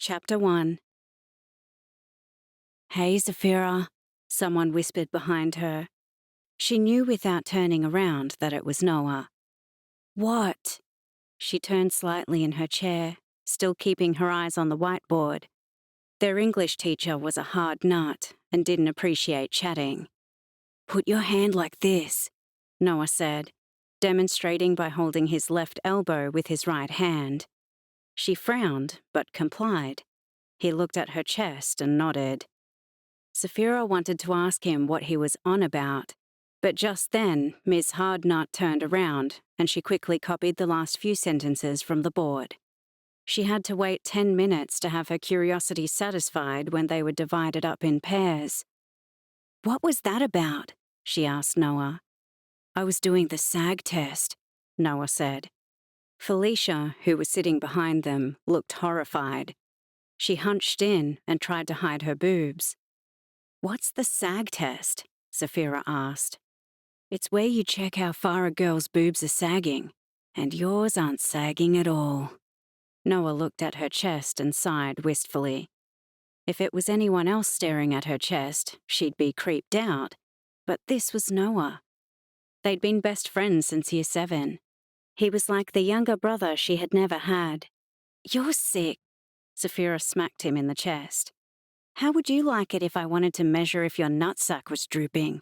Chapter 1. "Hey, Zephyra," someone whispered behind her. She knew without turning around that it was Noah. "What?" She turned slightly in her chair, still keeping her eyes on the whiteboard. Their English teacher was a hard nut and didn't appreciate chatting. "Put your hand like this," Noah said, demonstrating by holding his left elbow with his right hand. She frowned, but complied. He looked at her chest and nodded. Zephyra wanted to ask him what he was on about, but just then Ms. Hardnut turned around and she quickly copied the last few sentences from the board. She had to wait 10 minutes to have her curiosity satisfied when they were divided up in pairs. "What was that about?" she asked Noah. "I was doing the SAG test," Noah said. Felicia, who was sitting behind them, looked horrified. She hunched in and tried to hide her boobs. "What's the SAG test?" Zephyra asked. "It's where you check how far a girl's boobs are sagging, and yours aren't sagging at all." Noah looked at her chest and sighed wistfully. If it was anyone else staring at her chest, she'd be creeped out, but this was Noah. They'd been best friends since year 7. He was like the younger brother she had never had. "You're sick," Zephyra smacked him in the chest. "How would you like it if I wanted to measure if your nutsack was drooping?"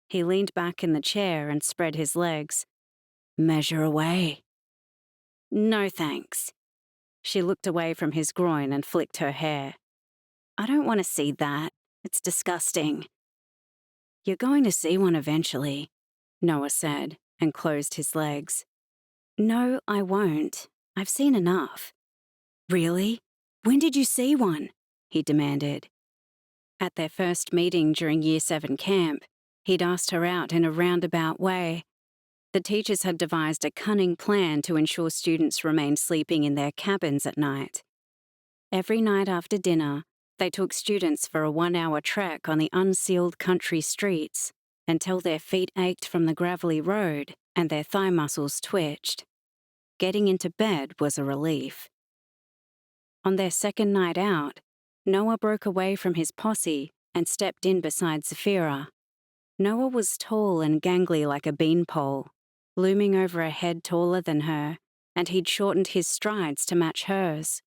He leaned back in the chair and spread his legs. "Measure away." "No thanks." She looked away from his groin and flicked her hair. "I don't want to see that. It's disgusting." "You're going to see one eventually," Noah said, and closed his legs. "No, I won't. I've seen enough." "Really? When did you see one?" he demanded. At their first meeting during year 7 camp, he'd asked her out in a roundabout way. The teachers had devised a cunning plan to ensure students remained sleeping in their cabins at night. Every night after dinner, they took students for a 1-hour trek on the unsealed country streets until their feet ached from the gravelly road and their thigh muscles twitched. Getting into bed was a relief. On their second night out, Noah broke away from his posse and stepped in beside Zephyra. Noah was tall and gangly like a beanpole, looming over a head taller than her, and he'd shortened his strides to match hers.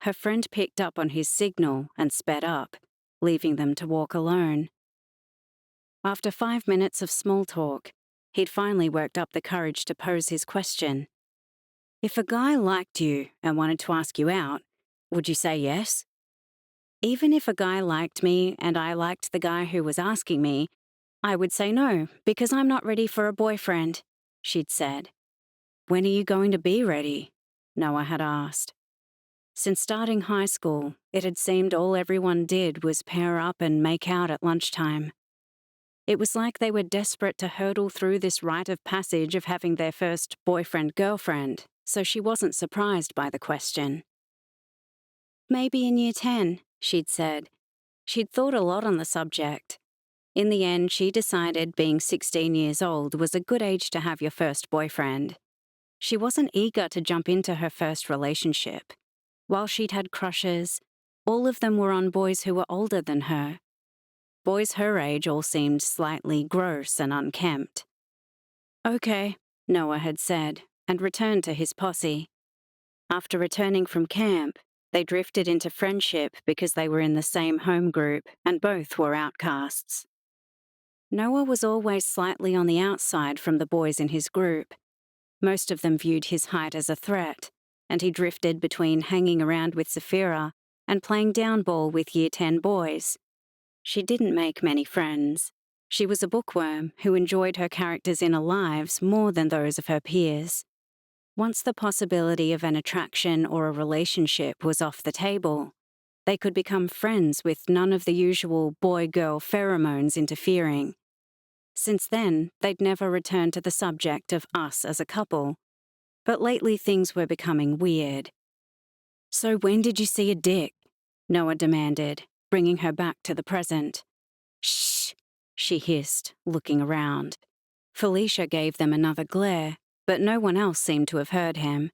Her friend picked up on his signal and sped up, leaving them to walk alone. After 5 minutes of small talk, he'd finally worked up the courage to pose his question. "If a guy liked you and wanted to ask you out, would you say yes?" "Even if a guy liked me and I liked the guy who was asking me, I would say no, because I'm not ready for a boyfriend," she'd said. "When are you going to be ready?" Noah had asked. Since starting high school, it had seemed all everyone did was pair up and make out at lunchtime. It was like they were desperate to hurdle through this rite of passage of having their first boyfriend-girlfriend, so she wasn't surprised by the question. "Maybe in year 10, she'd said. She'd thought a lot on the subject. In the end, she decided being 16 years old was a good age to have your first boyfriend. She wasn't eager to jump into her first relationship. While she'd had crushes, all of them were on boys who were older than her. Boys her age all seemed slightly gross and unkempt. "Okay," Noah had said, and returned to his posse. After returning from camp, they drifted into friendship because they were in the same home group and both were outcasts. Noah was always slightly on the outside from the boys in his group. Most of them viewed his height as a threat, and he drifted between hanging around with Zephyra and playing downball with year 10 boys. She didn't make many friends. She was a bookworm who enjoyed her characters' inner lives more than those of her peers. Once the possibility of an attraction or a relationship was off the table, they could become friends with none of the usual boy-girl pheromones interfering. Since then, they'd never returned to the subject of us as a couple. But lately things were becoming weird. "So when did you see a dick?" Noah demanded, bringing her back to the present. "Shh," she hissed, looking around. Felicia gave them another glare, but no one else seemed to have heard him.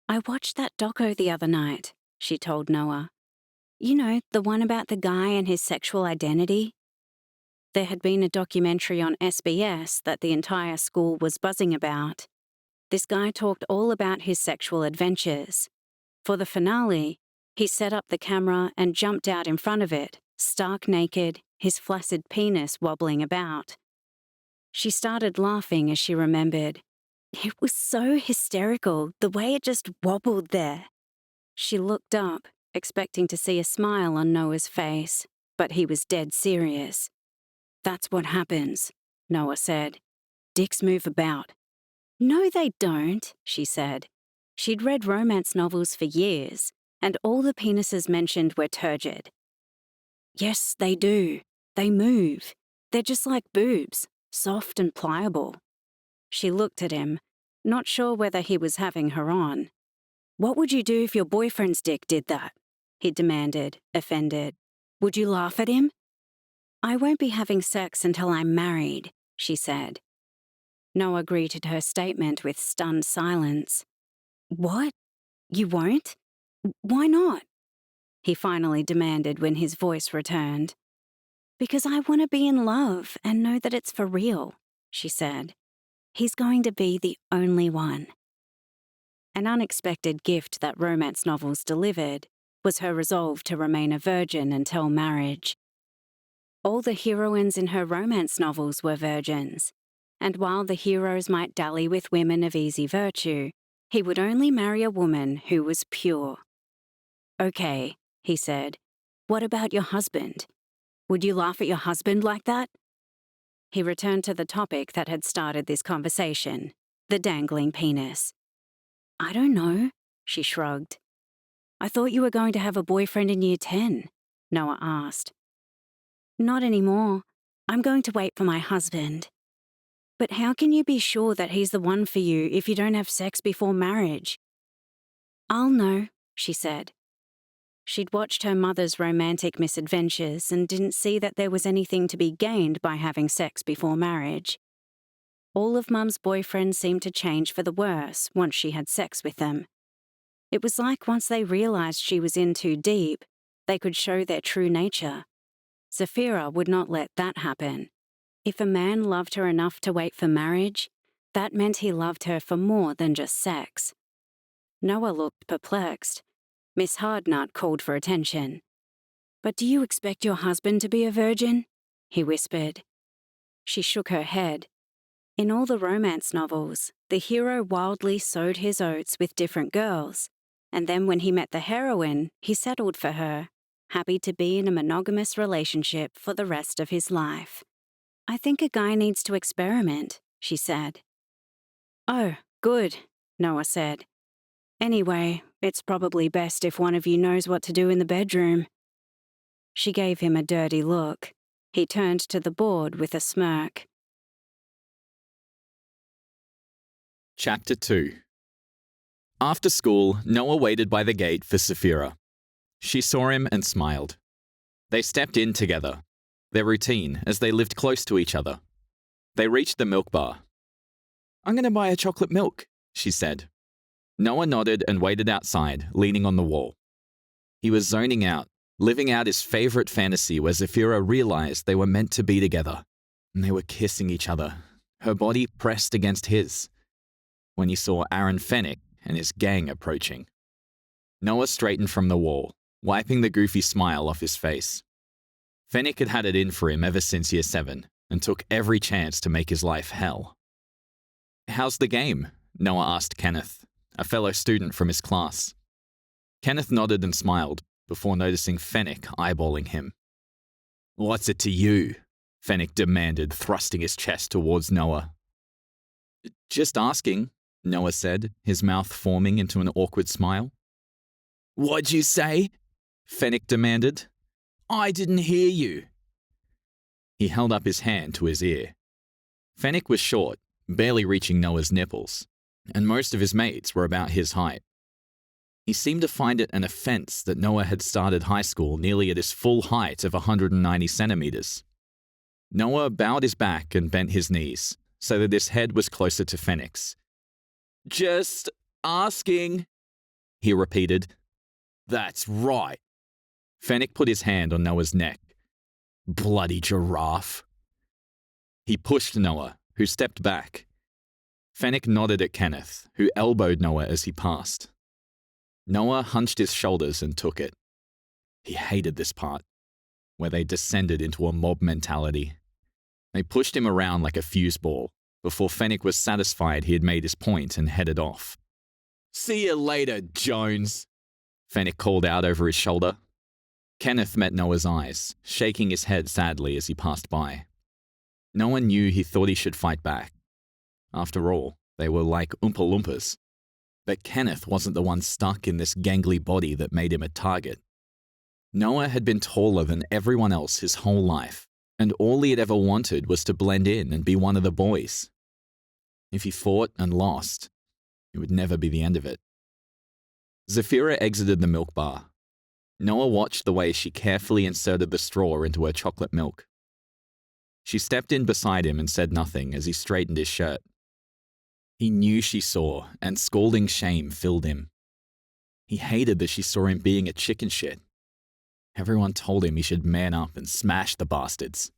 "I watched that doco the other night," she told Noah. You know, the one about the guy and his sexual identity? There had been a documentary on SBS that the entire school was buzzing about. This guy talked all about his sexual adventures. For the finale, he set up the camera and jumped out in front of it, stark naked, his flaccid penis wobbling about. She started laughing as she remembered. It was so hysterical, the way it just wobbled there. She looked up, expecting to see a smile on Noah's face, but he was dead serious. That's what happens, Noah said. Dicks move about. No, they don't, she said. She'd read romance novels for years, and all the penises mentioned were turgid. Yes, they do. They move. They're just like boobs, soft and pliable. She looked at him, not sure whether he was having her on. What would you do if your boyfriend's dick did that? He demanded, offended. Would you laugh at him? I won't be having sex until I'm married, she said. Noah greeted her statement with stunned silence. What? You won't? Why not? He finally demanded when his voice returned. Because I want to be in love and know that it's for real, she said. He's going to be the only one. An unexpected gift that romance novels delivered was her resolve to remain a virgin until marriage. All the heroines in her romance novels were virgins, and while the heroes might dally with women of easy virtue, he would only marry a woman who was pure. Okay, he said. What about your husband? Would you laugh at your husband like that? He returned to the topic that had started this conversation, the dangling penis. I don't know, she shrugged. I thought you were going to have a boyfriend in year 10, Noah asked. Not anymore. I'm going to wait for my husband. But how can you be sure that he's the one for you if you don't have sex before marriage? I'll know, she said. She'd watched her mother's romantic misadventures and didn't see that there was anything to be gained by having sex before marriage. All of Mum's boyfriends seemed to change for the worse once she had sex with them. It was like once they realized she was in too deep, they could show their true nature. Zephyra would not let that happen. If a man loved her enough to wait for marriage, that meant he loved her for more than just sex. Noah looked perplexed. Miss Hardnut called for attention. But do you expect your husband to be a virgin? He whispered. She shook her head. In all the romance novels, the hero wildly sowed his oats with different girls, and then when he met the heroine, he settled for her, happy to be in a monogamous relationship for the rest of his life. I think a guy needs to experiment, she said. Oh, good, Noah said. Anyway, it's probably best if one of you knows what to do in the bedroom. She gave him a dirty look. He turned to the board with a smirk. Chapter 2. After school, Noah waited by the gate for Zephyra. She saw him and smiled. They stepped in together, their routine as they lived close to each other. They reached the milk bar. I'm going to buy a chocolate milk, she said. Noah nodded and waited outside, leaning on the wall. He was zoning out, living out his favorite fantasy where Zephyra realized they were meant to be together, and they were kissing each other, her body pressed against his, when he saw Aaron Fennick and his gang approaching. Noah straightened from the wall, wiping the goofy smile off his face. Fennick had had it in for him ever since year 7 and took every chance to make his life hell. How's the game? Noah asked Kenneth, a fellow student from his class. Kenneth nodded and smiled before noticing Fennick eyeballing him. What's it to you? Fennick demanded, thrusting his chest towards Noah. Just asking, Noah said, his mouth forming into an awkward smile. What'd you say? Fennick demanded. I didn't hear you. He held up his hand to his ear. Fennick was short, barely reaching Noah's nipples, and most of his mates were about his height. He seemed to find it an offense that Noah had started high school nearly at his full height of 190 centimeters. Noah bowed his back and bent his knees, so that his head was closer to Fennick's. Just asking, he repeated. That's right. Fennec put his hand on Noah's neck. Bloody giraffe. He pushed Noah, who stepped back. Fennec nodded at Kenneth, who elbowed Noah as he passed. Noah hunched his shoulders and took it. He hated this part, where they descended into a mob mentality. They pushed him around like a fuse ball, before Fennec was satisfied he had made his point and headed off. See you later, Jones, Fennec called out over his shoulder. Kenneth met Noah's eyes, shaking his head sadly as he passed by. Noah knew he thought he should fight back. After all, they were like Oompa Loompas. But Kenneth wasn't the one stuck in this gangly body that made him a target. Noah had been taller than everyone else his whole life, and all he had ever wanted was to blend in and be one of the boys. If he fought and lost, it would never be the end of it. Zephyra exited the milk bar. Noah watched the way she carefully inserted the straw into her chocolate milk. She stepped in beside him and said nothing as he straightened his shirt. He knew she saw, and scalding shame filled him. He hated that she saw him being a chicken shit. Everyone told him he should man up and smash the bastards.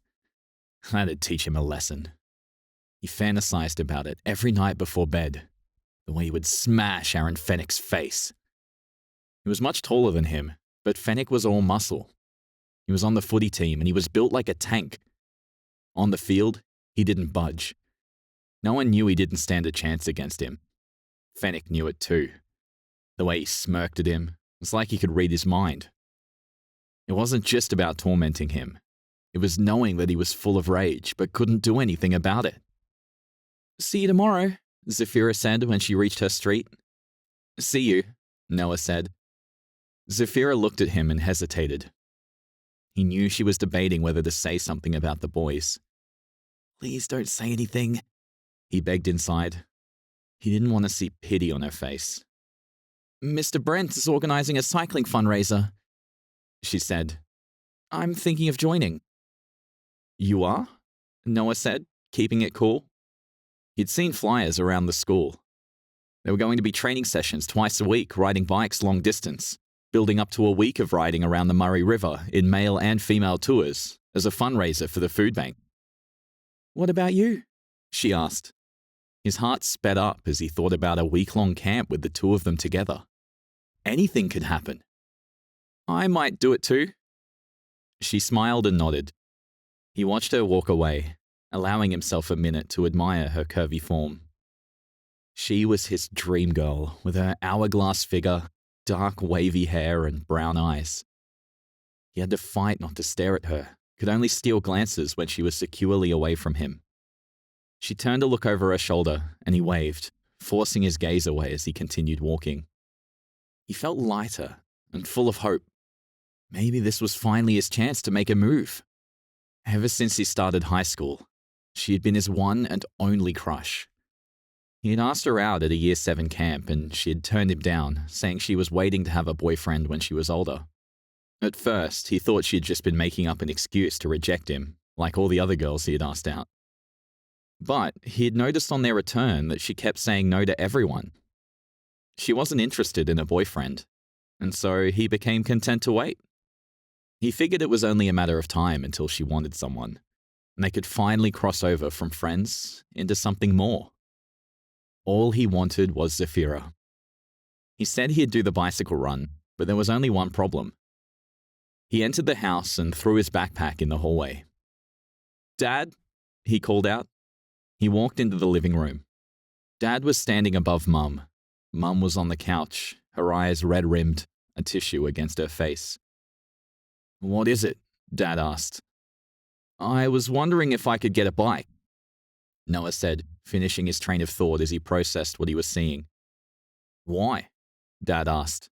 That'd teach him a lesson. He fantasized about it every night before bed, the way he would smash Aaron Fennec's face. He was much taller than him, but Fennec was all muscle. He was on the footy team and he was built like a tank. On the field, he didn't budge. No one knew he didn't stand a chance against him. Fennec knew it too. The way he smirked at him was like he could read his mind. It wasn't just about tormenting him. It was knowing that he was full of rage but couldn't do anything about it. See you tomorrow, Zephyra said when she reached her street. See you, Noah said. Zephyra looked at him and hesitated. He knew she was debating whether to say something about the boys. Please don't say anything, he begged inside. He didn't want to see pity on her face. Mr. Brent is organizing a cycling fundraiser, she said. I'm thinking of joining. You are? Noah said, keeping it cool. He'd seen flyers around the school. There were going to be training sessions twice a week, riding bikes long distance, building up to a week of riding around the Murray River in male and female tours as a fundraiser for the food bank. What about you? She asked. His heart sped up as he thought about a week-long camp with the two of them together. Anything could happen. I might do it too. She smiled and nodded. He watched her walk away, allowing himself a minute to admire her curvy form. She was his dream girl, with her hourglass figure, dark wavy hair and brown eyes. He had to fight not to stare at her, could only steal glances when she was securely away from him. She turned to look over her shoulder, and he waved, forcing his gaze away as he continued walking. He felt lighter and full of hope. Maybe this was finally his chance to make a move. Ever since he started high school, she had been his one and only crush. He had asked her out at a Year 7 camp and she had turned him down, saying she was waiting to have a boyfriend when she was older. At first, he thought she had just been making up an excuse to reject him, like all the other girls he had asked out. But he had noticed on their return that she kept saying no to everyone. She wasn't interested in a boyfriend, and so he became content to wait. He figured it was only a matter of time until she wanted someone, and they could finally cross over from friends into something more. All he wanted was Zephyra. He said he'd do the bicycle run, but there was only one problem. He entered the house and threw his backpack in the hallway. Dad, he called out. He walked into the living room. Dad was standing above Mum. Mum was on the couch, her eyes red-rimmed, a tissue against her face. What is it? Dad asked. I was wondering if I could get a bike, Noah said, finishing his train of thought as he processed what he was seeing. Why? Dad asked.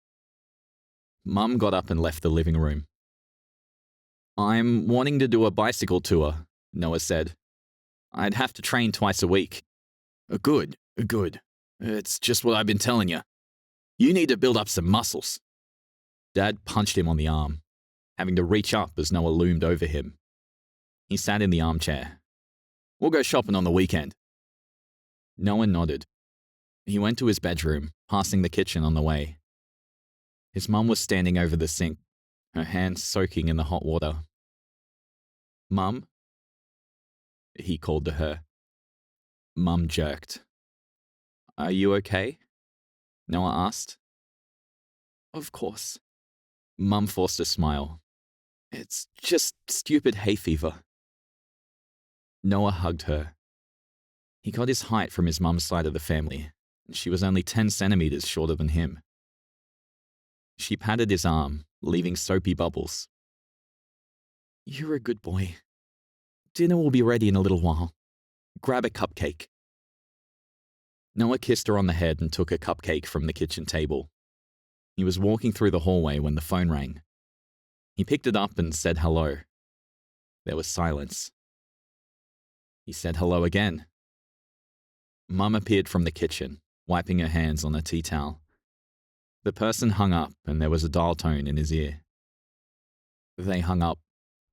Mum got up and left the living room. I'm wanting to do a bicycle tour, Noah said. I'd have to train twice a week. Good. It's just what I've been telling you. You need to build up some muscles. Dad punched him on the arm, having to reach up as Noah loomed over him. He sat in the armchair. We'll go shopping on the weekend. Noah nodded. He went to his bedroom, passing the kitchen on the way. His mum was standing over the sink, her hands soaking in the hot water. "Mum?" he called to her. Mum jerked. "Are you okay?" Noah asked. "Of course." Mum forced a smile. "It's just stupid hay fever." Noah hugged her. He got his height from his mum's side of the family, and she was only 10 centimeters shorter than him. She patted his arm, leaving soapy bubbles. "You're a good boy. Dinner will be ready in a little while. Grab a cupcake." Noah kissed her on the head and took a cupcake from the kitchen table. He was walking through the hallway when the phone rang. He picked it up and said hello. There was silence. He said hello again. Mum appeared from the kitchen, wiping her hands on a tea towel. The person hung up and there was a dial tone in his ear. "They hung up,"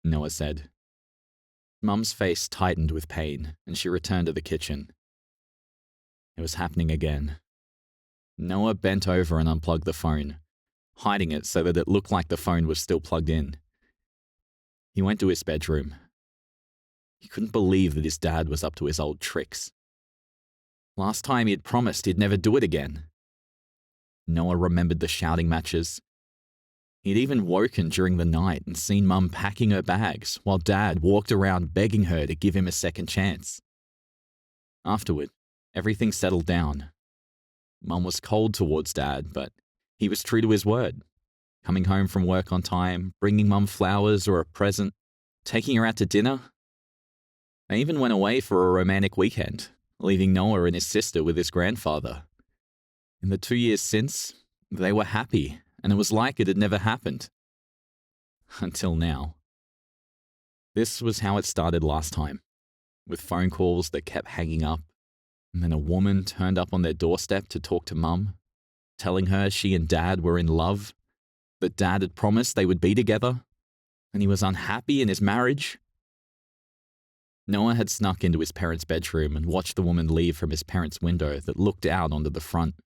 Noah said. Mum's face tightened with pain and she returned to the kitchen. It was happening again. Noah bent over and unplugged the phone, hiding it so that it looked like the phone was still plugged in. He went to his bedroom. He couldn't believe that his dad was up to his old tricks. Last time he had promised he'd never do it again. Noah remembered the shouting matches. He'd even woken during the night and seen Mum packing her bags while Dad walked around begging her to give him a second chance. Afterward, everything settled down. Mum was cold towards Dad, but he was true to his word, coming home from work on time, bringing Mum flowers or a present, taking her out to dinner. They even went away for a romantic weekend, leaving Noah and his sister with his grandfather. In the 2 years since, they were happy, and it was like it had never happened. Until now. This was how it started last time, with phone calls that kept hanging up, and then a woman turned up on their doorstep to talk to Mum, telling her she and Dad were in love, that Dad had promised they would be together, and he was unhappy in his marriage. Noah had snuck into his parents' bedroom and watched the woman leave from his parents' window that looked out onto the front.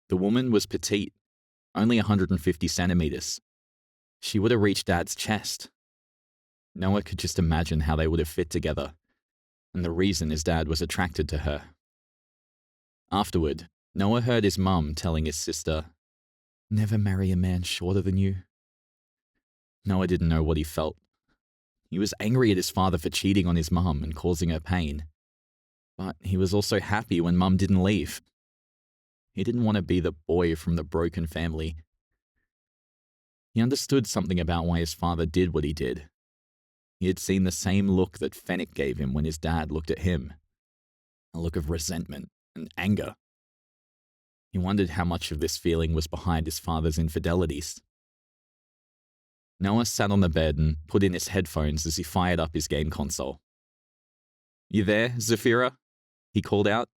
The woman was petite, only 150 centimeters. She would have reached Dad's chest. Noah could just imagine how they would have fit together, and the reason his dad was attracted to her. Afterward, Noah heard his mum telling his sister, "Never marry a man shorter than you." Noah didn't know what he felt. He was angry at his father for cheating on his mum and causing her pain. But he was also happy when Mum didn't leave. He didn't want to be the boy from the broken family. He understood something about why his father did what he did. He had seen the same look that Fennec gave him when his dad looked at him. A look of resentment and anger. He wondered how much of this feeling was behind his father's infidelities. Noah sat on the bed and put in his headphones as he fired up his game console. "You there, Zephyra?" he called out.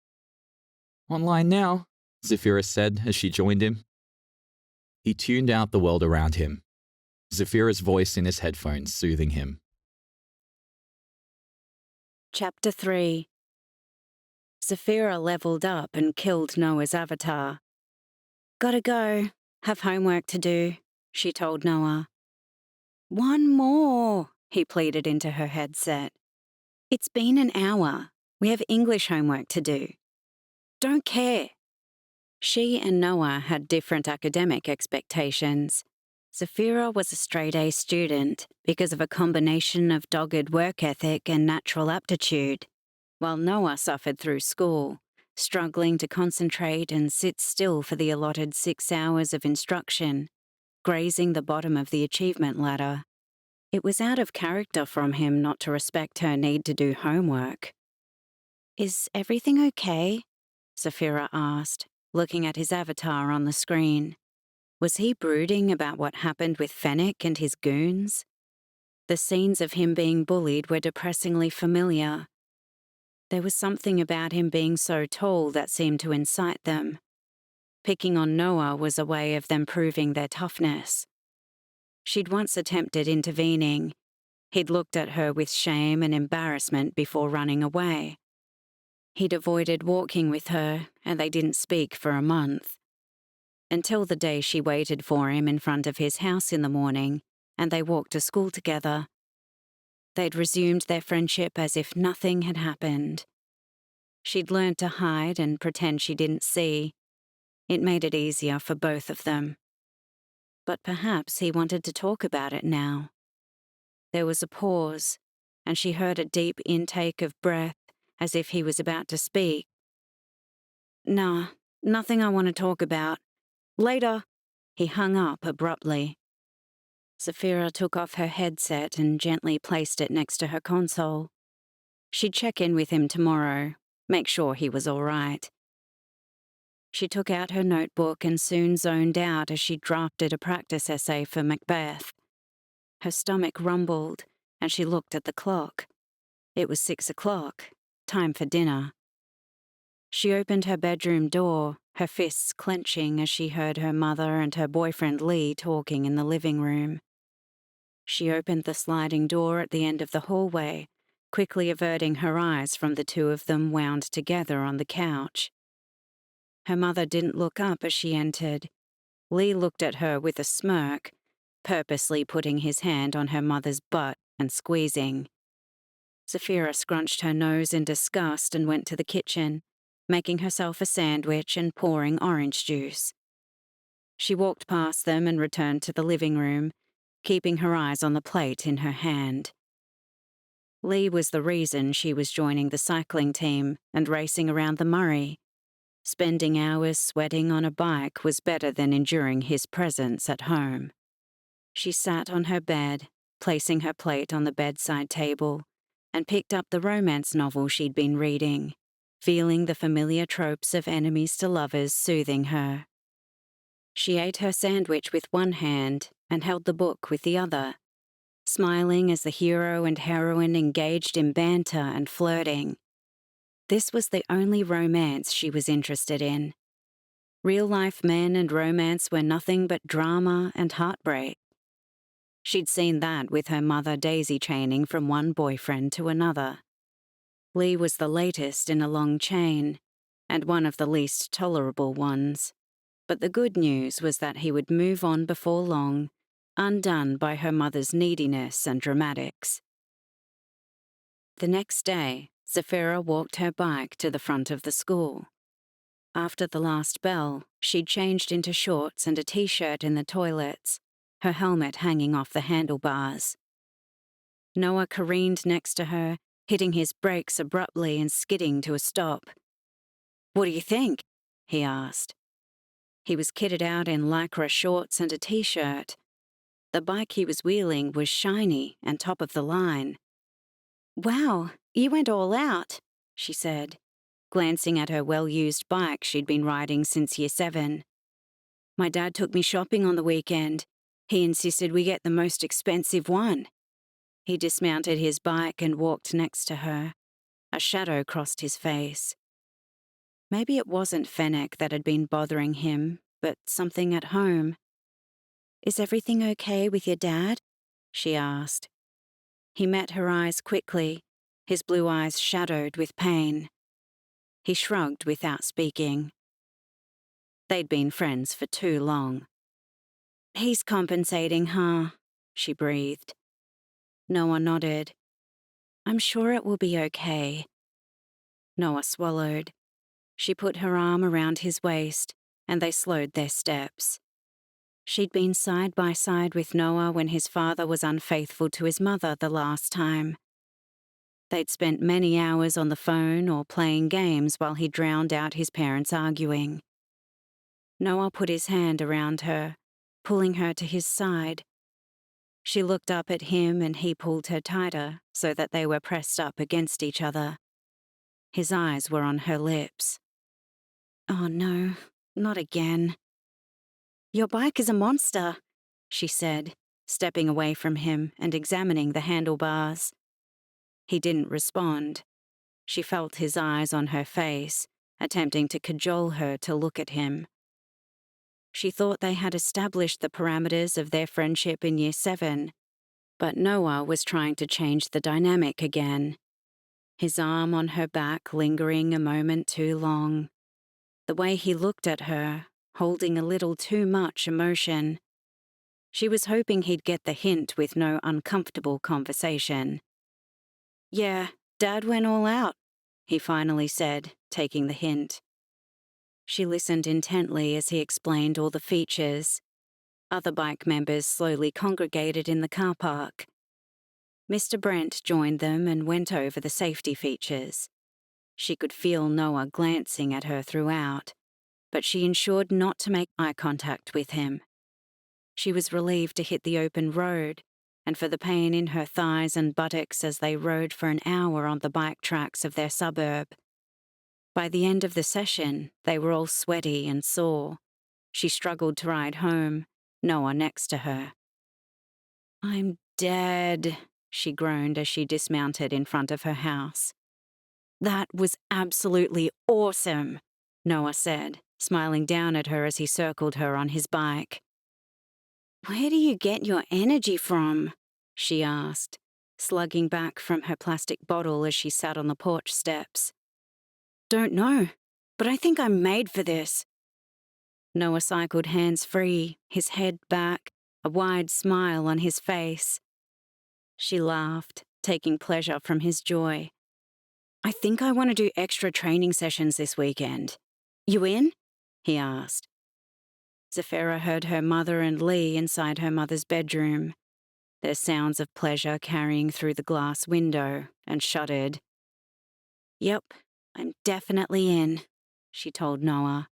"Online now," Zephyra said as she joined him. He tuned out the world around him, Zephyra's voice in his headphones soothing him. Chapter 3. Zephyra leveled up and killed Noah's avatar. "Gotta go. Have homework to do," she told Noah. "One more," he pleaded into her headset. "It's been an hour. We have English homework to do." "Don't care." She and Noah had different academic expectations. Zephyra was a straight-A student because of a combination of dogged work ethic and natural aptitude, while Noah suffered through school, struggling to concentrate and sit still for the allotted 6 hours of instruction, grazing the bottom of the achievement ladder. It was out of character from him not to respect her need to do homework. "Is everything okay?" Zephyra asked, looking at his avatar on the screen. Was he brooding about what happened with Fennec and his goons? The scenes of him being bullied were depressingly familiar. There was something about him being so tall that seemed to incite them. Picking on Noah was a way of them proving their toughness. She'd once attempted intervening. He'd looked at her with shame and embarrassment before running away. He'd avoided walking with her, and they didn't speak for a month. until the day she waited for him in front of his house in the morning and they walked to school together. They'd resumed their friendship as if nothing had happened. She'd learned to hide and pretend she didn't see. It made it easier for both of them. But perhaps he wanted to talk about it now. There was a pause, and she heard a deep intake of breath as if he was about to speak. "Nah, nothing I want to talk about. Later." He hung up abruptly. Zephyra took off her headset and gently placed it next to her console. She'd check in with him tomorrow, make sure he was all right. She took out her notebook and soon zoned out as she drafted a practice essay for Macbeth. Her stomach rumbled, and she looked at the clock. It was 6 o'clock, time for dinner. She opened her bedroom door, her fists clenching as she heard her mother and her boyfriend Lee talking in the living room. She opened the sliding door at the end of the hallway, quickly averting her eyes from the two of them wound together on the couch. Her mother didn't look up as she entered. Lee looked at her with a smirk, purposely putting his hand on her mother's butt and squeezing. Zephyra scrunched her nose in disgust and went to the kitchen, making herself a sandwich and pouring orange juice. She walked past them and returned to the living room, keeping her eyes on the plate in her hand. Lee was the reason she was joining the cycling team and racing around the Murray. Spending hours sweating on a bike was better than enduring his presence at home. She sat on her bed, placing her plate on the bedside table, and picked up the romance novel she'd been reading, feeling the familiar tropes of enemies to lovers soothing her. She ate her sandwich with one hand and held the book with the other, smiling as the hero and heroine engaged in banter and flirting. This was the only romance she was interested in. Real-life men and romance were nothing but drama and heartbreak. She'd seen that with her mother daisy-chaining from one boyfriend to another. Lee was the latest in a long chain, and one of the least tolerable ones. But the good news was that he would move on before long, undone by her mother's neediness and dramatics. The next day, Zephyra walked her bike to the front of the school. After the last bell, she'd changed into shorts and a t-shirt in the toilets, her helmet hanging off the handlebars. Noah careened next to her, hitting his brakes abruptly and skidding to a stop. "What do you think?" he asked. He was kitted out in lycra shorts and a t-shirt. The bike he was wheeling was shiny and top of the line. "Wow, you went all out," she said, glancing at her well-used bike she'd been riding since Year 7. "My dad took me shopping on the weekend. He insisted we get the most expensive one." He dismounted his bike and walked next to her. A shadow crossed his face. Maybe it wasn't Fennec that had been bothering him, but something at home. "Is everything okay with your dad?" she asked. He met her eyes quickly, his blue eyes shadowed with pain. He shrugged without speaking. They'd been friends for too long. "He's compensating, huh?" she breathed. Noah nodded. "I'm sure it will be okay." Noah swallowed. She put her arm around his waist, and they slowed their steps. She'd been side by side with Noah when his father was unfaithful to his mother the last time. They'd spent many hours on the phone or playing games while he drowned out his parents arguing. Noah put his hand around her, pulling her to his side. She looked up at him and he pulled her tighter so that they were pressed up against each other. His eyes were on her lips. "Oh no, not again." "Your bike is a monster," she said, stepping away from him and examining the handlebars. He didn't respond. She felt his eyes on her face, attempting to cajole her to look at him. She thought they had established the parameters of their friendship in Year 7, but Noah was trying to change the dynamic again. His arm on her back lingering a moment too long. The way he looked at her, holding a little too much emotion. She was hoping he'd get the hint with no uncomfortable conversation. "Yeah, Dad went all out," he finally said, taking the hint. She listened intently as he explained all the features. Other bike members slowly congregated in the car park. Mr. Brent joined them and went over the safety features. She could feel Noah glancing at her throughout, but she ensured not to make eye contact with him. She was relieved to hit the open road, and for the pain in her thighs and buttocks as they rode for an hour on the bike tracks of their suburb. By the end of the session, they were all sweaty and sore. She struggled to ride home, Noah next to her. "I'm dead," she groaned as she dismounted in front of her house. "That was absolutely awesome," Noah said, smiling down at her as he circled her on his bike. "Where do you get your energy from?" she asked, slugging back from her plastic bottle as she sat on the porch steps. "Don't know, but I think I'm made for this." Noah cycled hands-free, his head back, a wide smile on his face. She laughed, taking pleasure from his joy. "I think I want to do extra training sessions this weekend. You in?" he asked. Zephyra heard her mother and Lee inside her mother's bedroom, their sounds of pleasure carrying through the glass window, and shuddered. "Yep, I'm definitely in," she told Noah.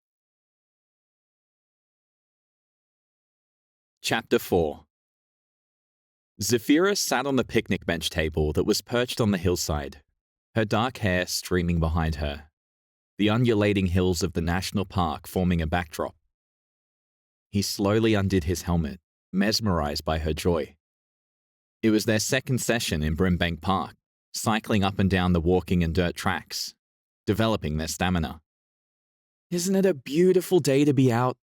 Chapter 4. Zephyra sat on the picnic bench table that was perched on the hillside, her dark hair streaming behind her, the undulating hills of the national park forming a backdrop. He slowly undid his helmet, mesmerized by her joy. It was their second session in Brimbank Park, cycling up and down the walking and dirt tracks, developing their stamina. "Isn't it a beautiful day to be out?"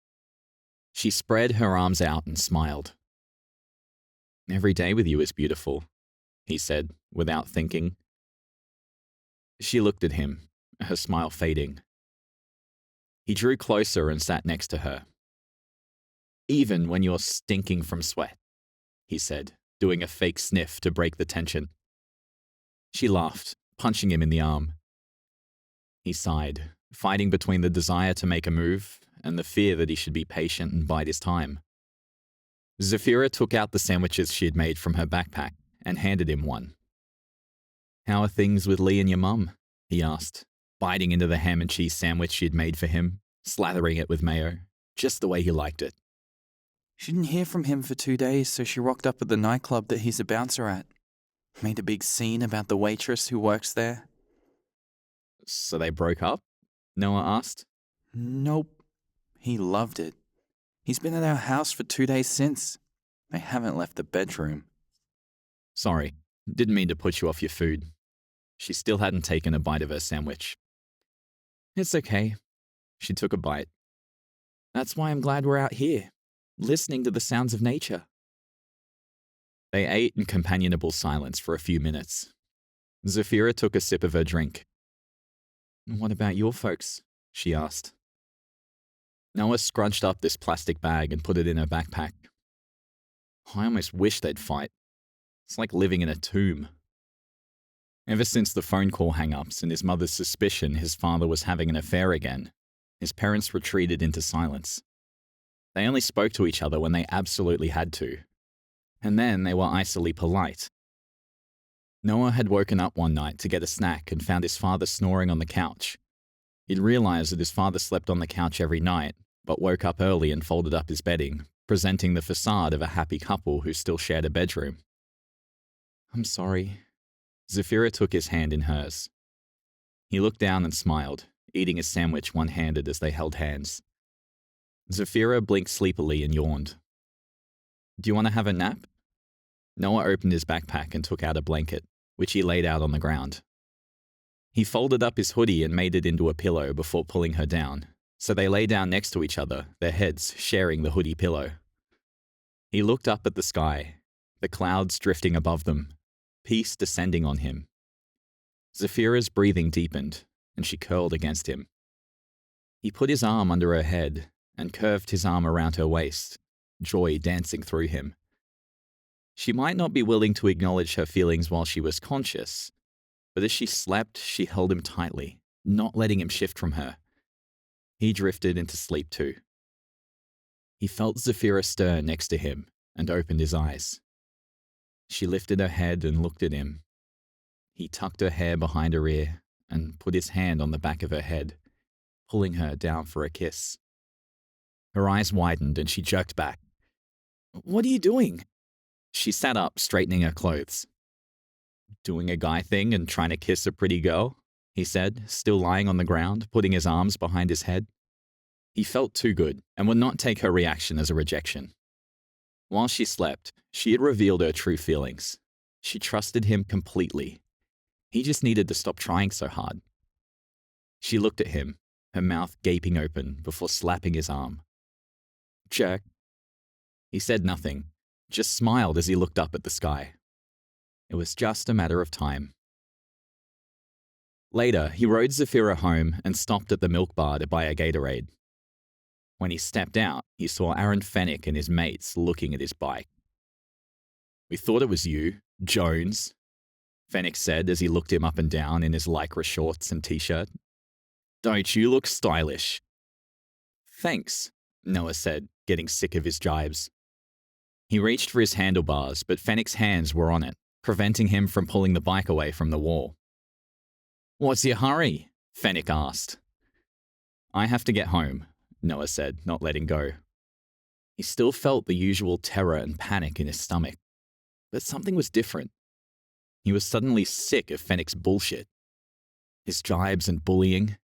She spread her arms out and smiled. "Every day with you is beautiful," he said, without thinking. She looked at him, her smile fading. He drew closer and sat next to her. "Even when you're stinking from sweat," he said, doing a fake sniff to break the tension. She laughed, punching him in the arm. He sighed, fighting between the desire to make a move and the fear that he should be patient and bide his time. Zephyra took out the sandwiches she had made from her backpack and handed him one. "How are things with Lee and your mum?" he asked, biting into the ham and cheese sandwich she had made for him, slathering it with mayo, just the way he liked it. "She didn't hear from him for 2 days, so she rocked up at the nightclub that he's a bouncer at. Made a big scene about the waitress who works there." "So they broke up?" Noah asked. "Nope. He loved it. He's been at our house for 2 days since. They haven't left the bedroom." "Sorry, didn't mean to put you off your food." She still hadn't taken a bite of her sandwich. "It's okay." She took a bite. "That's why I'm glad we're out here, listening to the sounds of nature." They ate in companionable silence for a few minutes. Zephyra took a sip of her drink. "What about your folks?" she asked. Noah scrunched up this plastic bag and put it in her backpack. "I almost wish they'd fight. It's like living in a tomb." Ever since the phone call hang-ups and his mother's suspicion his father was having an affair again, his parents retreated into silence. They only spoke to each other when they absolutely had to. And then they were icily polite. Noah had woken up one night to get a snack and found his father snoring on the couch. He'd realized that his father slept on the couch every night, but woke up early and folded up his bedding, presenting the facade of a happy couple who still shared a bedroom. "I'm sorry." Zephyra took his hand in hers. He looked down and smiled, eating his sandwich one-handed as they held hands. Zephyra blinked sleepily and yawned. "Do you want to have a nap?" Noah opened his backpack and took out a blanket, which he laid out on the ground. He folded up his hoodie and made it into a pillow before pulling her down, so they lay down next to each other, their heads sharing the hoodie pillow. He looked up at the sky, the clouds drifting above them, peace descending on him. Zephyra's breathing deepened, and she curled against him. He put his arm under her head and curved his arm around her waist, joy dancing through him. She might not be willing to acknowledge her feelings while she was conscious, but as she slept, she held him tightly, not letting him shift from her. He drifted into sleep too. He felt Zephyra stir next to him and opened his eyes. She lifted her head and looked at him. He tucked her hair behind her ear and put his hand on the back of her head, pulling her down for a kiss. Her eyes widened and she jerked back. "What are you doing?" She sat up, straightening her clothes. "Doing a guy thing and trying to kiss a pretty girl," he said, still lying on the ground, putting his arms behind his head. He felt too good and would not take her reaction as a rejection. While she slept, she had revealed her true feelings. She trusted him completely. He just needed to stop trying so hard. She looked at him, her mouth gaping open before slapping his arm. "Jerk." He said nothing, just smiled as he looked up at the sky. It was just a matter of time. Later, he rode Zephyra home and stopped at the milk bar to buy a Gatorade. When he stepped out, he saw Aaron Fennick and his mates looking at his bike. "We thought it was you, Jones," Fennick said as he looked him up and down in his lycra shorts and t-shirt. "Don't you look stylish?" "Thanks," Noah said, getting sick of his jibes. He reached for his handlebars, but Fennick's hands were on it, preventing him from pulling the bike away from the wall. "What's your hurry?" Fennick asked. "I have to get home," Noah said, not letting go. He still felt the usual terror and panic in his stomach, but something was different. He was suddenly sick of Fennick's bullshit. His jibes and bullying.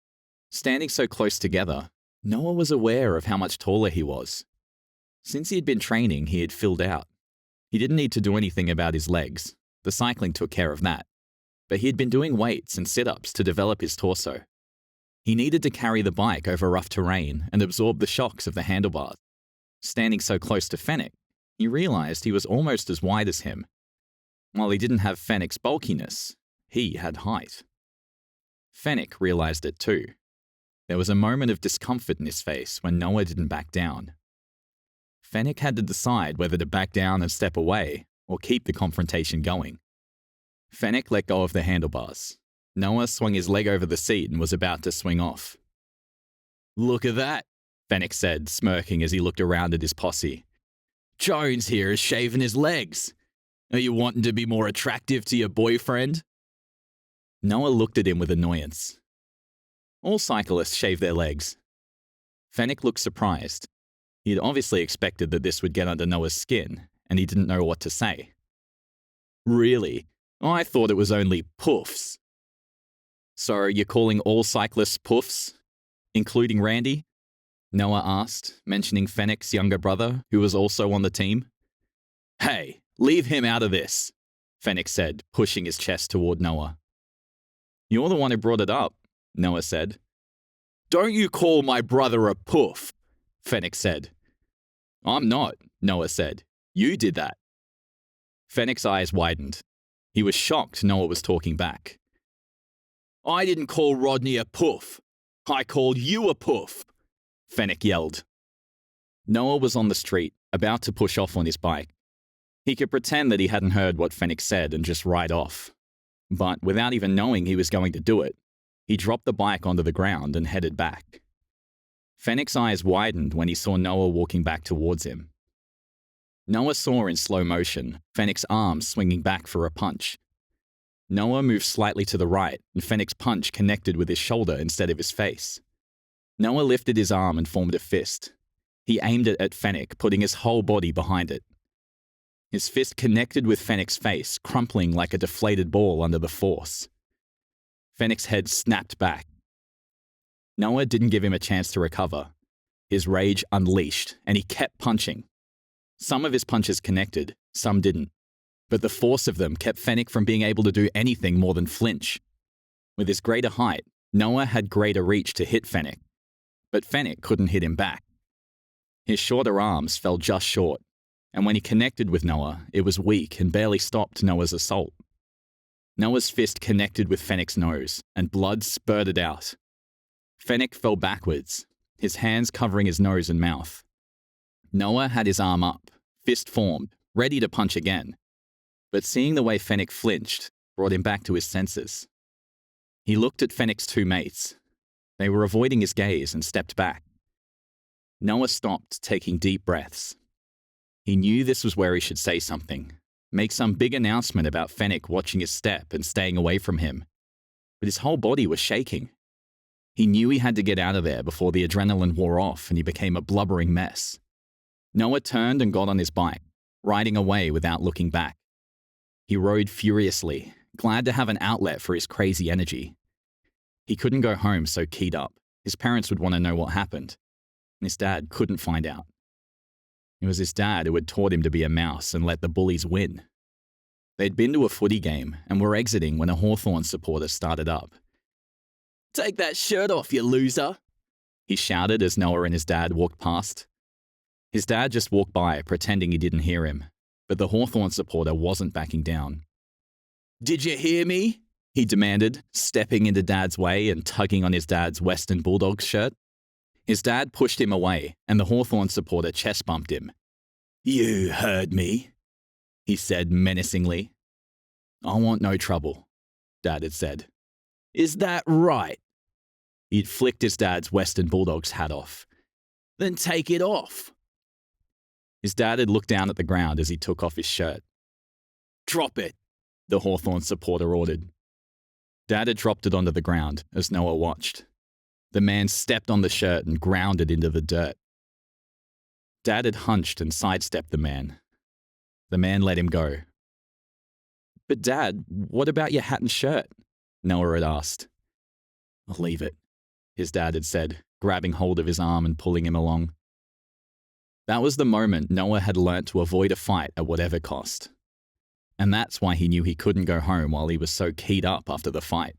Standing so close together, Noah was aware of how much taller he was. Since he had been training, he had filled out. He didn't need to do anything about his legs. The cycling took care of that. But he had been doing weights and sit-ups to develop his torso. He needed to carry the bike over rough terrain and absorb the shocks of the handlebars. Standing so close to Fennick, he realized he was almost as wide as him. While he didn't have Fennick's bulkiness, he had height. Fennick realized it too. There was a moment of discomfort in his face when Noah didn't back down. Fennick had to decide whether to back down and step away or keep the confrontation going. Fennick let go of the handlebars. Noah swung his leg over the seat and was about to swing off. "Look at that," Fennick said, smirking as he looked around at his posse. "Jones here is shaving his legs. Are you wanting to be more attractive to your boyfriend?" Noah looked at him with annoyance. All cyclists shave their legs. Fennick looked surprised. He had obviously expected that this would get under Noah's skin, and he didn't know what to say. "Really? I thought it was only puffs." "So you're calling all cyclists puffs, including Randy?" Noah asked, mentioning Fennick's younger brother, who was also on the team. "Hey, leave him out of this," Fennick said, pushing his chest toward Noah. "You're the one who brought it up," Noah said. "Don't you call my brother a puff," Fennick said. "I'm not," Noah said. "You did that." Fennick's eyes widened. He was shocked Noah was talking back. "I didn't call Rodney a puff. I called you a puff," Fennick yelled. Noah was on the street, about to push off on his bike. He could pretend that he hadn't heard what Fennick said and just ride off. But without even knowing he was going to do it, he dropped the bike onto the ground and headed back. Fennick's eyes widened when he saw Noah walking back towards him. Noah saw in slow motion Fennick's arm swinging back for a punch. Noah moved slightly to the right, and Fennick's punch connected with his shoulder instead of his face. Noah lifted his arm and formed a fist. He aimed it at Fennick, putting his whole body behind it. His fist connected with Fennick's face, crumpling like a deflated ball under the force. Fennick's head snapped back. Noah didn't give him a chance to recover. His rage unleashed, and he kept punching. Some of his punches connected, some didn't. But the force of them kept Fennick from being able to do anything more than flinch. With his greater height, Noah had greater reach to hit Fennick. But Fennick couldn't hit him back. His shorter arms fell just short, and when he connected with Noah, it was weak and barely stopped Noah's assault. Noah's fist connected with Fennick's nose, and blood spurted out. Fennick fell backwards. his hands covering his nose and mouth. Noah had his arm up, fist formed, ready to punch again. But seeing the way Fennec flinched brought him back to his senses. He looked at Fennec's two mates. They were avoiding his gaze and stepped back. Noah stopped, taking deep breaths. He knew this was where he should say something, make some big announcement about Fennec watching his step and staying away from him. But his whole body was shaking. He knew he had to get out of there before the adrenaline wore off and he became a blubbering mess. Noah turned and got on his bike, riding away without looking back. He rode furiously, glad to have an outlet for his crazy energy. He couldn't go home so keyed up. His parents would want to know what happened. And his dad couldn't find out. It was his dad who had taught him to be a mouse and let the bullies win. They'd been to a footy game and were exiting when a Hawthorn supporter started up. "Take that shirt off, you loser!" he shouted as Noah and his dad walked past. His dad just walked by, pretending he didn't hear him, but the Hawthorn supporter wasn't backing down. "Did you hear me?" he demanded, stepping into Dad's way and tugging on his dad's Western Bulldogs shirt. His dad pushed him away, and the Hawthorn supporter chest bumped him. "You heard me," he said menacingly. "I want no trouble," Dad had said. "Is that right?" He'd flicked his dad's Western Bulldogs hat off. "Then take it off." His dad had looked down at the ground as he took off his shirt. "Drop it," the Hawthorn supporter ordered. Dad had dropped it onto the ground as Noah watched. The man stepped on the shirt and ground it into the dirt. Dad had hunched and sidestepped the man. The man let him go. "But Dad, what about your hat and shirt?" Noah had asked. "I'll leave it," his dad had said, grabbing hold of his arm and pulling him along. That was the moment Noah had learnt to avoid a fight at whatever cost. And that's why he knew he couldn't go home while he was so keyed up after the fight.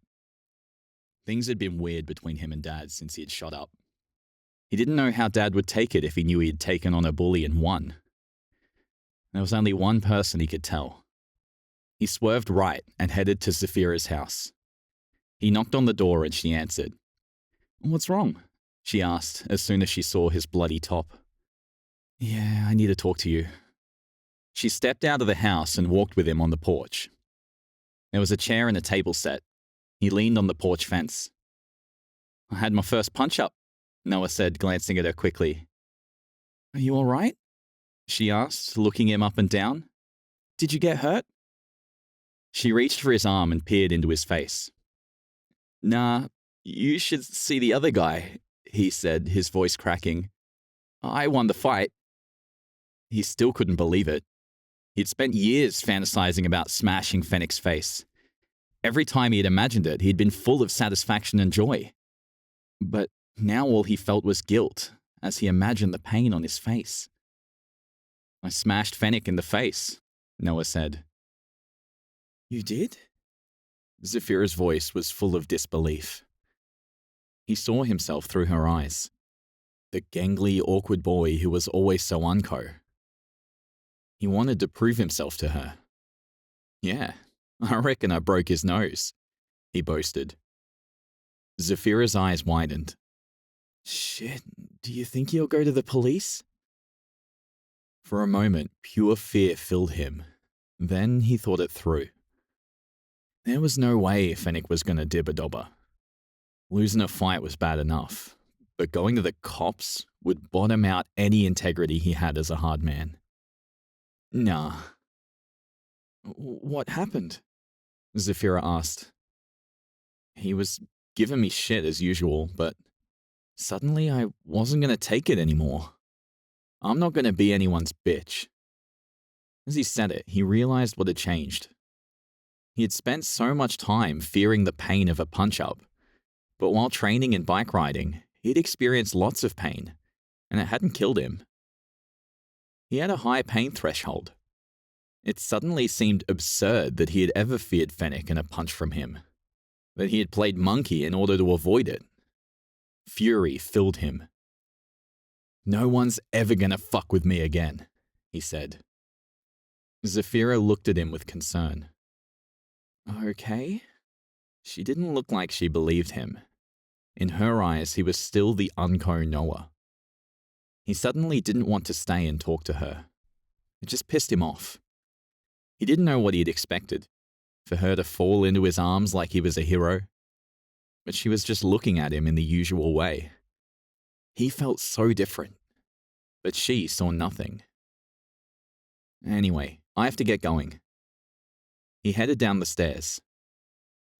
Things had been weird between him and Dad since he had shot up. He didn't know how Dad would take it if he knew he had taken on a bully and won. There was only one person he could tell. He swerved right and headed to Zephyra's house. He knocked on the door and she answered. "What's wrong?" she asked as soon as she saw his bloody top. "Yeah, I need to talk to you." She stepped out of the house and walked with him on the porch. There was a chair and a table set. He leaned on the porch fence. "I had my first punch-up," Noah said, glancing at her quickly. "Are you all right?" she asked, looking him up and down. "Did you get hurt?" She reached for his arm and peered into his face. "Nah, you should see the other guy," he said, his voice cracking. "I won the fight." He still couldn't believe it. He'd spent years fantasizing about smashing Fennec's face. Every time he had imagined it, he'd been full of satisfaction and joy. But now all he felt was guilt as he imagined the pain on his face. "I smashed Fennec in the face," Noah said. "You did?" Zephyra's voice was full of disbelief. He saw himself through her eyes. The gangly, awkward boy who was always so unco. He wanted to prove himself to her. "Yeah, I reckon I broke his nose," he boasted. Zephyra's eyes widened. "Shit, do you think he'll go to the police?" For a moment, pure fear filled him. Then he thought it through. There was no way Fennec was going to dibba-dobba. Losing a fight was bad enough, but going to the cops would bottom out any integrity he had as a hard man. "Nah." "What happened?" Zephyra asked. "He was giving me shit as usual, but suddenly I wasn't going to take it anymore. I'm not going to be anyone's bitch." As he said it, he realized what had changed. He had spent so much time fearing the pain of a punch-up, but while training and bike riding, he'd experienced lots of pain, and it hadn't killed him. He had a high pain threshold. It suddenly seemed absurd that he had ever feared Fennec and a punch from him, that he had played monkey in order to avoid it. Fury filled him. "No one's ever gonna fuck with me again," he said. Zephyra looked at him with concern. "Okay?" She didn't look like she believed him. In her eyes, he was still the unco Noah. He suddenly didn't want to stay and talk to her. It just pissed him off. He didn't know what he'd expected, for her to fall into his arms like he was a hero. But she was just looking at him in the usual way. He felt so different, but she saw nothing. Anyway, I have to get going. He headed down the stairs.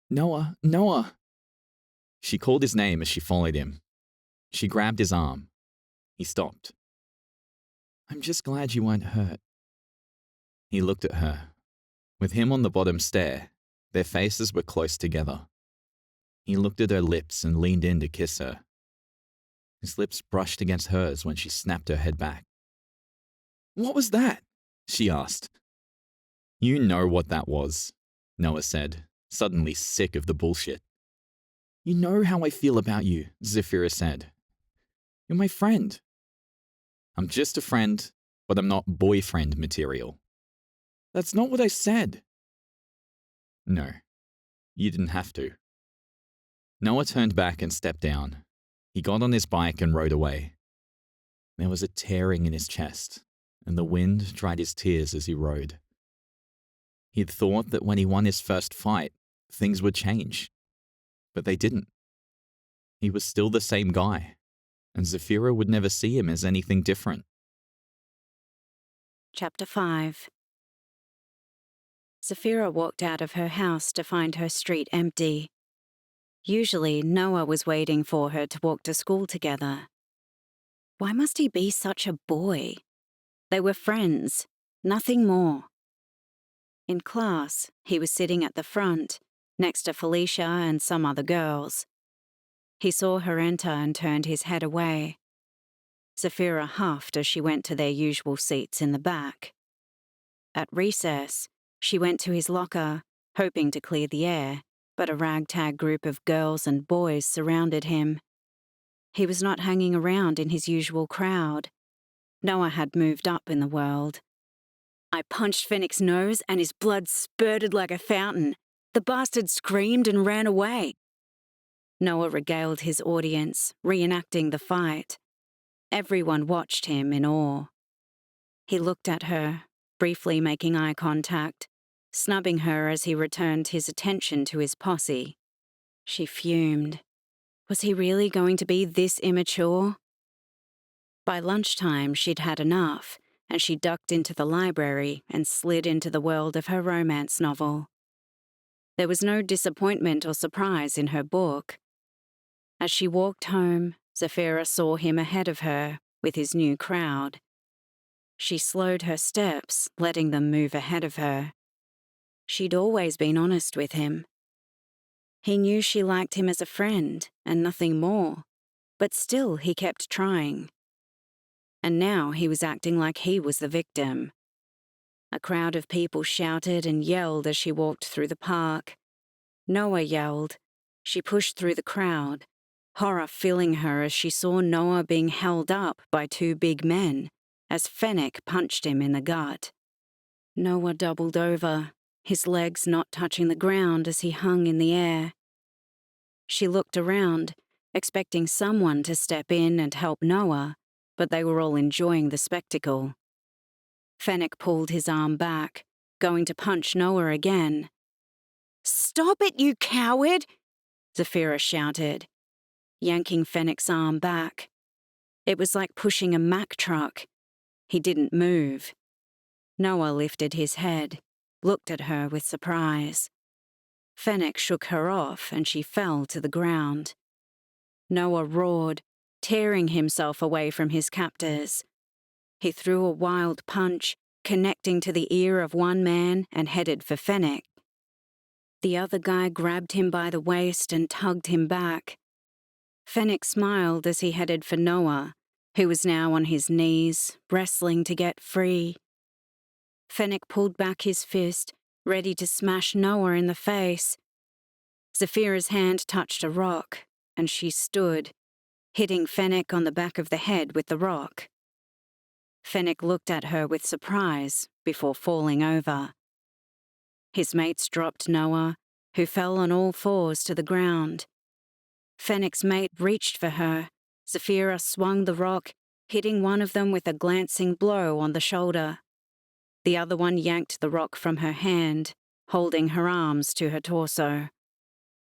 Noah, Noah! She called his name as she followed him. She grabbed his arm. He stopped. I'm just glad you weren't hurt. He looked at her. With him on the bottom stair, their faces were close together. He looked at her lips and leaned in to kiss her. His lips brushed against hers when she snapped her head back. What was that? She asked. You know what that was, Noah said, suddenly sick of the bullshit. You know how I feel about you, Zephyra said. You're my friend. I'm just a friend, but I'm not boyfriend material. That's not what I said. No, you didn't have to. Noah turned back and stepped down. He got on his bike and rode away. There was a tearing in his chest, and the wind dried his tears as he rode. He'd thought that when he won his first fight, things would change. But they didn't. He was still the same guy, and Zephyra would never see him as anything different. Chapter 5. Zephyra walked out of her house to find her street empty. Usually, Noah was waiting for her to walk to school together. Why must he be such a boy? They were friends, nothing more. In class, he was sitting at the front, next to Felicia and some other girls. He saw her enter and turned his head away. Zephyra huffed as she went to their usual seats in the back. At recess, she went to his locker, hoping to clear the air, but a ragtag group of girls and boys surrounded him. He was not hanging around in his usual crowd. Noah had moved up in the world. I punched Fennec's nose and his blood spurted like a fountain. The bastard screamed and ran away. Noah regaled his audience, reenacting the fight. Everyone watched him in awe. He looked at her, briefly making eye contact, snubbing her as he returned his attention to his posse. She fumed. Was he really going to be this immature? By lunchtime, she'd had enough, and she ducked into the library and slid into the world of her romance novel. There was no disappointment or surprise in her book. As she walked home, Zephyra saw him ahead of her with his new crowd. She slowed her steps, letting them move ahead of her. She'd always been honest with him. He knew she liked him as a friend and nothing more, but still he kept trying. And now he was acting like he was the victim. A crowd of people shouted and yelled as she walked through the park. Noah yelled. She pushed through the crowd, horror filling her as she saw Noah being held up by two big men as Fennec punched him in the gut. Noah doubled over, his legs not touching the ground as he hung in the air. She looked around, expecting someone to step in and help Noah, but they were all enjoying the spectacle. Fennec pulled his arm back, going to punch Noah again. "Stop it, you coward!" Zephyra shouted, yanking Fennec's arm back. It was like pushing a Mack truck. He didn't move. Noah lifted his head, looked at her with surprise. Fennec shook her off and she fell to the ground. Noah roared, tearing himself away from his captors. He threw a wild punch, connecting to the ear of one man and headed for Fennec. The other guy grabbed him by the waist and tugged him back. Fennec smiled as he headed for Noah, who was now on his knees, wrestling to get free. Fennec pulled back his fist, ready to smash Noah in the face. Zephyra's hand touched a rock, and she stood, hitting Fennec on the back of the head with the rock. Fennec looked at her with surprise before falling over. His mates dropped Noah, who fell on all fours to the ground. Fennec's mate reached for her. Zephyra swung the rock, hitting one of them with a glancing blow on the shoulder. The other one yanked the rock from her hand, holding her arms to her torso.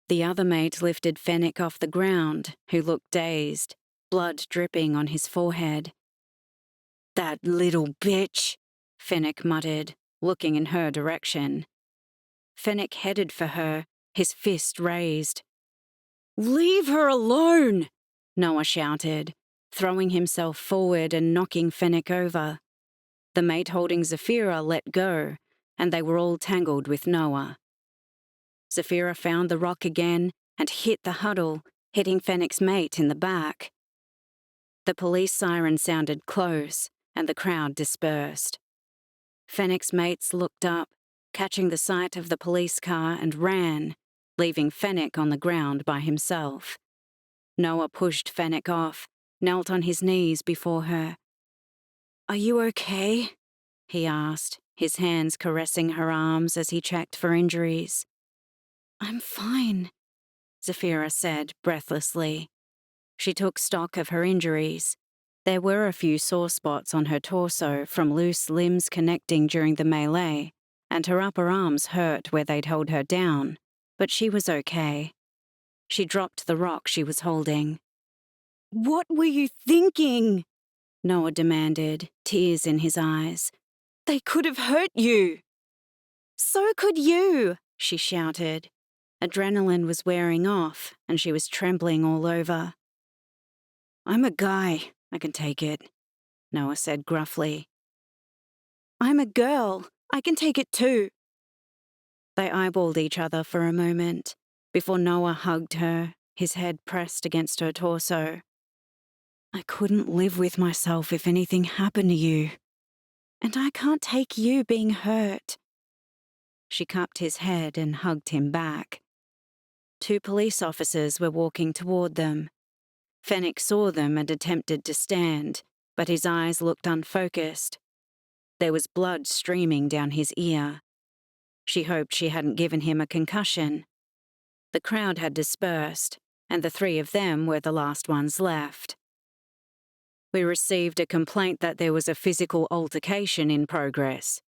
The other mate lifted Fennec off the ground, who looked dazed, blood dripping on his forehead. "That little bitch," Fennec muttered, looking in her direction. Fennec headed for her, his fist raised. "Leave her alone!" Noah shouted, throwing himself forward and knocking Fennec over. The mate holding Zephyra let go, and they were all tangled with Noah. Zephyra found the rock again and hit the huddle, hitting Fennec's mate in the back. The police siren sounded close, and the crowd dispersed. Fennec's mates looked up, catching the sight of the police car, and ran, leaving Fennec on the ground by himself. Noah pushed Fennec off, knelt on his knees before her. "Are you okay?" he asked, his hands caressing her arms as he checked for injuries. "I'm fine," Zephyra said breathlessly. She took stock of her injuries. There were a few sore spots on her torso from loose limbs connecting during the melee, and her upper arms hurt where they'd held her down, but she was okay. She dropped the rock she was holding. "What were you thinking?" Noah demanded, tears in his eyes. "They could have hurt you." "So could you," she shouted. Adrenaline was wearing off, and she was trembling all over. "I'm a guy. I can take it," Noah said gruffly. "I'm a girl. I can take it too." They eyeballed each other for a moment, before Noah hugged her, his head pressed against her torso. "I couldn't live with myself if anything happened to you. And I can't take you being hurt." She cupped his head and hugged him back. 2 police officers were walking toward them. Fennec saw them and attempted to stand, but his eyes looked unfocused. There was blood streaming down his ear. She hoped she hadn't given him a concussion. The crowd had dispersed, and the 3 of them were the last ones left. "We received a complaint that there was a physical altercation in progress,"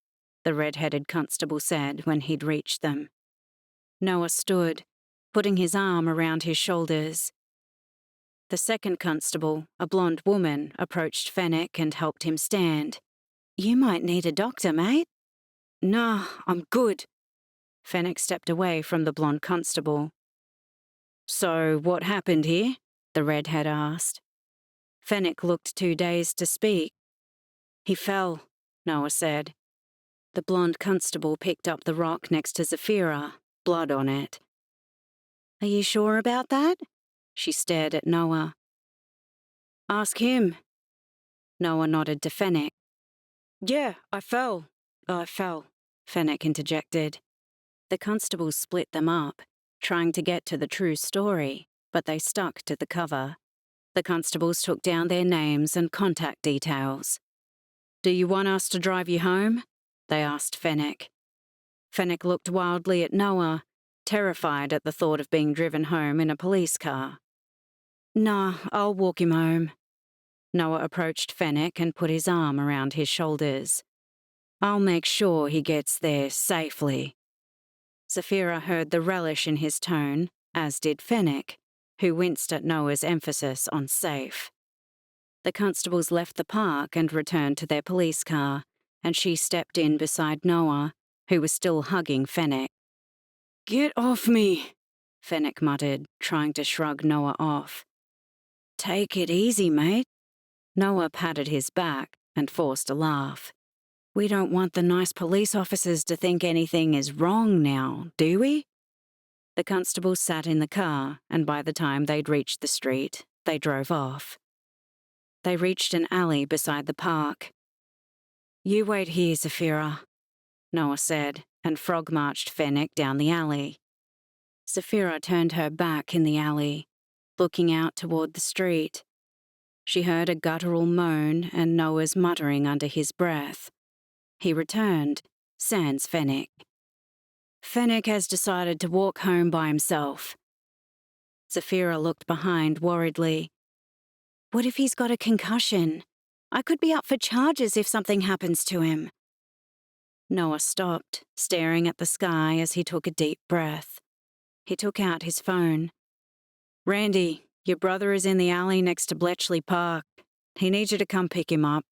the red-headed constable said when he'd reached them. Noah stood, putting his arm around his shoulders. The second constable, a blonde woman, approached Fennec and helped him stand. "You might need a doctor, mate." "Nah, I'm good." Fennec stepped away from the blonde constable. "So what happened here?" the redhead asked. Fennec looked too dazed to speak. "He fell," Noah said. The blonde constable picked up the rock next to Zephyra, blood on it. "Are you sure about that?" She stared at Noah. "Ask him." Noah nodded to Fennec. "Yeah, I fell," Fennec interjected. The constables split them up, trying to get to the true story, but they stuck to the cover. The constables took down their names and contact details. "Do you want us to drive you home?" they asked Fennec. Fennec looked wildly at Noah, terrified at the thought of being driven home in a police car. "Nah, I'll walk him home." Noah approached Fennec and put his arm around his shoulders. "I'll make sure he gets there safely." Zephyra heard the relish in his tone, as did Fennec, who winced at Noah's emphasis on safe. The constables left the park and returned to their police car, and she stepped in beside Noah, who was still hugging Fennec. "Get off me," Fennec muttered, trying to shrug Noah off. "Take it easy, mate." Noah patted his back and forced a laugh. "We don't want the nice police officers to think anything is wrong now, do we?" The constables sat in the car, and by the time they'd reached the street, they drove off. They reached an alley beside the park. "You wait here, Zephyra," Noah said, and frog-marched Fennec down the alley. Zephyra turned her back in the alley, looking out toward the street. She heard a guttural moan and Noah's muttering under his breath. He returned, sans Fennec. "Fennec has decided to walk home by himself." Zephyra looked behind worriedly. What if he's got a concussion? I could be up for charges if something happens to him. Noah stopped, staring at the sky as he took a deep breath. He took out his phone. Randy, your brother is in the alley next to Bletchley Park. He needs you to come pick him up.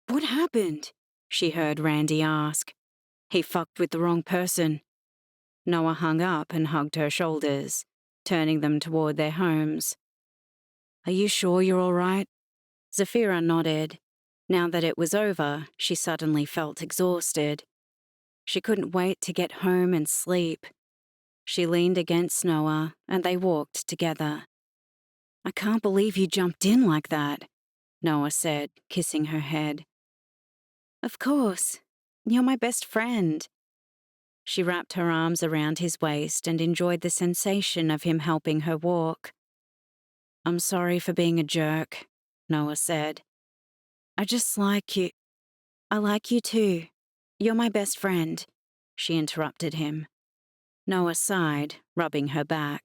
What happened? She heard Randy ask. He fucked with the wrong person. Noah hung up and hugged her shoulders, turning them toward their homes. Are you sure you're all right? Zephyra nodded. Now that it was over, she suddenly felt exhausted. She couldn't wait to get home and sleep. She leaned against Noah, and they walked together. I can't believe you jumped in like that, Noah said, kissing her head. Of course. You're my best friend. She wrapped her arms around his waist and enjoyed the sensation of him helping her walk. I'm sorry for being a jerk, Noah said. I just like you. I like you too. You're my best friend, she interrupted him. Noah sighed, rubbing her back.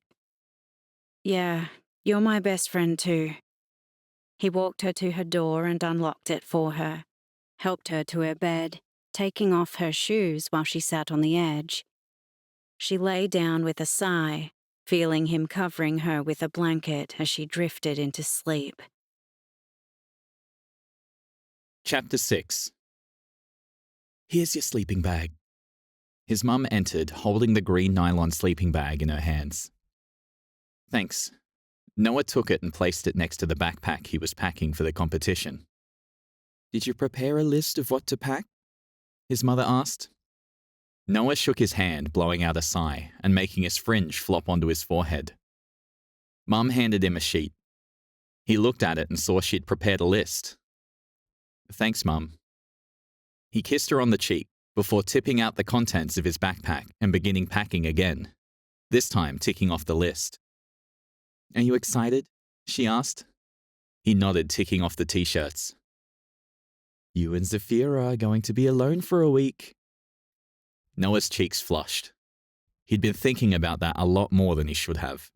Yeah, you're my best friend too. He walked her to her door and unlocked it for her, helped her to her bed, taking off her shoes while she sat on the edge. She lay down with a sigh, feeling him covering her with a blanket as she drifted into sleep. Chapter 6. Here's your sleeping bag. His mum entered, holding the green nylon sleeping bag in her hands. Thanks. Noah took it and placed it next to the backpack he was packing for the competition. Did you prepare a list of what to pack? His mother asked. Noah shook his hand, blowing out a sigh and making his fringe flop onto his forehead. Mum handed him a sheet. He looked at it and saw she'd prepared a list. Thanks, Mum. He kissed her on the cheek before tipping out the contents of his backpack and beginning packing again, this time ticking off the list. Are you excited? She asked. He nodded, ticking off the t-shirts. You and Zephyra are going to be alone for a week. Noah's cheeks flushed. He'd been thinking about that a lot more than he should have.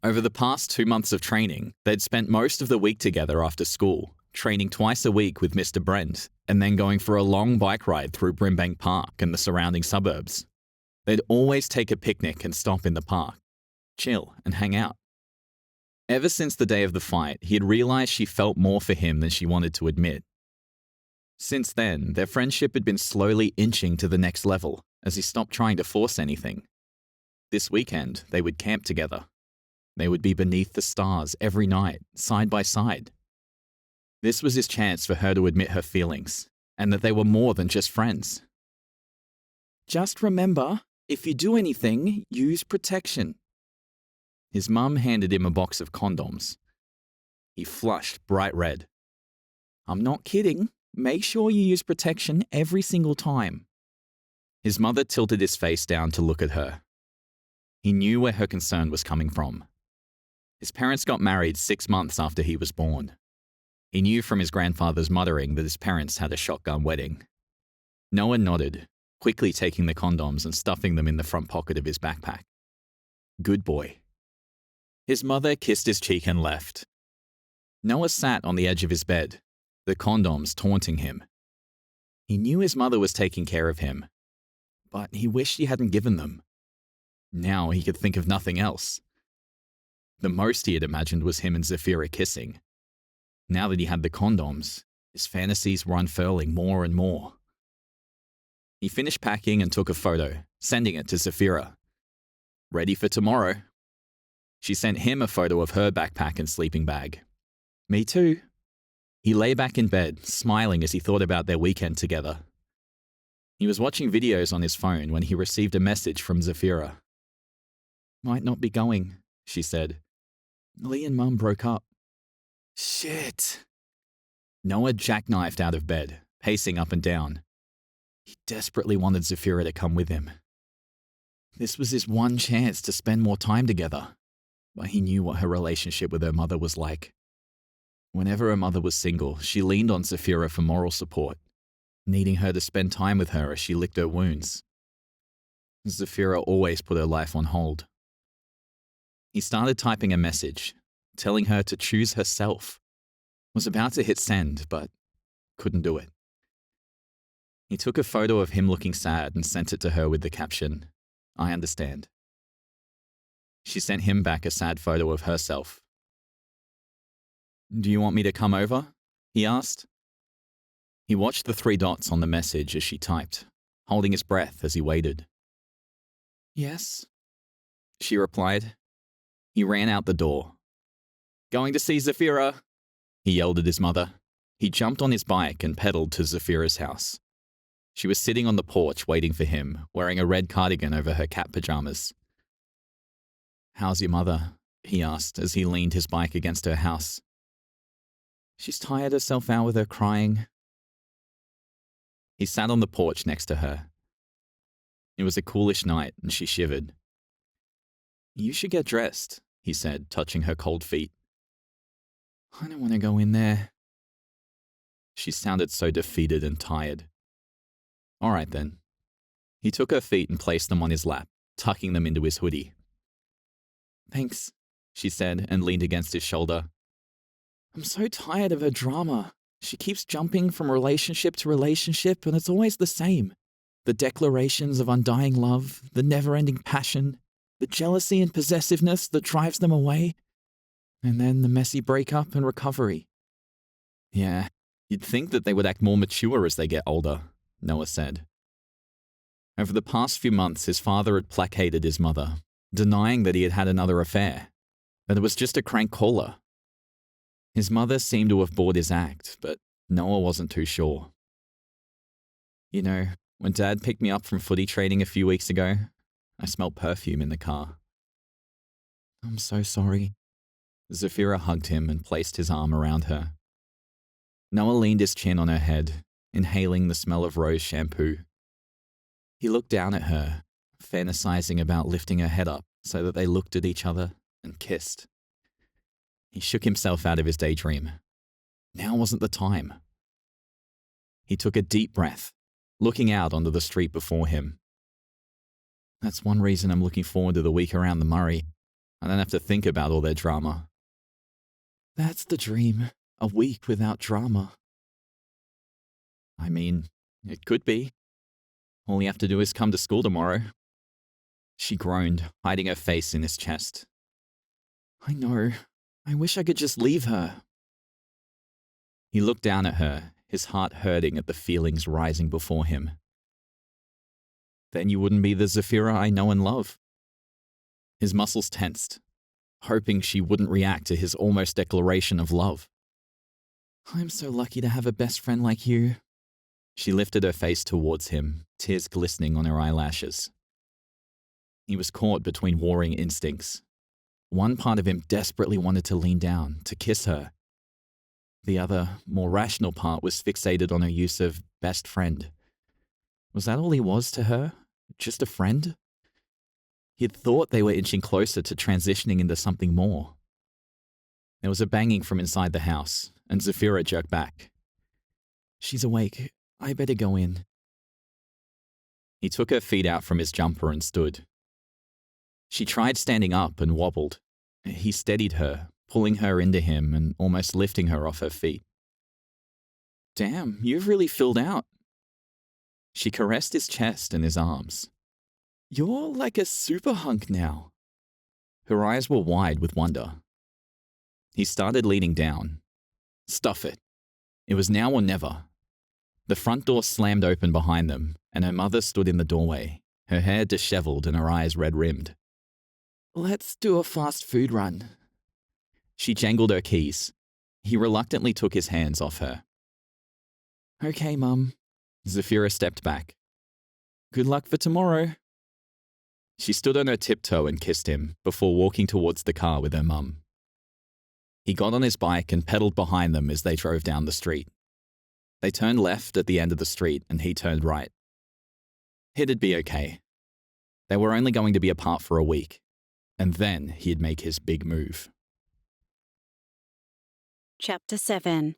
Over the past 2 months of training, they'd spent most of the week together after school, training twice a week with Mr. Brent, and then going for a long bike ride through Brimbank Park and the surrounding suburbs. They'd always take a picnic and stop in the park, chill and hang out. Ever since the day of the fight, he had realized she felt more for him than she wanted to admit. Since then, their friendship had been slowly inching to the next level as he stopped trying to force anything. This weekend, they would camp together. They would be beneath the stars every night, side by side. This was his chance for her to admit her feelings, and that they were more than just friends. Just remember, if you do anything, use protection. His mum handed him a box of condoms. He flushed bright red. I'm not kidding. Make sure you use protection every single time. His mother tilted his face down to look at her. He knew where her concern was coming from. His parents got married 6 months after he was born. He knew from his grandfather's muttering that his parents had a shotgun wedding. Noah nodded, quickly taking the condoms and stuffing them in the front pocket of his backpack. Good boy. His mother kissed his cheek and left. Noah sat on the edge of his bed, the condoms taunting him. He knew his mother was taking care of him, but he wished he hadn't given them. Now he could think of nothing else. The most he had imagined was him and Zephyra kissing. Now that he had the condoms, his fantasies were unfurling more and more. He finished packing and took a photo, sending it to Zephyra. Ready for tomorrow. She sent him a photo of her backpack and sleeping bag. Me too. He lay back in bed, smiling as he thought about their weekend together. He was watching videos on his phone when he received a message from Zephyra. Might not be going, she said. Lee and Mum broke up. Shit. Noah jackknifed out of bed, pacing up and down. He desperately wanted Zephyra to come with him. This was his one chance to spend more time together, but he knew what her relationship with her mother was like. Whenever her mother was single, she leaned on Zephyra for moral support, needing her to spend time with her as she licked her wounds. Zephyra always put her life on hold. He started typing a message, telling her to choose herself. Was about to hit send, but couldn't do it. He took a photo of him looking sad and sent it to her with the caption, "I understand." She sent him back a sad photo of herself. "Do you want me to come over?" he asked. He watched the 3 dots on the message as she typed, holding his breath as he waited. "Yes," she replied. He ran out the door. "Going to see Zephyra," he yelled at his mother. He jumped on his bike and pedaled to Zephyra's house. She was sitting on the porch waiting for him, wearing a red cardigan over her cat pajamas. "How's your mother?" he asked as he leaned his bike against her house. "She's tired herself out with her crying." He sat on the porch next to her. It was a coolish night and she shivered. "You should get dressed," he said, touching her cold feet. "I don't want to go in there." She sounded so defeated and tired. "All right then." He took her feet and placed them on his lap, tucking them into his hoodie. "Thanks," she said and leaned against his shoulder. "I'm so tired of her drama. She keeps jumping from relationship to relationship and it's always the same. The declarations of undying love, the never-ending passion, the jealousy and possessiveness that drives them away, and then the messy breakup and recovery." "Yeah, you'd think that they would act more mature as they get older," Noah said. Over the past few months, his father had placated his mother, denying that he had had another affair, that it was just a crank caller. His mother seemed to have bought his act, but Noah wasn't too sure. "You know, when Dad picked me up from footy training a few weeks ago, I smelled perfume in the car." "I'm so sorry." Zephyra hugged him and placed his arm around her. Noah leaned his chin on her head, inhaling the smell of rose shampoo. He looked down at her, fantasizing about lifting her head up so that they looked at each other and kissed. He shook himself out of his daydream. Now wasn't the time. He took a deep breath, looking out onto the street before him. "That's one reason I'm looking forward to the week around the Murray. I don't have to think about all their drama." "That's the dream, a week without drama." "I mean, it could be. All you have to do is come to school tomorrow." She groaned, hiding her face in his chest. "I know. I wish I could just leave her." He looked down at her, his heart hurting at the feelings rising before him. "Then you wouldn't be the Zephyra I know and love." His muscles tensed, hoping she wouldn't react to his almost declaration of love. "I'm so lucky to have a best friend like you." She lifted her face towards him, tears glistening on her eyelashes. He was caught between warring instincts. One part of him desperately wanted to lean down, to kiss her. The other, more rational part was fixated on her use of best friend. Was that all he was to her? Just a friend? He had thought they were inching closer to transitioning into something more. There was a banging from inside the house, and Zephyra jerked back. "She's awake. I better go in." He took her feet out from his jumper and stood. She tried standing up and wobbled. He steadied her, pulling her into him and almost lifting her off her feet. "Damn, you've really filled out." She caressed his chest and his arms. "You're like a super hunk now." Her eyes were wide with wonder. He started leaning down. Stuff it. It was now or never. The front door slammed open behind them, and her mother stood in the doorway, her hair disheveled and her eyes red-rimmed. "Let's do a fast food run." She jangled her keys. He reluctantly took his hands off her. "Okay, Mum." Zephyra stepped back. "Good luck for tomorrow." She stood on her tiptoe and kissed him before walking towards the car with her mum. He got on his bike and pedaled behind them as they drove down the street. They turned left at the end of the street and he turned right. It'd be okay. They were only going to be apart for a week, and then he'd make his big move. Chapter 7.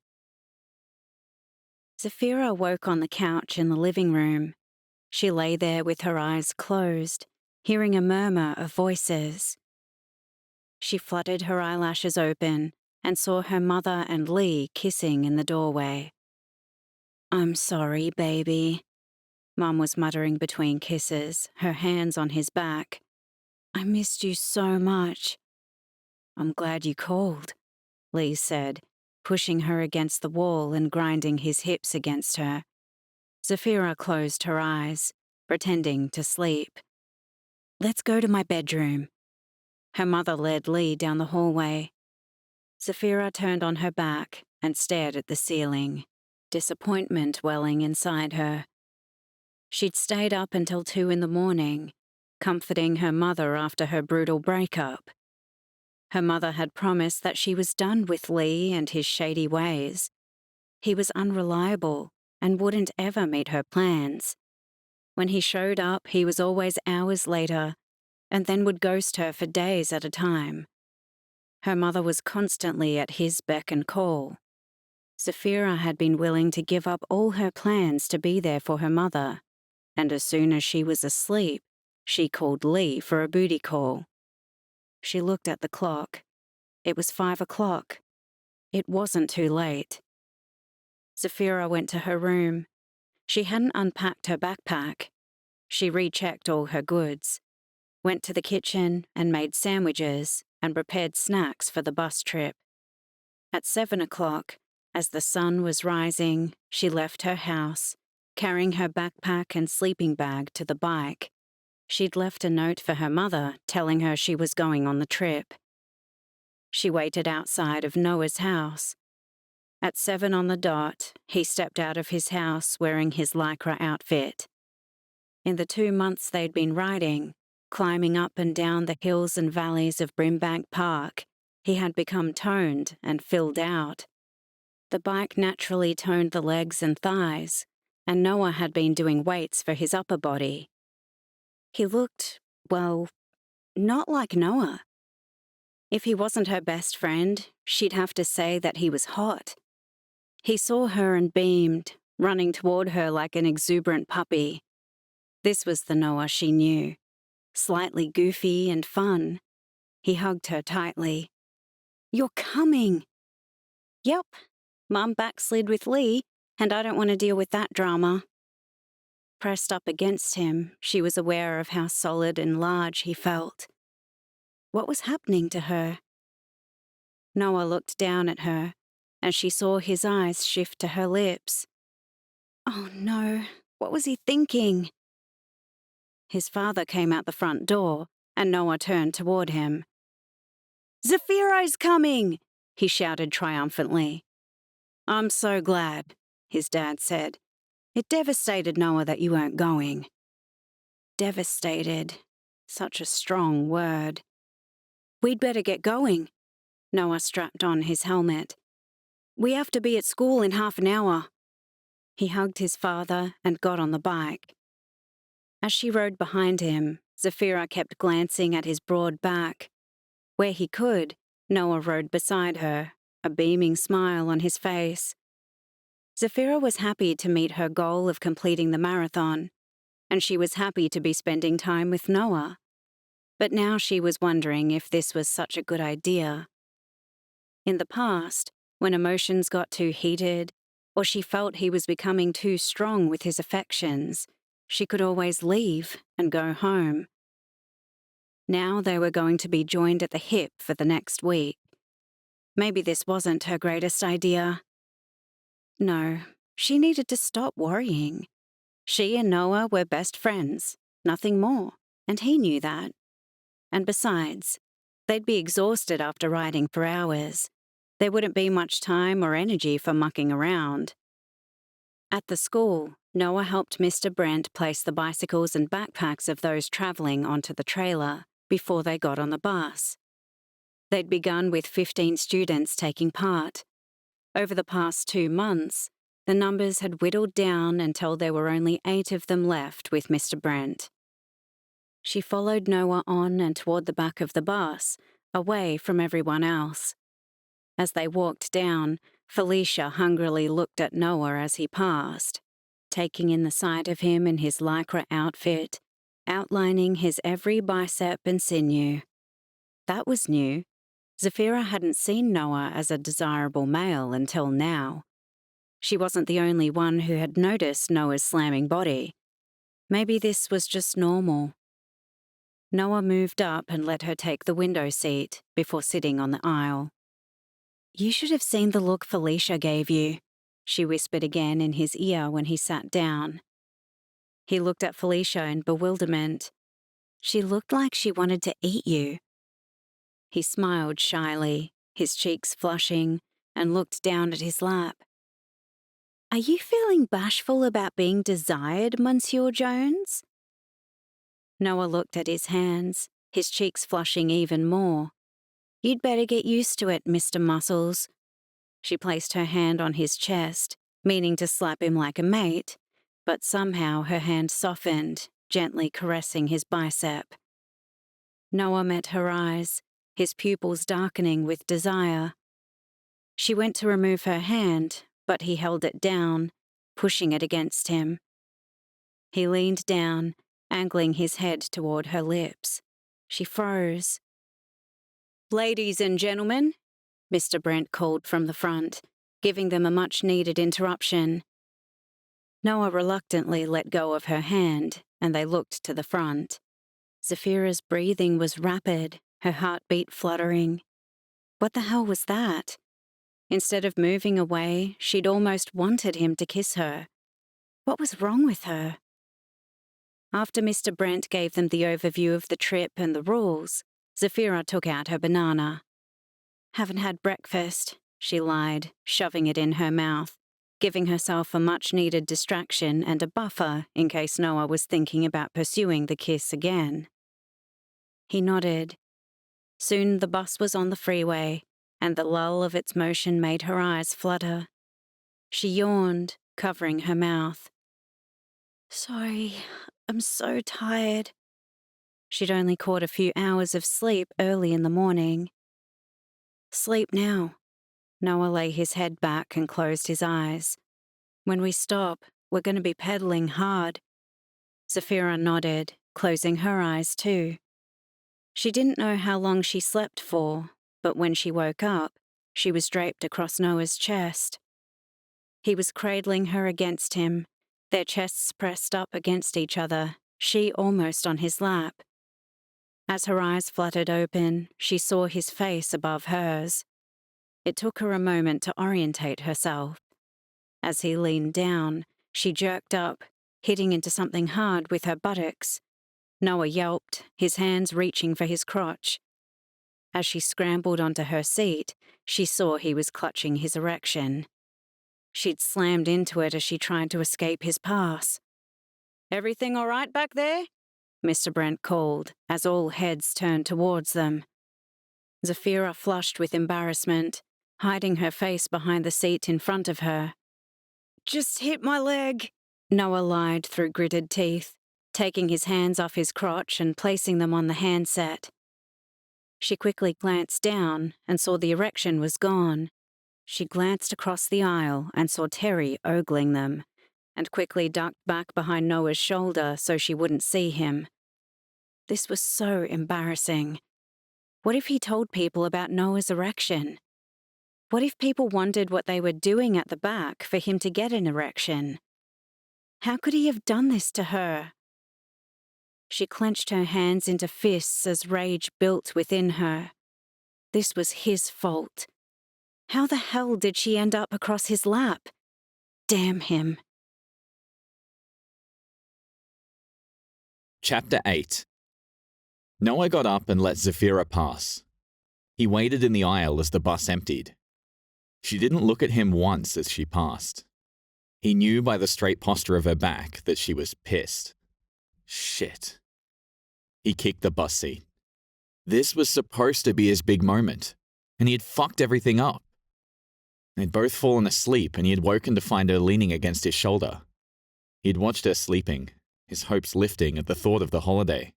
Zephyra woke on the couch in the living room. She lay there with her eyes closed, hearing a murmur of voices. She fluttered her eyelashes open and saw her mother and Lee kissing in the doorway. "I'm sorry, baby," Mum was muttering between kisses, her hands on his back. "I missed you so much." "I'm glad you called," Lee said, pushing her against the wall and grinding his hips against her. Zephyra closed her eyes, pretending to sleep. "Let's go to my bedroom." Her mother led Lee down the hallway. Zephyra turned on her back and stared at the ceiling, disappointment welling inside her. She'd stayed up until 2 in the morning, comforting her mother after her brutal breakup. Her mother had promised that she was done with Lee and his shady ways. He was unreliable and wouldn't ever meet her plans. When he showed up, he was always hours later, and then would ghost her for days at a time. Her mother was constantly at his beck and call. Zephyra had been willing to give up all her plans to be there for her mother, and as soon as she was asleep, she called Lee for a booty call. She looked at the clock. It was 5 o'clock. It wasn't too late. Zephyra went to her room. She hadn't unpacked her backpack. She rechecked all her goods, went to the kitchen and made sandwiches and prepared snacks for the bus trip. At 7 o'clock, as the sun was rising, she left her house, carrying her backpack and sleeping bag to the bike. She'd left a note for her mother telling her she was going on the trip. She waited outside of Noah's house. At 7 on the dot, he stepped out of his house wearing his lycra outfit. In the 2 months they'd been riding, climbing up and down the hills and valleys of Brimbank Park, he had become toned and filled out. The bike naturally toned the legs and thighs, and Noah had been doing weights for his upper body. He looked, well, not like Noah. If he wasn't her best friend, she'd have to say that he was hot. He saw her and beamed, running toward her like an exuberant puppy. This was the Noah she knew, slightly goofy and fun. He hugged her tightly. "You're coming!" "Yep, Mum backslid with Lee, and I don't want to deal with that drama." Pressed up against him, she was aware of how solid and large he felt. What was happening to her? Noah looked down at her, and she saw his eyes shift to her lips. Oh no, what was he thinking? His father came out the front door, and Noah turned toward him. "Zephyra's coming!" he shouted triumphantly. "I'm so glad," his dad said. "It devastated Noah that you weren't going." Devastated. Such a strong word. "We'd better get going." Noah strapped on his helmet. "We have to be at school in half an hour." He hugged his father and got on the bike. As she rode behind him, Zephyra kept glancing at his broad back. Where he could, Noah rode beside her, a beaming smile on his face. Zephyra was happy to meet her goal of completing the marathon, and she was happy to be spending time with Noah. But now she was wondering if this was such a good idea. In the past, when emotions got too heated, or she felt he was becoming too strong with his affections, she could always leave and go home. Now they were going to be joined at the hip for the next week. Maybe this wasn't her greatest idea. No, she needed to stop worrying. She and Noah were best friends, nothing more, and he knew that. And besides, they'd be exhausted after riding for hours. There wouldn't be much time or energy for mucking around. At the school, Noah helped Mr. Brent place the bicycles and backpacks of those travelling onto the trailer before they got on the bus. They'd begun with 15 students taking part. Over the past 2 months, the numbers had whittled down until there were only 8 of them left with Mr. Brent. She followed Noah on and toward the back of the bus, away from everyone else. As they walked down, Felicia hungrily looked at Noah as he passed, taking in the sight of him in his lycra outfit, outlining his every bicep and sinew. That was new. Zephyra hadn't seen Noah as a desirable male until now. She wasn't the only one who had noticed Noah's slamming body. Maybe this was just normal. Noah moved up and let her take the window seat before sitting on the aisle. "You should have seen the look Felicia gave you," she whispered again in his ear when he sat down. He looked at Felicia in bewilderment. "She looked like she wanted to eat you." He smiled shyly, his cheeks flushing, and looked down at his lap. "Are you feeling bashful about being desired, Monsieur Jones?" Noah looked at his hands, his cheeks flushing even more. "You'd better get used to it, Mr. Muscles." She placed her hand on his chest, meaning to slap him like a mate, but somehow her hand softened, gently caressing his bicep. Noah met her eyes, his pupils darkening with desire. She went to remove her hand, but he held it down, pushing it against him. He leaned down, angling his head toward her lips. She froze. "Ladies and gentlemen," Mr. Brent called from the front, giving them a much-needed interruption. Noah reluctantly let go of her hand, and they looked to the front. Zephyra's breathing was rapid, her heartbeat fluttering. What the hell was that? Instead of moving away, she'd almost wanted him to kiss her. What was wrong with her? After Mr. Brent gave them the overview of the trip and the rules, Zephyra took out her banana. "Haven't had breakfast," she lied, shoving it in her mouth, giving herself a much-needed distraction and a buffer in case Noah was thinking about pursuing the kiss again. He nodded. Soon the bus was on the freeway, and the lull of its motion made her eyes flutter. She yawned, covering her mouth. "Sorry, I'm so tired." She'd only caught a few hours of sleep early in the morning. "Sleep now." Noah lay his head back and closed his eyes. "When we stop, we're going to be pedaling hard." Zephyra nodded, closing her eyes too. She didn't know how long she slept for, but when she woke up, she was draped across Noah's chest. He was cradling her against him, their chests pressed up against each other, she almost on his lap. As her eyes fluttered open, she saw his face above hers. It took her a moment to orientate herself. As he leaned down, she jerked up, hitting into something hard with her buttocks. Noah yelped, his hands reaching for his crotch. As she scrambled onto her seat, she saw he was clutching his erection. She'd slammed into it as she tried to escape his pass. "Everything all right back there?" Mr. Brent called, as all heads turned towards them. Zephyra flushed with embarrassment, hiding her face behind the seat in front of her. "Just hit my leg," Noah lied through gritted teeth, taking his hands off his crotch and placing them on the handset. She quickly glanced down and saw the erection was gone. She glanced across the aisle and saw Terry ogling them, and quickly ducked back behind Noah's shoulder so she wouldn't see him. This was so embarrassing. What if he told people about Noah's erection? What if people wondered what they were doing at the back for him to get an erection? How could he have done this to her? She clenched her hands into fists as rage built within her. This was his fault. How the hell did she end up across his lap? Damn him. Chapter 8. Noah got up and let Zephyra pass. He waited in the aisle as the bus emptied. She didn't look at him once as she passed. He knew by the straight posture of her back that she was pissed. Shit. He kicked the bus seat. This was supposed to be his big moment, and he had fucked everything up. They'd both fallen asleep, and he had woken to find her leaning against his shoulder. He'd watched her sleeping, his hopes lifting at the thought of the holiday.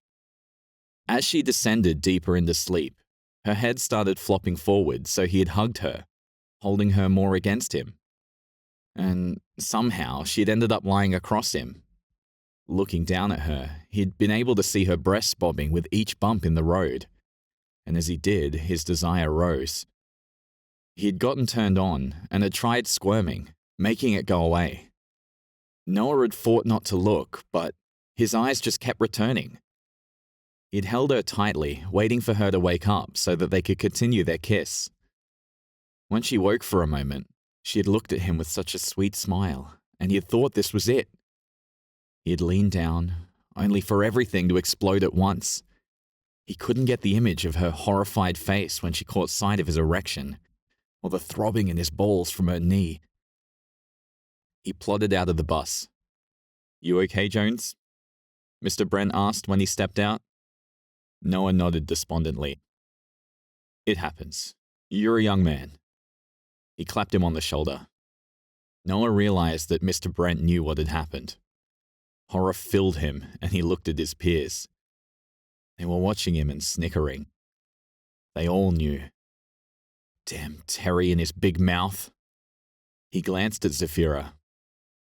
As she descended deeper into sleep, her head started flopping forward, so he had hugged her, holding her more against him. And somehow she'd ended up lying across him. Looking down at her, he'd been able to see her breasts bobbing with each bump in the road. and as he did, his desire rose. He had gotten turned on and had tried squirming, making it go away. Noah had fought not to look, but his eyes just kept returning. He'd held her tightly, waiting for her to wake up so that they could continue their kiss. When she woke for a moment, she had looked at him with such a sweet smile, and he had thought this was it. He had leaned down, only for everything to explode at once. He couldn't get the image of her horrified face when she caught sight of his erection, or the throbbing in his balls from her knee. He plodded out of the bus. "You okay, Jones?" Mr. Brent asked when he stepped out. Noah nodded despondently. "It happens. You're a young man." He clapped him on the shoulder. Noah realized that Mr. Brent knew what had happened. Horror filled him, and he looked at his peers. They were watching him and snickering. They all knew. Damn Terry and his big mouth. He glanced at Zephyra.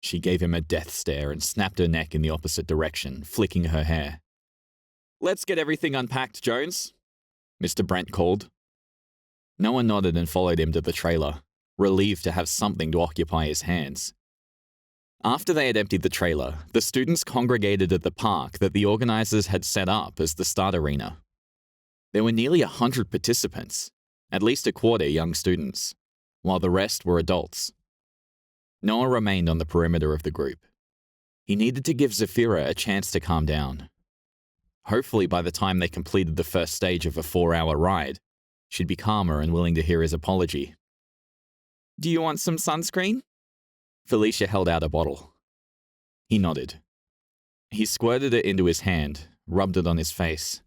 She gave him a death stare and snapped her neck in the opposite direction, flicking her hair. "Let's get everything unpacked, Jones," Mr. Brent called. Noah nodded and followed him to the trailer, relieved to have something to occupy his hands. After they had emptied the trailer, the students congregated at the park that the organizers had set up as the start arena. There were nearly 100 participants, at least a quarter young students, while the rest were adults. Noah remained on the perimeter of the group. He needed to give Zephyra a chance to calm down. Hopefully by the time they completed the first stage of a 4-hour ride, she'd be calmer and willing to hear his apology. "Do you want some sunscreen?" Felicia held out a bottle. He nodded. He squirted it into his hand, rubbed it on his face.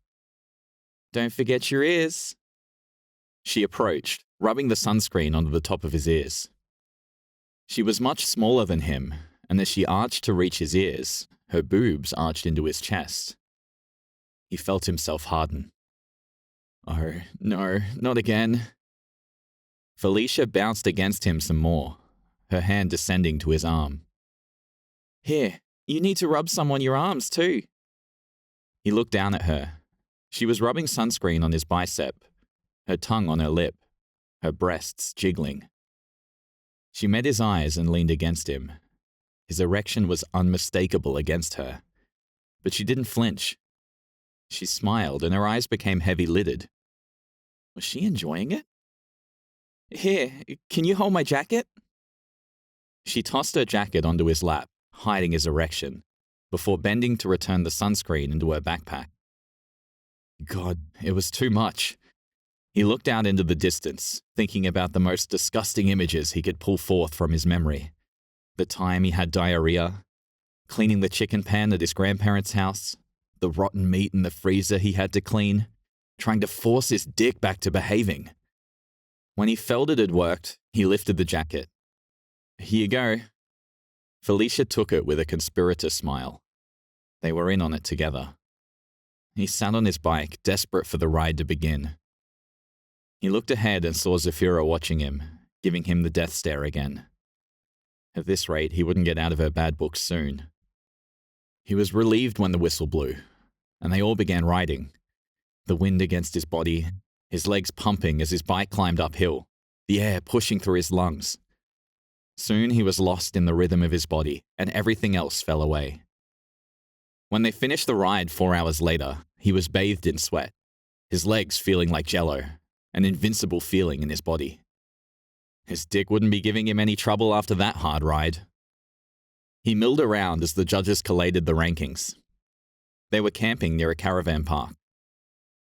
"Don't forget your ears." She approached, rubbing the sunscreen onto the top of his ears. She was much smaller than him, and as she arched to reach his ears, her boobs arched into his chest. He felt himself harden. Oh, no, not again. Felicia bounced against him some more, her hand descending to his arm. "Here, you need to rub some on your arms too." He looked down at her. She was rubbing sunscreen on his bicep, her tongue on her lip, her breasts jiggling. She met his eyes and leaned against him. His erection was unmistakable against her, but she didn't flinch. She smiled and her eyes became heavy-lidded. Was she enjoying it? "Here, can you hold my jacket?" She tossed her jacket onto his lap, hiding his erection, before bending to return the sunscreen into her backpack. God, it was too much. He looked out into the distance, thinking about the most disgusting images he could pull forth from his memory. The time he had diarrhea, cleaning the chicken pan at his grandparents' house, the rotten meat in the freezer he had to clean, trying to force his dick back to behaving. When he felt it had worked, he lifted the jacket. "Here you go." Felicia took it with a conspirator smile. They were in on it together. He sat on his bike, desperate for the ride to begin. He looked ahead and saw Zephyra watching him, giving him the death stare again. At this rate, he wouldn't get out of her bad books soon. He was relieved when the whistle blew, and they all began riding, the wind against his body, his legs pumping as his bike climbed uphill, the air pushing through his lungs. Soon he was lost in the rhythm of his body, and everything else fell away. When they finished the ride 4 hours later, he was bathed in sweat, his legs feeling like jello, an invincible feeling in his body. His dick wouldn't be giving him any trouble after that hard ride. He milled around as the judges collated the rankings. They were camping near a caravan park.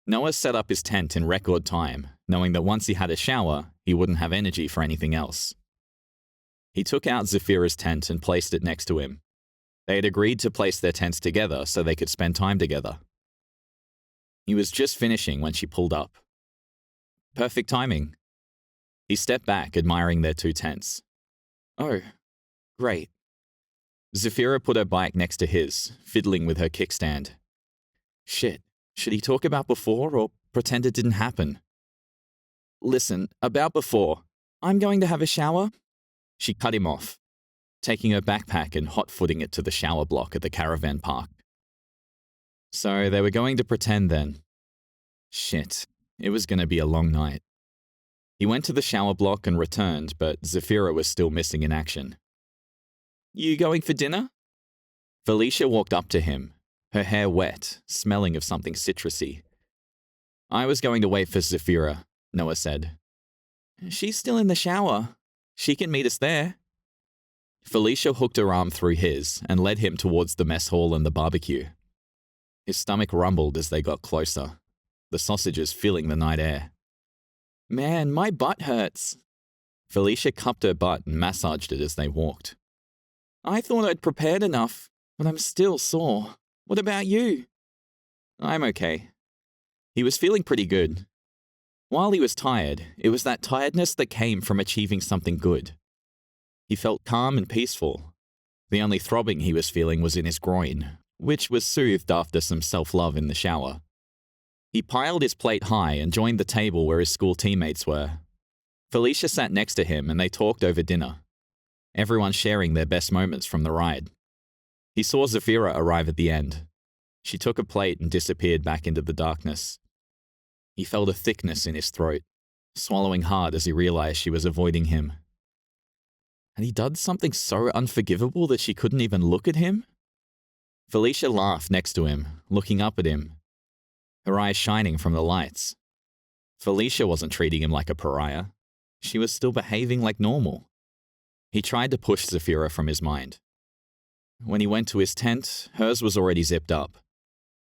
Noah set up his tent in record time, knowing that once he had a shower, he wouldn't have energy for anything else. He took out Zephyra's tent and placed it next to him. They had agreed to place their tents together so they could spend time together. He was just finishing when she pulled up. Perfect timing. He stepped back, admiring their 2 tents. Oh, great. Zephyra put her bike next to his, fiddling with her kickstand. Shit, should he talk about before or pretend it didn't happen? "Listen, about before. I'm going to have a shower." She cut him off, taking her backpack and hot-footing it to the shower block at the caravan park. So they were going to pretend then. Shit, It was going to be a long night. He went to the shower block and returned, but Zephyra was still missing in action. You going for dinner? Felicia walked up to him, her hair wet, smelling of something citrusy. I was going to wait for Zephyra, Noah said. She's still in the shower. She can meet us there. Felicia hooked her arm through his and led him towards the mess hall and the barbecue. His stomach rumbled as they got closer, the sausages filling the night air. Man, my butt hurts. Felicia cupped her butt and massaged it as they walked. I thought I'd prepared enough, but I'm still sore. What about you? I'm okay. He was feeling pretty good. While he was tired, it was that tiredness that came from achieving something good. He felt calm and peaceful. The only throbbing he was feeling was in his groin, which was soothed after some self-love in the shower. He piled his plate high and joined the table where his school teammates were. Felicia sat next to him and they talked over dinner, everyone sharing their best moments from the ride. He saw Zephyra arrive at the end. She took a plate and disappeared back into the darkness. He felt a thickness in his throat, swallowing hard as he realized she was avoiding him. Had he done something so unforgivable that she couldn't even look at him? Felicia laughed next to him, looking up at him, her eyes shining from the lights. Felicia wasn't treating him like a pariah. She was still behaving like normal. He tried to push Zephyra from his mind. When he went to his tent, hers was already zipped up.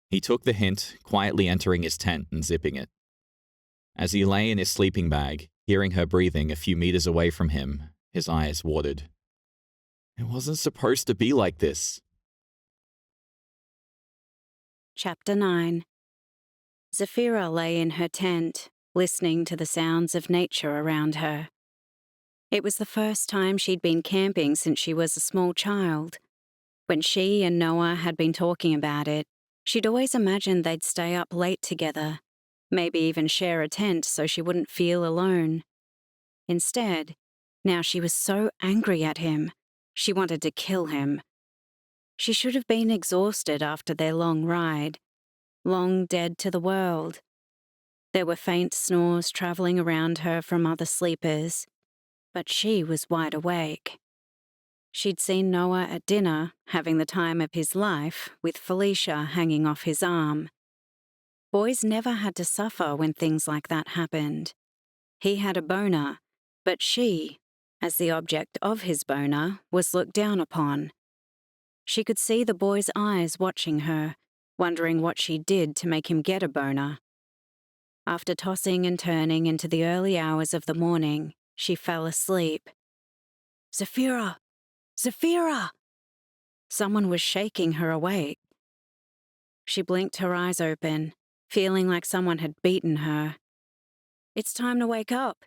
He took the hint, quietly entering his tent and zipping it. As he lay in his sleeping bag, hearing her breathing a few meters away from him, his eyes watered. It wasn't supposed to be like this. Chapter 9. Zephyra lay in her tent, listening to the sounds of nature around her. It was the first time she'd been camping since she was a small child. When she and Noah had been talking about it, she'd always imagined they'd stay up late together, maybe even share a tent so she wouldn't feel alone. Instead, now she was so angry at him, she wanted to kill him. She should have been exhausted after their long ride, long dead to the world. There were faint snores travelling around her from other sleepers, but she was wide awake. She'd seen Noah at dinner, having the time of his life, with Felicia hanging off his arm. Boys never had to suffer when things like that happened. He had a boner, but she, as the object of his boner, was looked down upon. She could see the boy's eyes watching her, wondering what she did to make him get a boner. After tossing and turning into the early hours of the morning, she fell asleep. Zephyra! Zephyra! Someone was shaking her awake. She blinked her eyes open, feeling like someone had beaten her. It's time to wake up.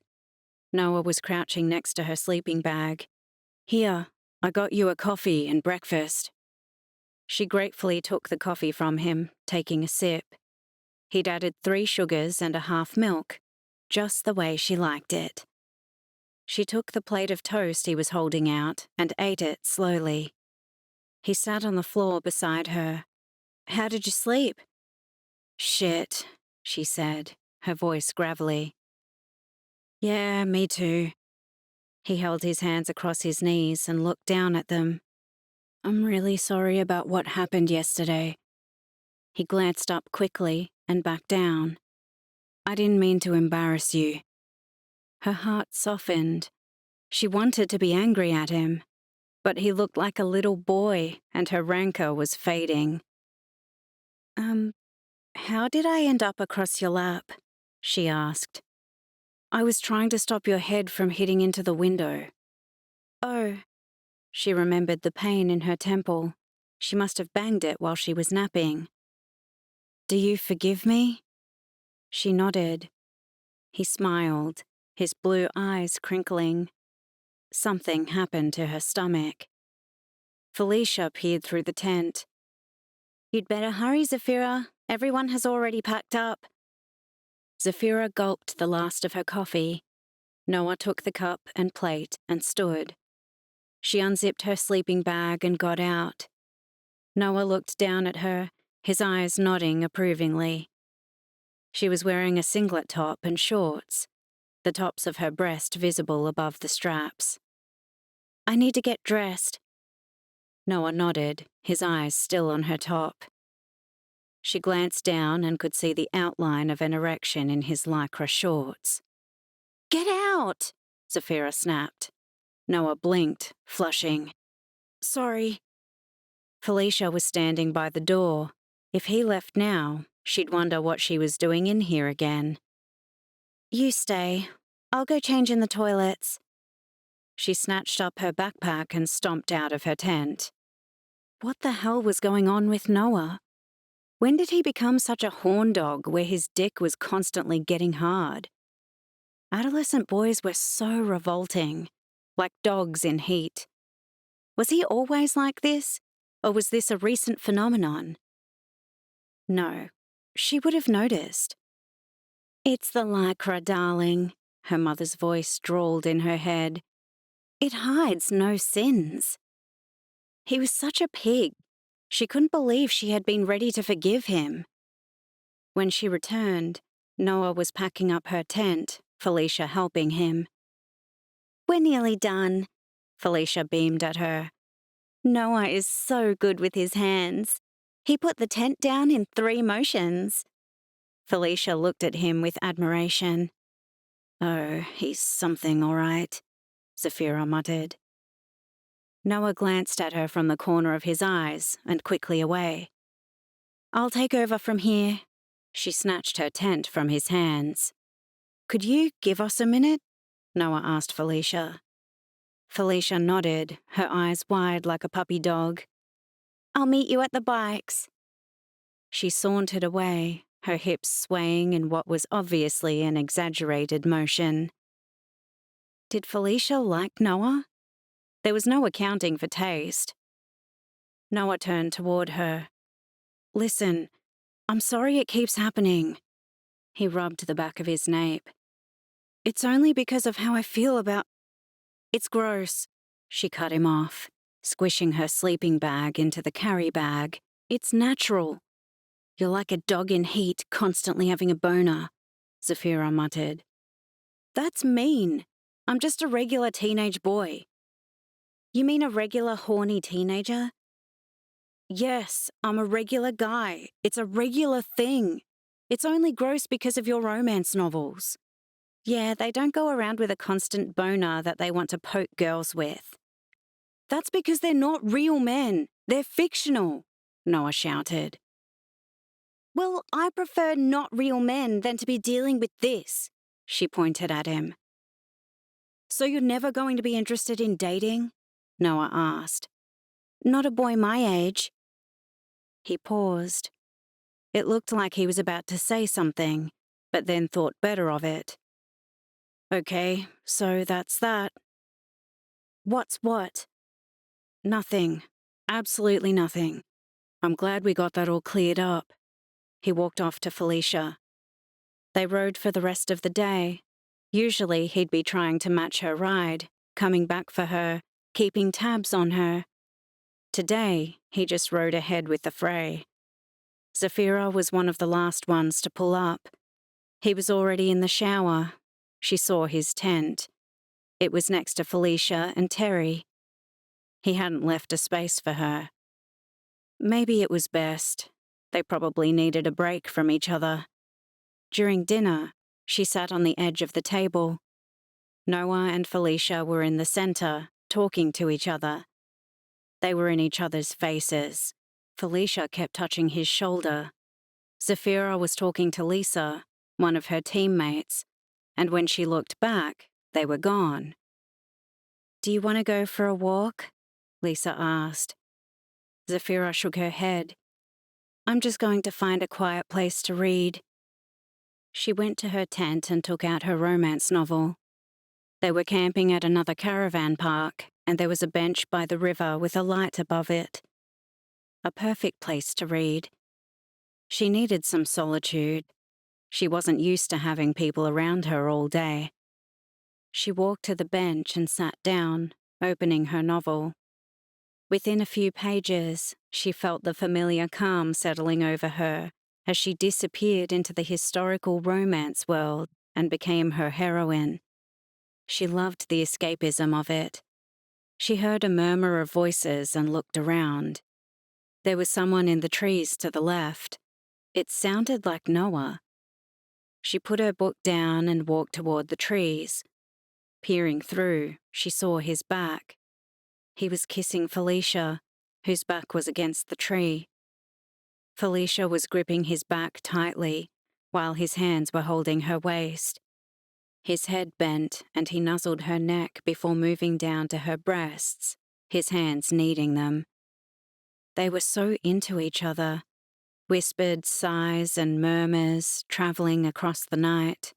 Noah was crouching next to her sleeping bag. Here, I got you a coffee and breakfast. She gratefully took the coffee from him, taking a sip. He'd added 3 sugars and a half milk, just the way she liked it. She took the plate of toast he was holding out and ate it slowly. He sat on the floor beside her. How did you sleep? Shit, she said, her voice gravelly. Yeah, me too. He held his hands across his knees and looked down at them. I'm really sorry about what happened yesterday. He glanced up quickly and back down. I didn't mean to embarrass you. Her heart softened. She wanted to be angry at him, but he looked like a little boy and her rancor was fading. How did I end up across your lap? She asked. I was trying to stop your head from hitting into the window. Oh. She remembered the pain in her temple. She must have banged it while she was napping. Do you forgive me? She nodded. He smiled, his blue eyes crinkling. Something happened to her stomach. Felicia peered through the tent. You'd better hurry, Zephyra. Everyone has already packed up. Zephyra gulped the last of her coffee. Noah took the cup and plate and stood. She unzipped her sleeping bag and got out. Noah looked down at her, his eyes nodding approvingly. She was wearing a singlet top and shorts, the tops of her breast visible above the straps. "I need to get dressed." Noah nodded, his eyes still on her top. She glanced down and could see the outline of an erection in his lycra shorts. "Get out!" Zephyra snapped. Noah blinked, flushing. "Sorry." Felicia was standing by the door. If he left now, she'd wonder what she was doing in here again. "You stay. I'll go change in the toilets." She snatched up her backpack and stomped out of her tent. What the hell was going on with Noah? When did he become such a horn dog where his dick was constantly getting hard? Adolescent boys were so revolting, like dogs in heat. Was he always like this, or was this a recent phenomenon? No, she would have noticed. "It's the lycra, darling," her mother's voice drawled in her head. "It hides no sins." He was such a pig. She couldn't believe she had been ready to forgive him. When she returned, Noah was packing up her tent, Felicia helping him. "We're nearly done," Felicia beamed at her. "Noah is so good with his hands. He put the tent down in 3 motions." Felicia looked at him with admiration. "Oh, he's something all right," Zephyra muttered. Noah glanced at her from the corner of his eyes and quickly away. "I'll take over from here." She snatched her tent from his hands. "Could you give us a minute?" Noah asked Felicia. Felicia nodded, her eyes wide like a puppy dog. "I'll meet you at the bikes." She sauntered away, her hips swaying in what was obviously an exaggerated motion. Did Felicia like Noah? There was no accounting for taste. Noah turned toward her. "Listen, I'm sorry it keeps happening." He rubbed the back of his nape. "It's only because of how I feel about—" "It's gross," she cut him off, squishing her sleeping bag into the carry bag. "It's natural." "You're like a dog in heat, constantly having a boner," Zephyra muttered. "That's mean. I'm just a regular teenage boy." "You mean a regular horny teenager?" "Yes, I'm a regular guy. It's a regular thing. It's only gross because of your romance novels." "Yeah, they don't go around with a constant boner that they want to poke girls with." "That's because they're not real men. They're fictional," Noah shouted. "Well, I prefer not real men than to be dealing with this," she pointed at him. "So you're never going to be interested in dating?" Noah asked. "Not a boy my age." He paused. It looked like he was about to say something, but then thought better of it. "Okay, so that's that." "What's what?" "Nothing. Absolutely nothing. I'm glad we got that all cleared up." He walked off to Felicia. They rode for the rest of the day. Usually he'd be trying to match her ride, coming back for her, keeping tabs on her. Today, he just rode ahead with the fray. Zephyra was one of the last ones to pull up. He was already in the shower. She saw his tent. It was next to Felicia and Terry. He hadn't left a space for her. Maybe it was best. They probably needed a break from each other. During dinner, she sat on the edge of the table. Noah and Felicia were in the center, talking to each other. They were in each other's faces. Felicia kept touching his shoulder. Zephyra was talking to Lisa, one of her teammates, and when she looked back, they were gone. "Do you want to go for a walk?" Lisa asked. Zephyra shook her head. "I'm just going to find a quiet place to read." She went to her tent and took out her romance novel. They were camping at another caravan park, and there was a bench by the river with a light above it. A perfect place to read. She needed some solitude. She wasn't used to having people around her all day. She walked to the bench and sat down, opening her novel. Within a few pages, she felt the familiar calm settling over her as she disappeared into the historical romance world and became her heroine. She loved the escapism of it. She heard a murmur of voices and looked around. There was someone in the trees to the left. It sounded like Noah. She put her book down and walked toward the trees. Peering through, she saw his back. He was kissing Felicia, whose back was against the tree. Felicia was gripping his back tightly, while his hands were holding her waist. His head bent and he nuzzled her neck before moving down to her breasts, his hands kneading them. They were so into each other, whispered sighs and murmurs traveling across the night.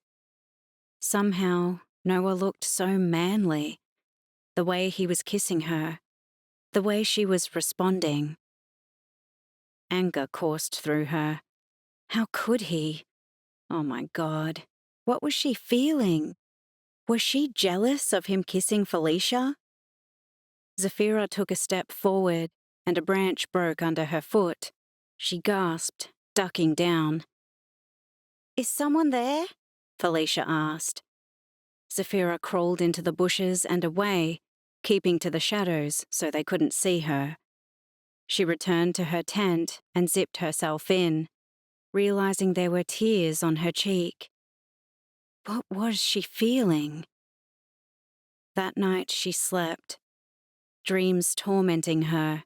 Somehow, Noah looked so manly. The way he was kissing her, the way she was responding. Anger coursed through her. How could he? Oh my God, what was she feeling? Was she jealous of him kissing Felicia? Zephyra took a step forward, and a branch broke under her foot. She gasped, ducking down. "Is someone there?" Felicia asked. Zephyra crawled into the bushes and away, keeping to the shadows so they couldn't see her. She returned to her tent and zipped herself in, realizing there were tears on her cheek. What was she feeling? That night she slept, dreams tormenting her.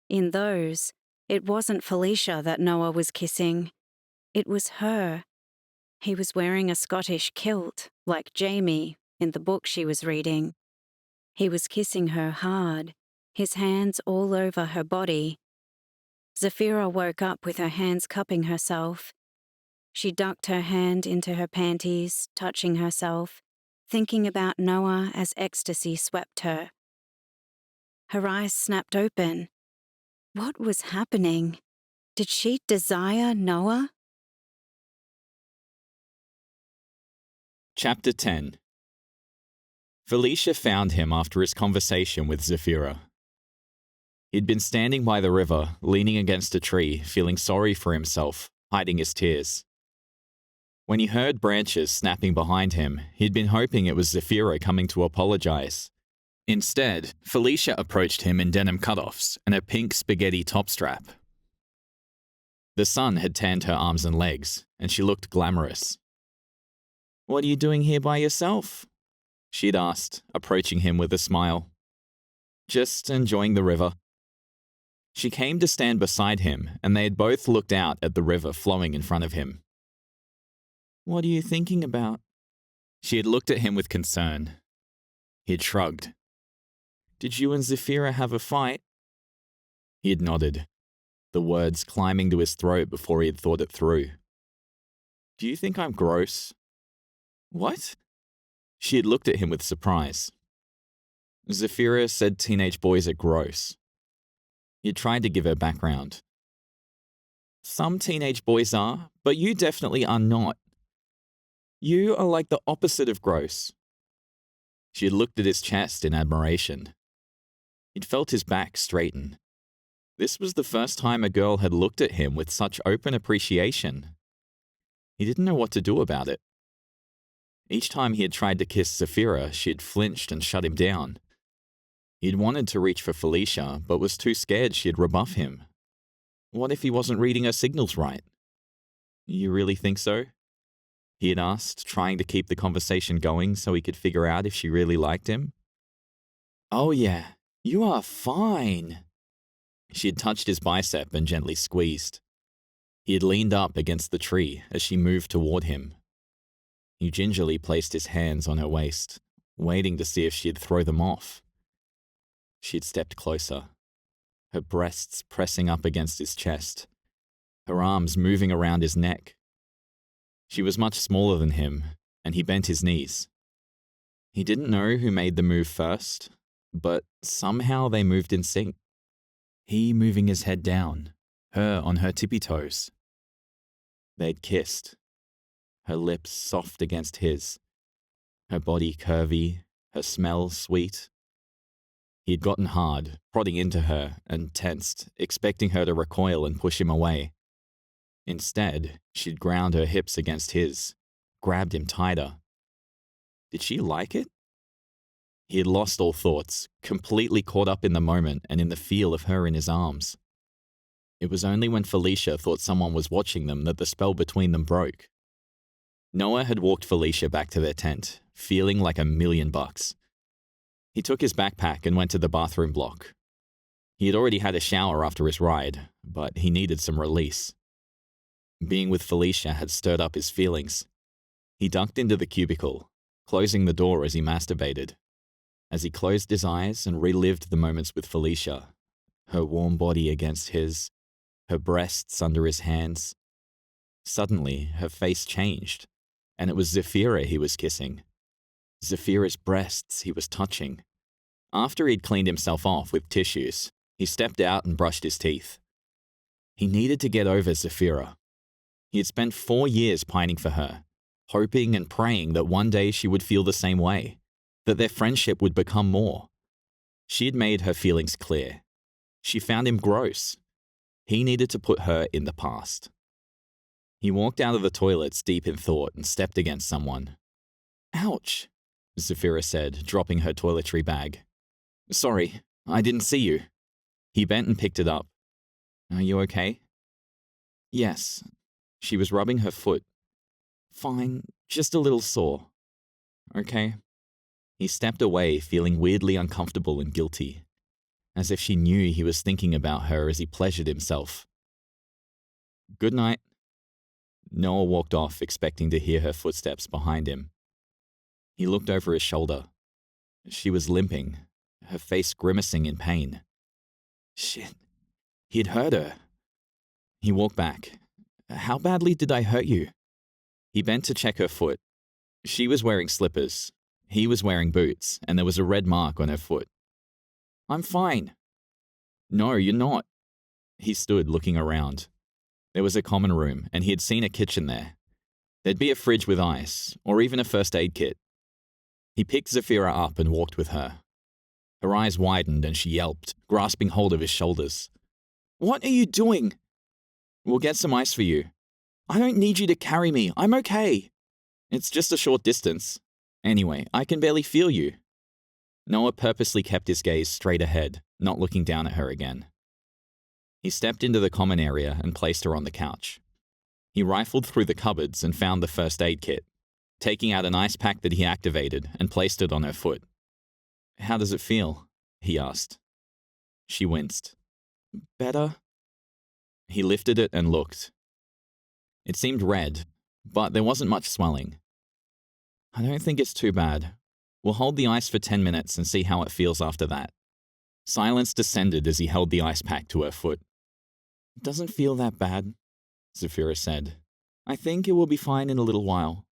In those, it wasn't Felicia that Noah was kissing. It was her. He was wearing a Scottish kilt, like Jamie in the book she was reading. He was kissing her hard, his hands all over her body. Zephyra woke up with her hands cupping herself. She ducked her hand into her panties, touching herself, thinking about Noah as ecstasy swept her. Her eyes snapped open. What was happening? Did she desire Noah? Chapter 10. Felicia found him after his conversation with Zephyra. He'd been standing by the river, leaning against a tree, feeling sorry for himself, hiding his tears. When he heard branches snapping behind him, he'd been hoping it was Zephyra coming to apologize. Instead, Felicia approached him in denim cutoffs and a pink spaghetti top strap. The sun had tanned her arms and legs, and she looked glamorous. "What are you doing here by yourself?" she'd asked, approaching him with a smile. "Just enjoying the river." She came to stand beside him, and they had both looked out at the river flowing in front of him. "What are you thinking about?" She had looked at him with concern. He had shrugged. "Did you and Zephyra have a fight?" He had nodded, the words climbing to his throat before he had thought it through. "Do you think I'm gross?" "What?" She had looked at him with surprise. Zephyra said teenage boys are gross. He had tried to give her background. "Some teenage boys are, but you definitely are not. You are like the opposite of gross." She had looked at his chest in admiration. He'd felt his back straighten. This was the first time a girl had looked at him with such open appreciation. He didn't know what to do about it. Each time he had tried to kiss Zephyra, she had flinched and shut him down. He'd wanted to reach for Felicia, but was too scared she'd rebuff him. What if he wasn't reading her signals right? "You really think so?" he had asked, trying to keep the conversation going so he could figure out if she really liked him. "Oh yeah, you are fine." She had touched his bicep and gently squeezed. He had leaned up against the tree as she moved toward him. He gingerly placed his hands on her waist, waiting to see if she'd throw them off. She had stepped closer, her breasts pressing up against his chest, her arms moving around his neck. She was much smaller than him, and he bent his knees. He didn't know who made the move first, but somehow they moved in sync. He moving his head down, her on her tippy toes. They'd kissed, her lips soft against his, her body curvy, her smell sweet. He had gotten hard, prodding into her, and tensed, expecting her to recoil and push him away. Instead, she'd ground her hips against his, grabbed him tighter. Did she like it? He had lost all thoughts, completely caught up in the moment and in the feel of her in his arms. It was only when Felicia thought someone was watching them that the spell between them broke. Noah had walked Felicia back to their tent, feeling like $1,000,000. He took his backpack and went to the bathroom block. He had already had a shower after his ride, but he needed some release. Being with Felicia had stirred up his feelings. He ducked into the cubicle, closing the door as he masturbated. As he closed his eyes and relived the moments with Felicia, her warm body against his, her breasts under his hands. Suddenly, her face changed, and it was Zephyra he was kissing. Zephyra's breasts he was touching. After he'd cleaned himself off with tissues, he stepped out and brushed his teeth. He needed to get over Zephyra. He had spent 4 years pining for her, hoping and praying that one day she would feel the same way, that their friendship would become more. She had made her feelings clear. She found him gross. He needed to put her in the past. He walked out of the toilets deep in thought and stepped against someone. "Ouch," Zephyra said, dropping her toiletry bag. "Sorry, I didn't see you." He bent and picked it up. "Are you okay?" "Yes." She was rubbing her foot. "Fine, just a little sore." "Okay." He stepped away, feeling weirdly uncomfortable and guilty, as if she knew he was thinking about her as he pleasured himself. "Good night." Noah walked off, expecting to hear her footsteps behind him. He looked over his shoulder. She was limping, her face grimacing in pain. Shit, he'd hurt her. He walked back. "How badly did I hurt you?" He bent to check her foot. She was wearing slippers. He was wearing boots, and there was a red mark on her foot. "I'm fine." "No, you're not." He stood looking around. There was a common room, and he had seen a kitchen there. There'd be a fridge with ice, or even a first aid kit. He picked Zephyra up and walked with her. Her eyes widened and she yelped, grasping hold of his shoulders. "What are you doing?" "We'll get some ice for you." "I don't need you to carry me. I'm okay." "It's just a short distance. Anyway, I can barely feel you." Noah purposely kept his gaze straight ahead, not looking down at her again. He stepped into the common area and placed her on the couch. He rifled through the cupboards and found the first aid kit, taking out an ice pack that he activated and placed it on her foot. "How does it feel?" he asked. She winced. "Better?" He lifted it and looked. It seemed red, but there wasn't much swelling. "I don't think it's too bad. We'll hold the ice for 10 minutes and see how it feels after that." Silence descended as he held the ice pack to her foot. "It doesn't feel that bad," Zephyra said. "I think it will be fine in a little while."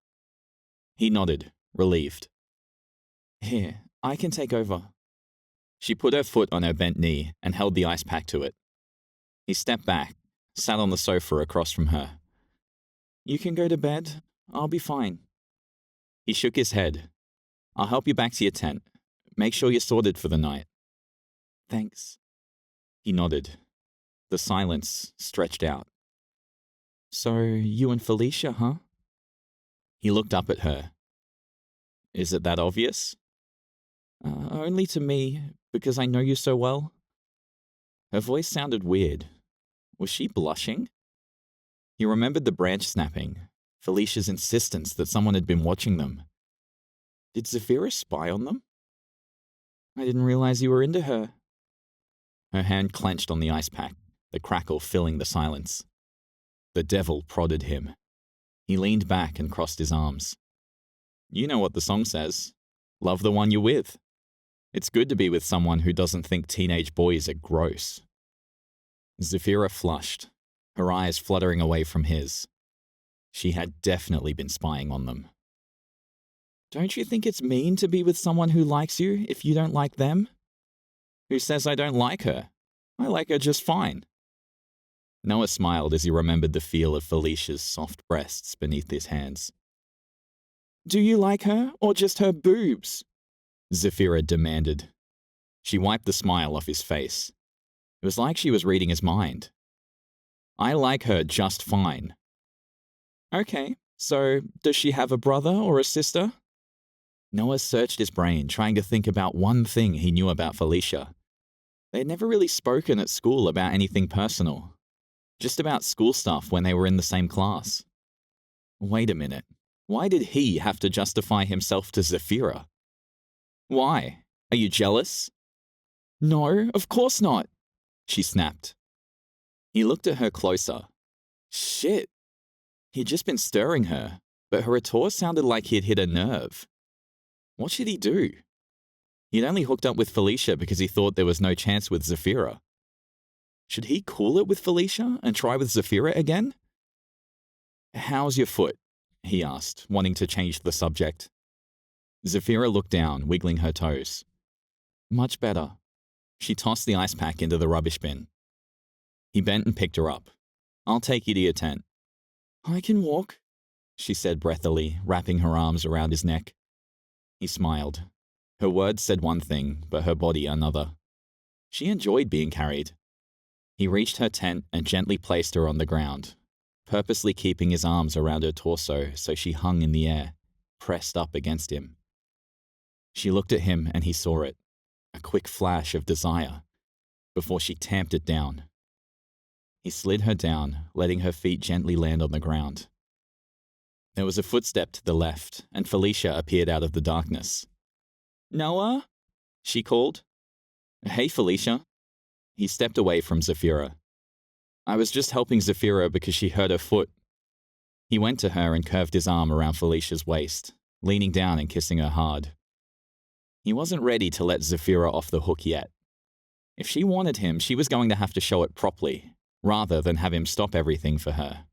He nodded, relieved. "Here, I can take over." She put her foot on her bent knee and held the ice pack to it. He stepped back, sat on the sofa across from her. "You can go to bed. I'll be fine." He shook his head. "I'll help you back to your tent. Make sure you're sorted for the night." "Thanks." He nodded. The silence stretched out. "So, you and Felicia, huh?" He looked up at her. "Is it that obvious?" Only to me, because I know you so well." Her voice sounded weird. Was she blushing? He remembered the branch snapping, Felicia's insistence that someone had been watching them. Did Zephyra spy on them? "I didn't realize you were into her." Her hand clenched on the ice pack, the crackle filling the silence. The devil prodded him. He leaned back and crossed his arms. "You know what the song says. Love the one you're with. It's good to be with someone who doesn't think teenage boys are gross." Zephyra flushed, her eyes fluttering away from his. She had definitely been spying on them. "Don't you think it's mean to be with someone who likes you if you don't like them?" "Who says I don't like her? I like her just fine." Noah smiled as he remembered the feel of Felicia's soft breasts beneath his hands. "Do you like her, or just her boobs?" Zephyra demanded. She wiped the smile off his face. It was like she was reading his mind. I like her just fine. Okay, so does she have a brother or a sister? Noah searched his brain, trying to think about one thing he knew about Felicia. They had never really spoken at school about anything personal, just about school stuff when they were in the same class. Wait a minute. Why did he have to justify himself to Zephyra? Why? Are you jealous? No, of course not, she snapped. He looked at her closer. Shit. He'd just been stirring her, but her retort sounded like he'd hit a nerve. What should he do? He'd only hooked up with Felicia because he thought there was no chance with Zephyra. Should he cool it with Felicia and try with Zephyra again? How's your foot? He asked, wanting to change the subject. Zephyra looked down, wiggling her toes. Much better. She tossed the ice pack into the rubbish bin. He bent and picked her up. I'll take you to your tent. I can walk, she said breathily, wrapping her arms around his neck. He smiled. Her words said one thing, but her body another. She enjoyed being carried. He reached her tent and gently placed her on the ground, purposely keeping his arms around her torso so she hung in the air, pressed up against him. She looked at him and he saw it, a quick flash of desire, before she tamped it down. He slid her down, letting her feet gently land on the ground. There was a footstep to the left, and Felicia appeared out of the darkness. Noah? She called. Hey, Felicia. He stepped away from Zephyra. I was just helping Zephyra because she hurt her foot. He went to her and curved his arm around Felicia's waist, leaning down and kissing her hard. He wasn't ready to let Zephyra off the hook yet. If she wanted him, she was going to have to show it properly, rather than have him stop everything for her.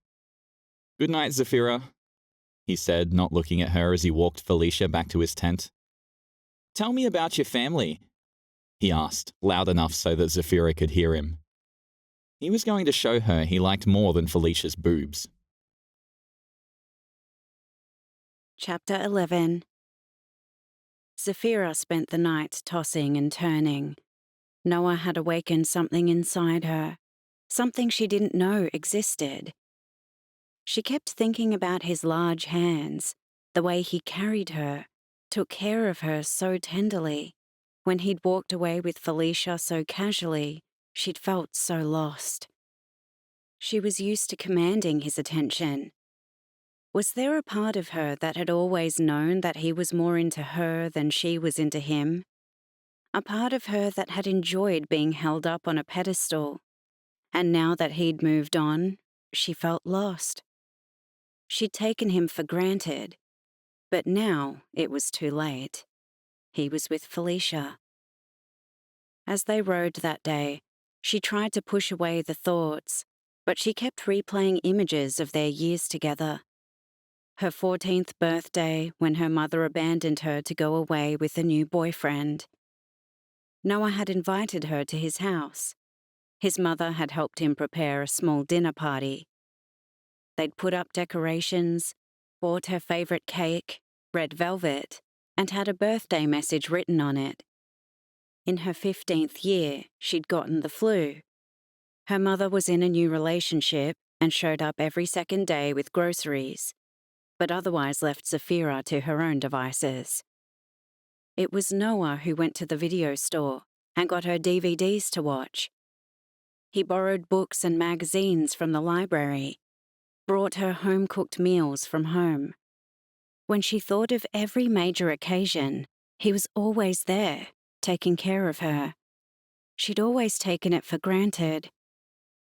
Good night, Zephyra, he said, not looking at her as he walked Felicia back to his tent. Tell me about your family, he asked, loud enough so that Zephyra could hear him. He was going to show her he liked more than Felicia's boobs. Chapter 11. Zephyra spent the night tossing and turning. Noah had awakened something inside her, something she didn't know existed. She kept thinking about his large hands, the way he carried her, took care of her so tenderly. When he'd walked away with Felicia so casually, she'd felt so lost. She was used to commanding his attention. Was there a part of her that had always known that he was more into her than she was into him? A part of her that had enjoyed being held up on a pedestal. And now that he'd moved on, she felt lost. She'd taken him for granted, but now it was too late. He was with Felicia. As they rode that day, she tried to push away the thoughts, but she kept replaying images of their years together. Her 14th birthday, when her mother abandoned her to go away with a new boyfriend. Noah had invited her to his house. His mother had helped him prepare a small dinner party. They'd put up decorations, bought her favorite cake, red velvet, and had a birthday message written on it. In her 15th year, she'd gotten the flu. Her mother was in a new relationship and showed up every second day with groceries, but otherwise left Zephyra to her own devices. It was Noah who went to the video store and got her DVDs to watch. He borrowed books and magazines from the library, brought her home-cooked meals from home. When she thought of every major occasion, he was always there, taking care of her. She'd always taken it for granted.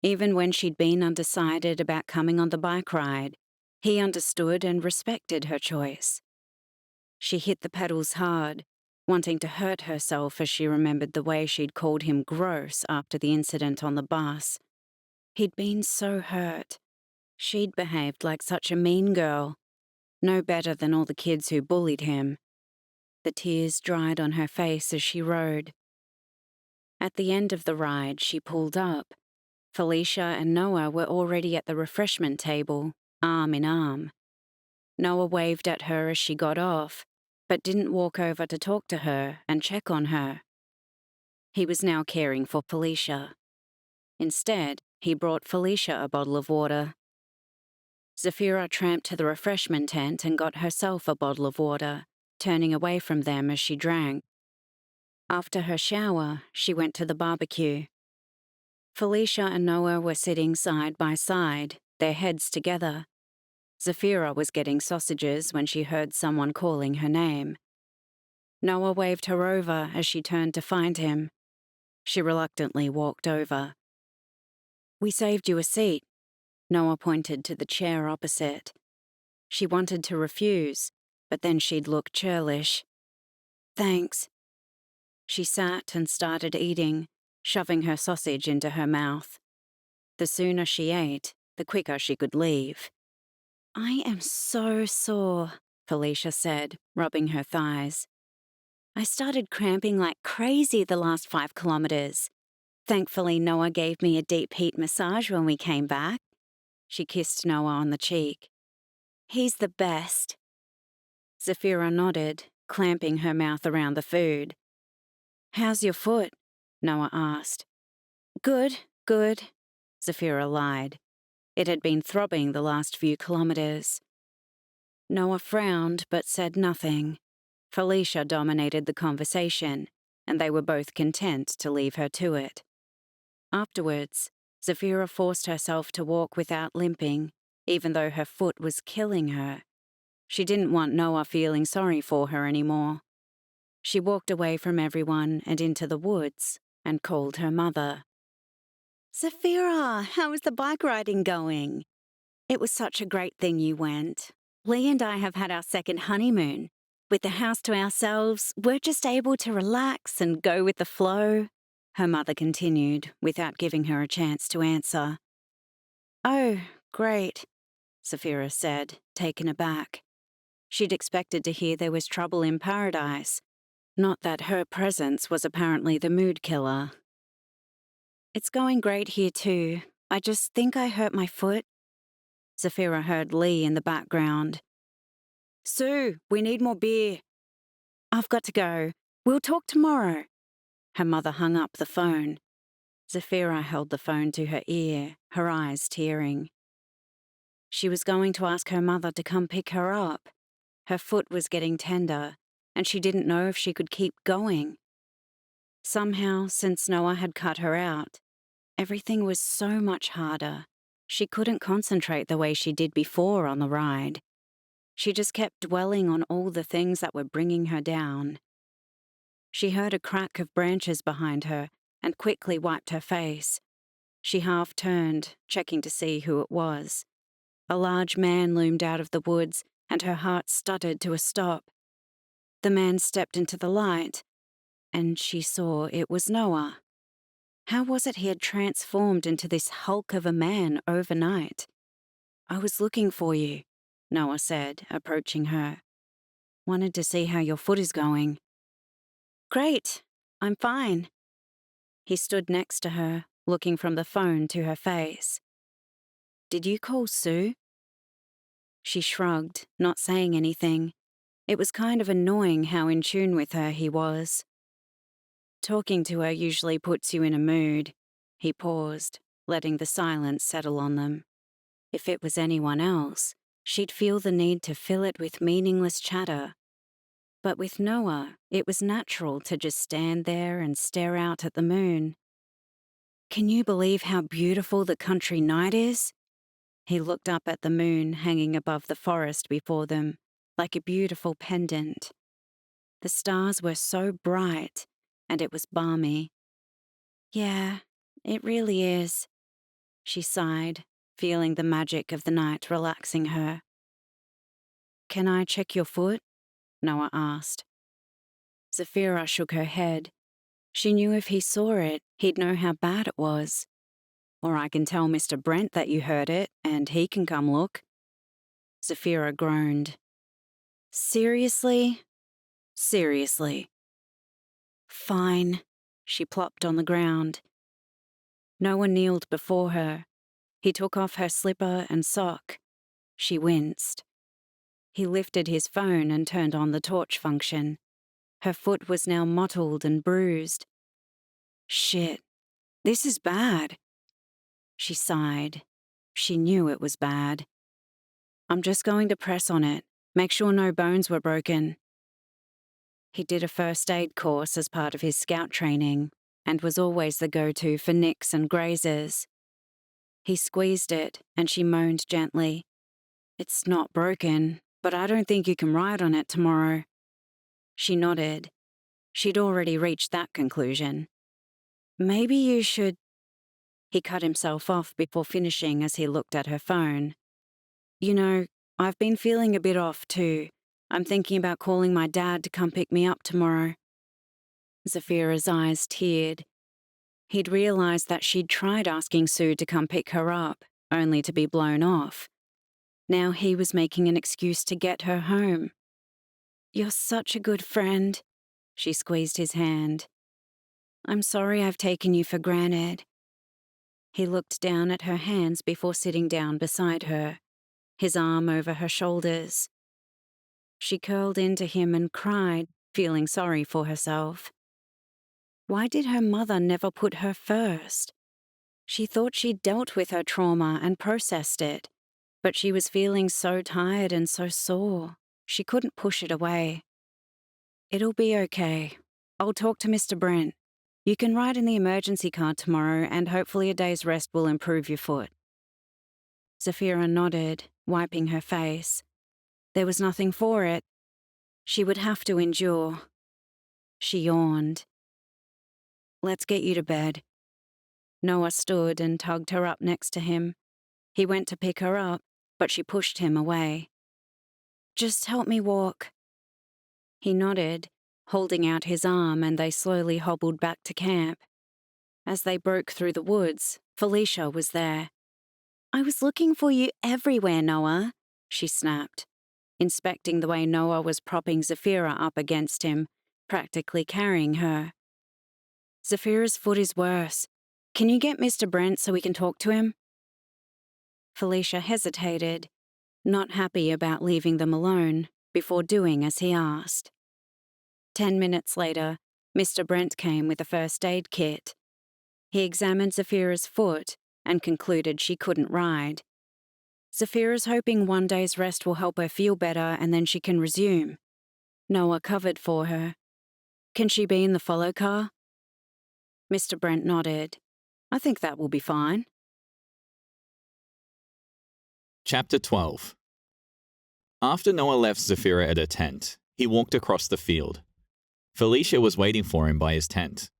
Even when she'd been undecided about coming on the bike ride, he understood and respected her choice. She hit the pedals hard, wanting to hurt herself as she remembered the way she'd called him gross after the incident on the bus. He'd been so hurt. She'd behaved like such a mean girl, no better than all the kids who bullied him. The tears dried on her face as she rode. At the end of the ride, she pulled up. Felicia and Noah were already at the refreshment table, arm in arm. Noah waved at her as she got off, but didn't walk over to talk to her and check on her. He was now caring for Felicia. Instead, he brought Felicia a bottle of water. Zephyra tramped to the refreshment tent and got herself a bottle of water, turning away from them as she drank. After her shower, she went to the barbecue. Felicia and Noah were sitting side by side, their heads together. Zephyra was getting sausages when she heard someone calling her name. Noah waved her over as she turned to find him. She reluctantly walked over. "We saved you a seat." Noah pointed to the chair opposite. She wanted to refuse, but then she'd look churlish. "Thanks." She sat and started eating, shoving her sausage into her mouth. The sooner she ate, the quicker she could leave. "I am so sore," Felicia said, rubbing her thighs. "I started cramping like crazy the last 5 kilometers. Thankfully, Noah gave me a deep heat massage when we came back." She kissed Noah on the cheek. "He's the best." Zephyra nodded, clamping her mouth around the food. "How's your foot?" Noah asked. Good," Zephyra lied. It had been throbbing the last few kilometers. Noah frowned but said nothing. Felicia dominated the conversation, and they were both content to leave her to it. Afterwards, Zephyra forced herself to walk without limping, even though her foot was killing her. She didn't want Noah feeling sorry for her anymore. She walked away from everyone and into the woods and called her mother. "Zephyra, how is the bike riding going?" "It was such a great thing you went. Lee and I have had our second honeymoon. With the house to ourselves, we're just able to relax and go with the flow," her mother continued, without giving her a chance to answer. "Oh, great," Zephyra said, taken aback. She'd expected to hear there was trouble in paradise, not that her presence was apparently the mood killer. "It's going great here too. I just think I hurt my foot." Zephyra heard Lee in the background. "Sue, we need more beer." "I've got to go. We'll talk tomorrow." Her mother hung up the phone. Zephyra held the phone to her ear, her eyes tearing. She was going to ask her mother to come pick her up. Her foot was getting tender, and she didn't know if she could keep going. Somehow, since Noah had cut her out, everything was so much harder. She couldn't concentrate the way she did before on the ride. She just kept dwelling on all the things that were bringing her down. She heard a crack of branches behind her and quickly wiped her face. She half turned, checking to see who it was. A large man loomed out of the woods, and her heart stuttered to a stop. The man stepped into the light, and she saw it was Noah. How was it he had transformed into this hulk of a man overnight? "I was looking for you," Noah said, approaching her. "Wanted to see how your foot is going." "Great, I'm fine." He stood next to her, looking from the phone to her face. "Did you call Sue?" She shrugged, not saying anything. It was kind of annoying how in tune with her he was. "Talking to her usually puts you in a mood." He paused, letting the silence settle on them. If it was anyone else, she'd feel the need to fill it with meaningless chatter. But with Noah, it was natural to just stand there and stare out at the moon. "Can you believe how beautiful the country night is?" He looked up at the moon hanging above the forest before them, like a beautiful pendant. The stars were so bright, and it was balmy. "Yeah, it really is," she sighed, feeling the magic of the night relaxing her. "Can I check your foot?" Noah asked. Zephyra shook her head. She knew if he saw it, he'd know how bad it was. "Or I can tell Mr. Brent that you heard it, and he can come look." Zephyra groaned. "Seriously? Seriously." "Fine." She plopped on the ground. Noah kneeled before her. He took off her slipper and sock. She winced. He lifted his phone and turned on the torch function. Her foot was now mottled and bruised. "Shit, this is bad." She sighed. She knew it was bad. I'm just going to press on it, make sure no bones were broken. He did a first aid course as part of his scout training and was always the go-to for nicks and grazes. He squeezed it and she moaned gently. It's not broken, but I don't think you can ride on it tomorrow. She nodded. She'd already reached that conclusion. Maybe you should... He cut himself off before finishing as he looked at her phone. You know, I've been feeling a bit off too. I'm thinking about calling my dad to come pick me up tomorrow. Zephyra's eyes teared. He'd realized that she'd tried asking Sue to come pick her up, only to be blown off. Now he was making an excuse to get her home. You're such a good friend. She squeezed his hand. I'm sorry I've taken you for granted. He looked down at her hands before sitting down beside her, his arm over her shoulders. She curled into him and cried, feeling sorry for herself. Why did her mother never put her first? She thought she'd dealt with her trauma and processed it, but she was feeling so tired and so sore, she couldn't push it away. It'll be okay. I'll talk to Mr. Brent. You can ride in the emergency car tomorrow and hopefully a day's rest will improve your foot. Zephyra nodded, wiping her face. There was nothing for it. She would have to endure. She yawned. Let's get you to bed. Noah stood and tugged her up next to him. He went to pick her up, but she pushed him away. Just help me walk. He nodded, holding out his arm, and they slowly hobbled back to camp. As they broke through the woods, Felicia was there. I was looking for you everywhere, Noah, she snapped, inspecting the way Noah was propping Zephyra up against him, practically carrying her. Zephyra's foot is worse. Can you get Mr. Brent so we can talk to him? Felicia hesitated, not happy about leaving them alone, before doing as he asked. 10 minutes later, Mr. Brent came with a first aid kit. He examined Zephyra's foot and concluded she couldn't ride. Zephyra's hoping one day's rest will help her feel better and then she can resume. Noah covered for her. Can she be in the follow car? Mr. Brent nodded. I think that will be fine. Chapter 12. After Noah left Zephyra at her tent, he walked across the field. Felicia was waiting for him by his tent.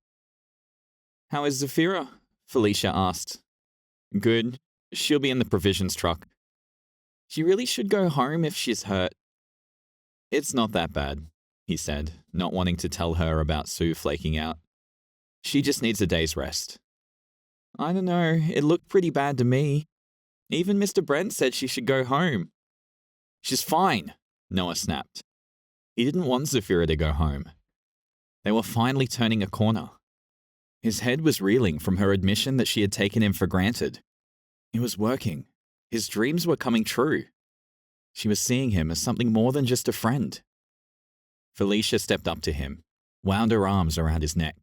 How is Zephyra? Felicia asked. Good. She'll be in the provisions truck. She really should go home if she's hurt. It's not that bad, he said, not wanting to tell her about Sue flaking out. She just needs a day's rest. I don't know, it looked pretty bad to me. Even Mr. Brent said she should go home. She's fine, Noah snapped. He didn't want Zephyra to go home. They were finally turning a corner. His head was reeling from her admission that she had taken him for granted. It was working. His dreams were coming true. She was seeing him as something more than just a friend. Felicia stepped up to him, wound her arms around his neck.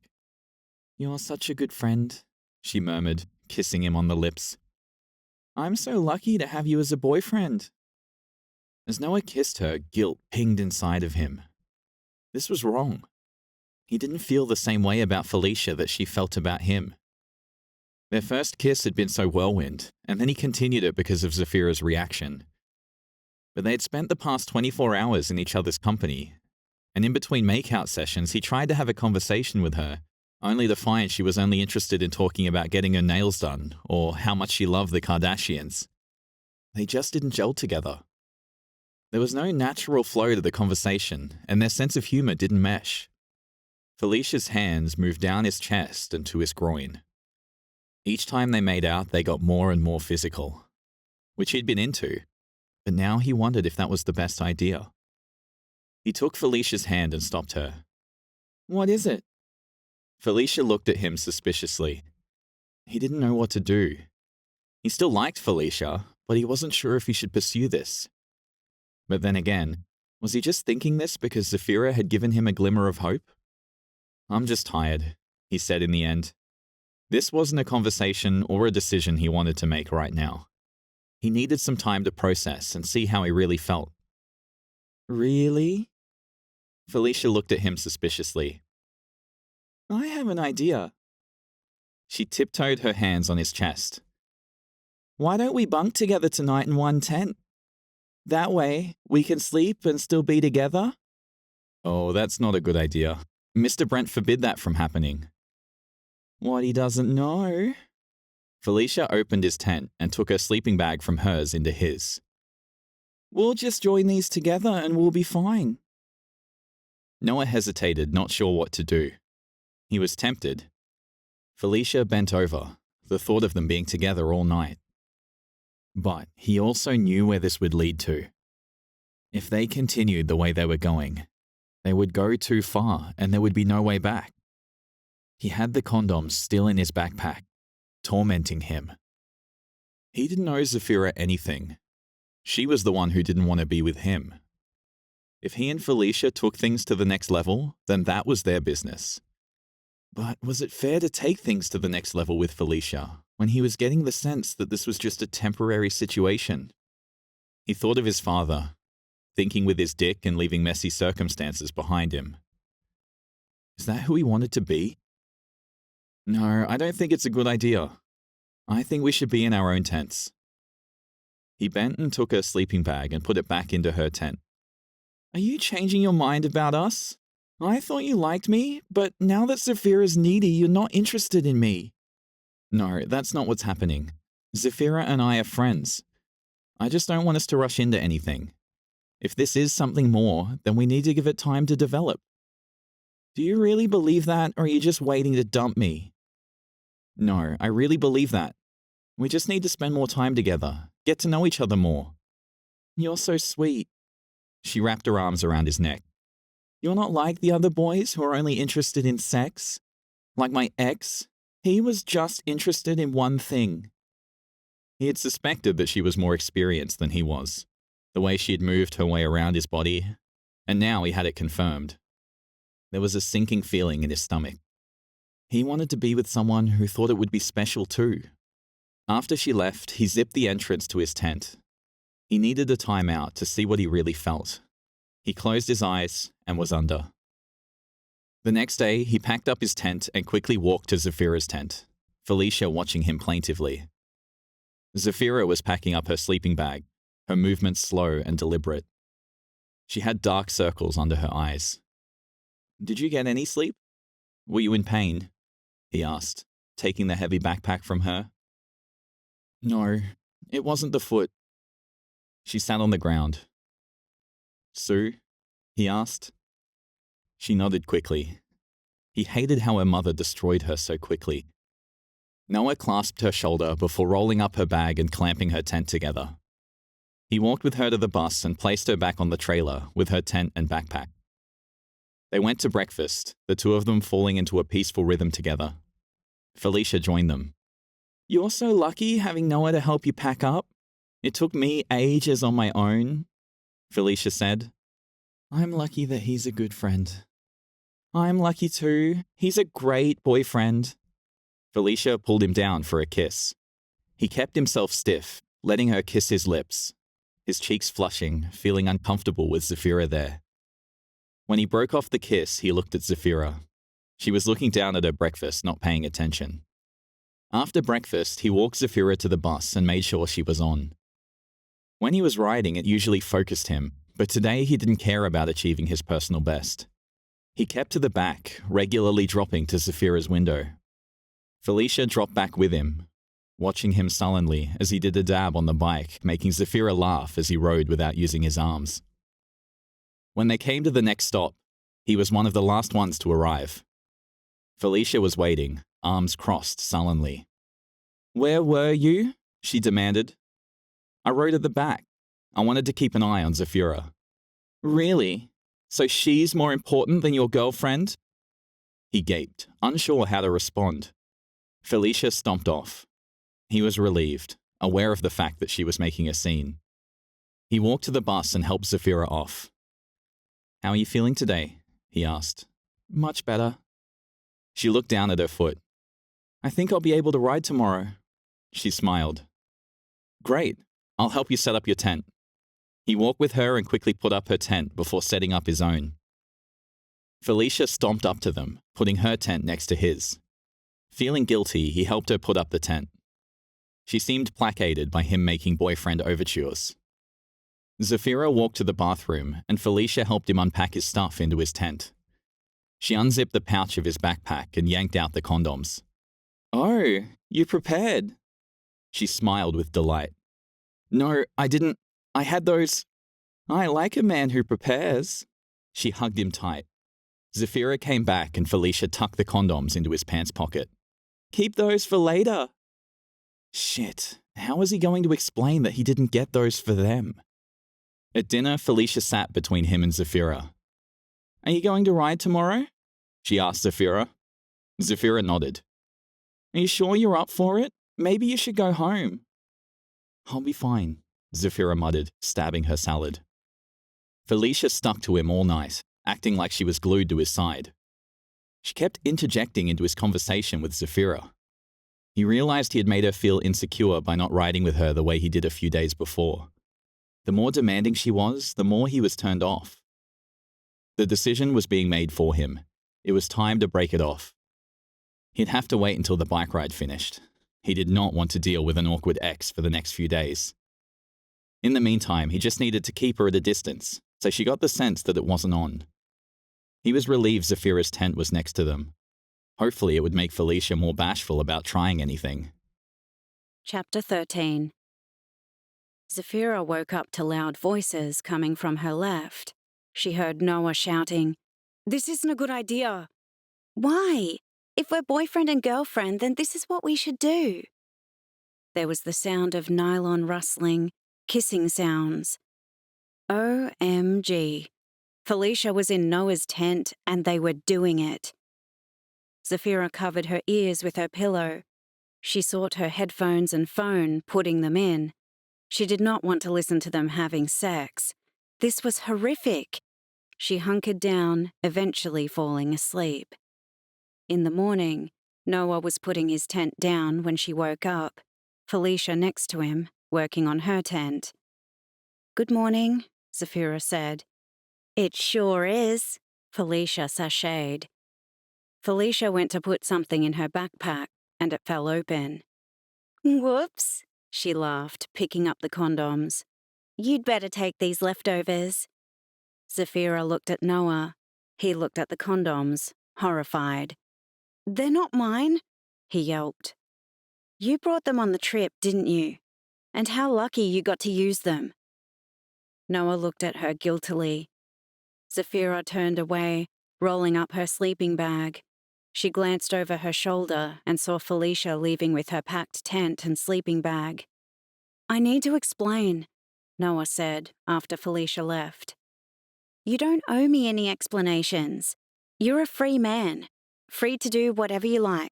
You're such a good friend, she murmured, kissing him on the lips. I'm so lucky to have you as a boyfriend. As Noah kissed her, guilt pinged inside of him. This was wrong. He didn't feel the same way about Felicia that she felt about him. Their first kiss had been so whirlwind, and then he continued it because of Zephyra's reaction. But they had spent the past 24 hours in each other's company, and in between makeout sessions he tried to have a conversation with her, only to find she was only interested in talking about getting her nails done or how much she loved the Kardashians. They just didn't gel together. There was no natural flow to the conversation, and their sense of humor didn't mesh. Felicia's hands moved down his chest and to his groin. Each time they made out, they got more and more physical, which he'd been into, but now he wondered if that was the best idea. He took Felicia's hand and stopped her. What is it? Felicia looked at him suspiciously. He didn't know what to do. He still liked Felicia, but he wasn't sure if he should pursue this. But then again, was he just thinking this because Zephyra had given him a glimmer of hope? I'm just tired, he said in the end. This wasn't a conversation or a decision he wanted to make right now. He needed some time to process and see how he really felt. Really? Felicia looked at him suspiciously. I have an idea. She tiptoed her hands on his chest. Why don't we bunk together tonight in one tent? That way, we can sleep and still be together? Oh, that's not a good idea. Mr. Brent forbid that from happening. What he doesn't know. Felicia opened his tent and took her sleeping bag from hers into his. We'll just join these together and we'll be fine. Noah hesitated, not sure what to do. He was tempted. Felicia bent over, the thought of them being together all night. But he also knew where this would lead to. If they continued the way they were going, they would go too far and there would be no way back. He had the condoms still in his backpack, tormenting him. He didn't owe Zephyra anything. She was the one who didn't want to be with him. If he and Felicia took things to the next level, then that was their business. But was it fair to take things to the next level with Felicia when he was getting the sense that this was just a temporary situation? He thought of his father, thinking with his dick and leaving messy circumstances behind him. Is that who he wanted to be? No, I don't think it's a good idea. I think we should be in our own tents. He bent and took her sleeping bag and put it back into her tent. Are you changing your mind about us? I thought you liked me, but now that Zephyra's needy, you're not interested in me. No, that's not what's happening. Zephyra and I are friends. I just don't want us to rush into anything. If this is something more, then we need to give it time to develop. Do you really believe that, or are you just waiting to dump me? No, I really believe that. We just need to spend more time together, get to know each other more. You're so sweet. She wrapped her arms around his neck. You're not like the other boys who are only interested in sex. Like my ex, he was just interested in one thing. He had suspected that she was more experienced than he was, the way she had moved her way around his body, and now he had it confirmed. There was a sinking feeling in his stomach. He wanted to be with someone who thought it would be special too. After she left, he zipped the entrance to his tent. He needed a time out to see what he really felt. He closed his eyes and was under. The next day, he packed up his tent and quickly walked to Zephyra's tent, Felicia watching him plaintively. Zephyra was packing up her sleeping bag, her movements slow and deliberate. She had dark circles under her eyes. Did you get any sleep? Were you in pain? He asked, taking the heavy backpack from her. No, it wasn't the foot. She sat on the ground. Sue? He asked. She nodded quickly. He hated how her mother destroyed her so quickly. Noah clasped her shoulder before rolling up her bag and clamping her tent together. He walked with her to the bus and placed her back on the trailer with her tent and backpack. They went to breakfast, the two of them falling into a peaceful rhythm together. Felicia joined them. You're so lucky having Noah to help you pack up. It took me ages on my own, Felicia said. I'm lucky that he's a good friend. I'm lucky too. He's a great boyfriend. Felicia pulled him down for a kiss. He kept himself stiff, letting her kiss his lips, his cheeks flushing, feeling uncomfortable with Zephyra there. When he broke off the kiss, he looked at Zephyra. She was looking down at her breakfast, not paying attention. After breakfast, he walked Zephyra to the bus and made sure she was on. When he was riding, it usually focused him, but today he didn't care about achieving his personal best. He kept to the back, regularly dropping to Zephyra's window. Felicia dropped back with him, watching him sullenly as he did a dab on the bike, making Zephyra laugh as he rode without using his arms. When they came to the next stop, he was one of the last ones to arrive. Felicia was waiting, arms crossed sullenly. Where were you? She demanded. I rode at the back. I wanted to keep an eye on Zephyra. Really? So she's more important than your girlfriend? He gaped, unsure how to respond. Felicia stomped off. He was relieved, aware of the fact that she was making a scene. He walked to the bus and helped Zephyra off. How are you feeling today? He asked. Much better. She looked down at her foot. I think I'll be able to ride tomorrow. She smiled. Great. I'll help you set up your tent. He walked with her and quickly put up her tent before setting up his own. Felicia stomped up to them, putting her tent next to his. Feeling guilty, he helped her put up the tent. She seemed placated by him making boyfriend overtures. Zephyra walked to the bathroom, and Felicia helped him unpack his stuff into his tent. She unzipped the pouch of his backpack and yanked out the condoms. Oh, you prepared. She smiled with delight. No, I didn't. I had those. I like a man who prepares. She hugged him tight. Zephyra came back and Felicia tucked the condoms into his pants pocket. Keep those for later. Shit, how was he going to explain that he didn't get those for them? At dinner, Felicia sat between him and Zephyra. Are you going to ride tomorrow? She asked Zephyra. Zephyra nodded. Are you sure you're up for it? Maybe you should go home. I'll be fine, Zephyra muttered, stabbing her salad. Felicia stuck to him all night, acting like she was glued to his side. She kept interjecting into his conversation with Zephyra. He realized he had made her feel insecure by not riding with her the way he did a few days before. The more demanding she was, the more he was turned off. The decision was being made for him. It was time to break it off. He'd have to wait until the bike ride finished. He did not want to deal with an awkward ex for the next few days. In the meantime, he just needed to keep her at a distance, so she got the sense that it wasn't on. He was relieved Zephyra's tent was next to them. Hopefully it would make Felicia more bashful about trying anything. Chapter 13. Zephyra woke up to loud voices coming from her left. She heard Noah shouting, "This isn't a good idea." "Why? If we're boyfriend and girlfriend, then this is what we should do." There was the sound of nylon rustling, kissing sounds. OMG. Felicia was in Noah's tent and they were doing it. Zephyra covered her ears with her pillow. She sought her headphones and phone, putting them in. She did not want to listen to them having sex. This was horrific. She hunkered down, eventually falling asleep. In the morning, Noah was putting his tent down when she woke up, Felicia next to him, working on her tent. "Good morning," Zephyra said. "It sure is," Felicia sashayed. Felicia went to put something in her backpack, and it fell open. "Whoops," she laughed, picking up the condoms. "You'd better take these leftovers." Zephyra looked at Noah. He looked at the condoms, horrified. "They're not mine," he yelped. "You brought them on the trip, didn't you? And how lucky you got to use them." Noah looked at her guiltily. Zephyra turned away, rolling up her sleeping bag. She glanced over her shoulder and saw Felicia leaving with her packed tent and sleeping bag. "I need to explain," Noah said after Felicia left. "You don't owe me any explanations. You're a free man, free to do whatever you like."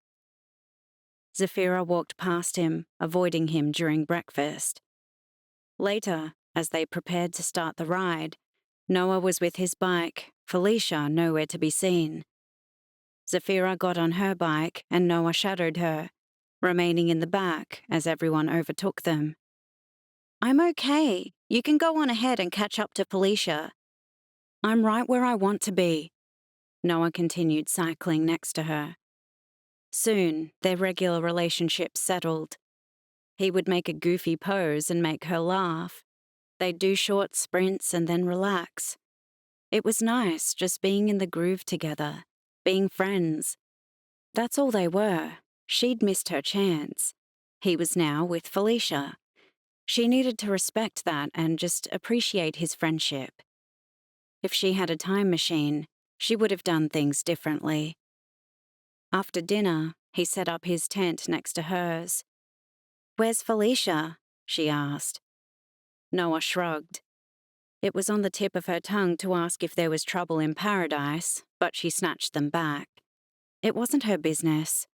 Zephyra walked past him, avoiding him during breakfast. Later, as they prepared to start the ride, Noah was with his bike, Felicia nowhere to be seen. Zephyra got on her bike and Noah shadowed her, remaining in the back as everyone overtook them. "I'm okay. You can go on ahead and catch up to Felicia." "I'm right where I want to be." Noah continued cycling next to her. Soon, their regular relationship settled. He would make a goofy pose and make her laugh. They'd do short sprints and then relax. It was nice just being in the groove together, being friends. That's all they were. She'd missed her chance. He was now with Felicia. She needed to respect that and just appreciate his friendship. If she had a time machine, she would have done things differently. After dinner, he set up his tent next to hers. "Where's Felicia?" she asked. Noah shrugged. It was on the tip of her tongue to ask if there was trouble in paradise, but she snatched them back. It wasn't her business.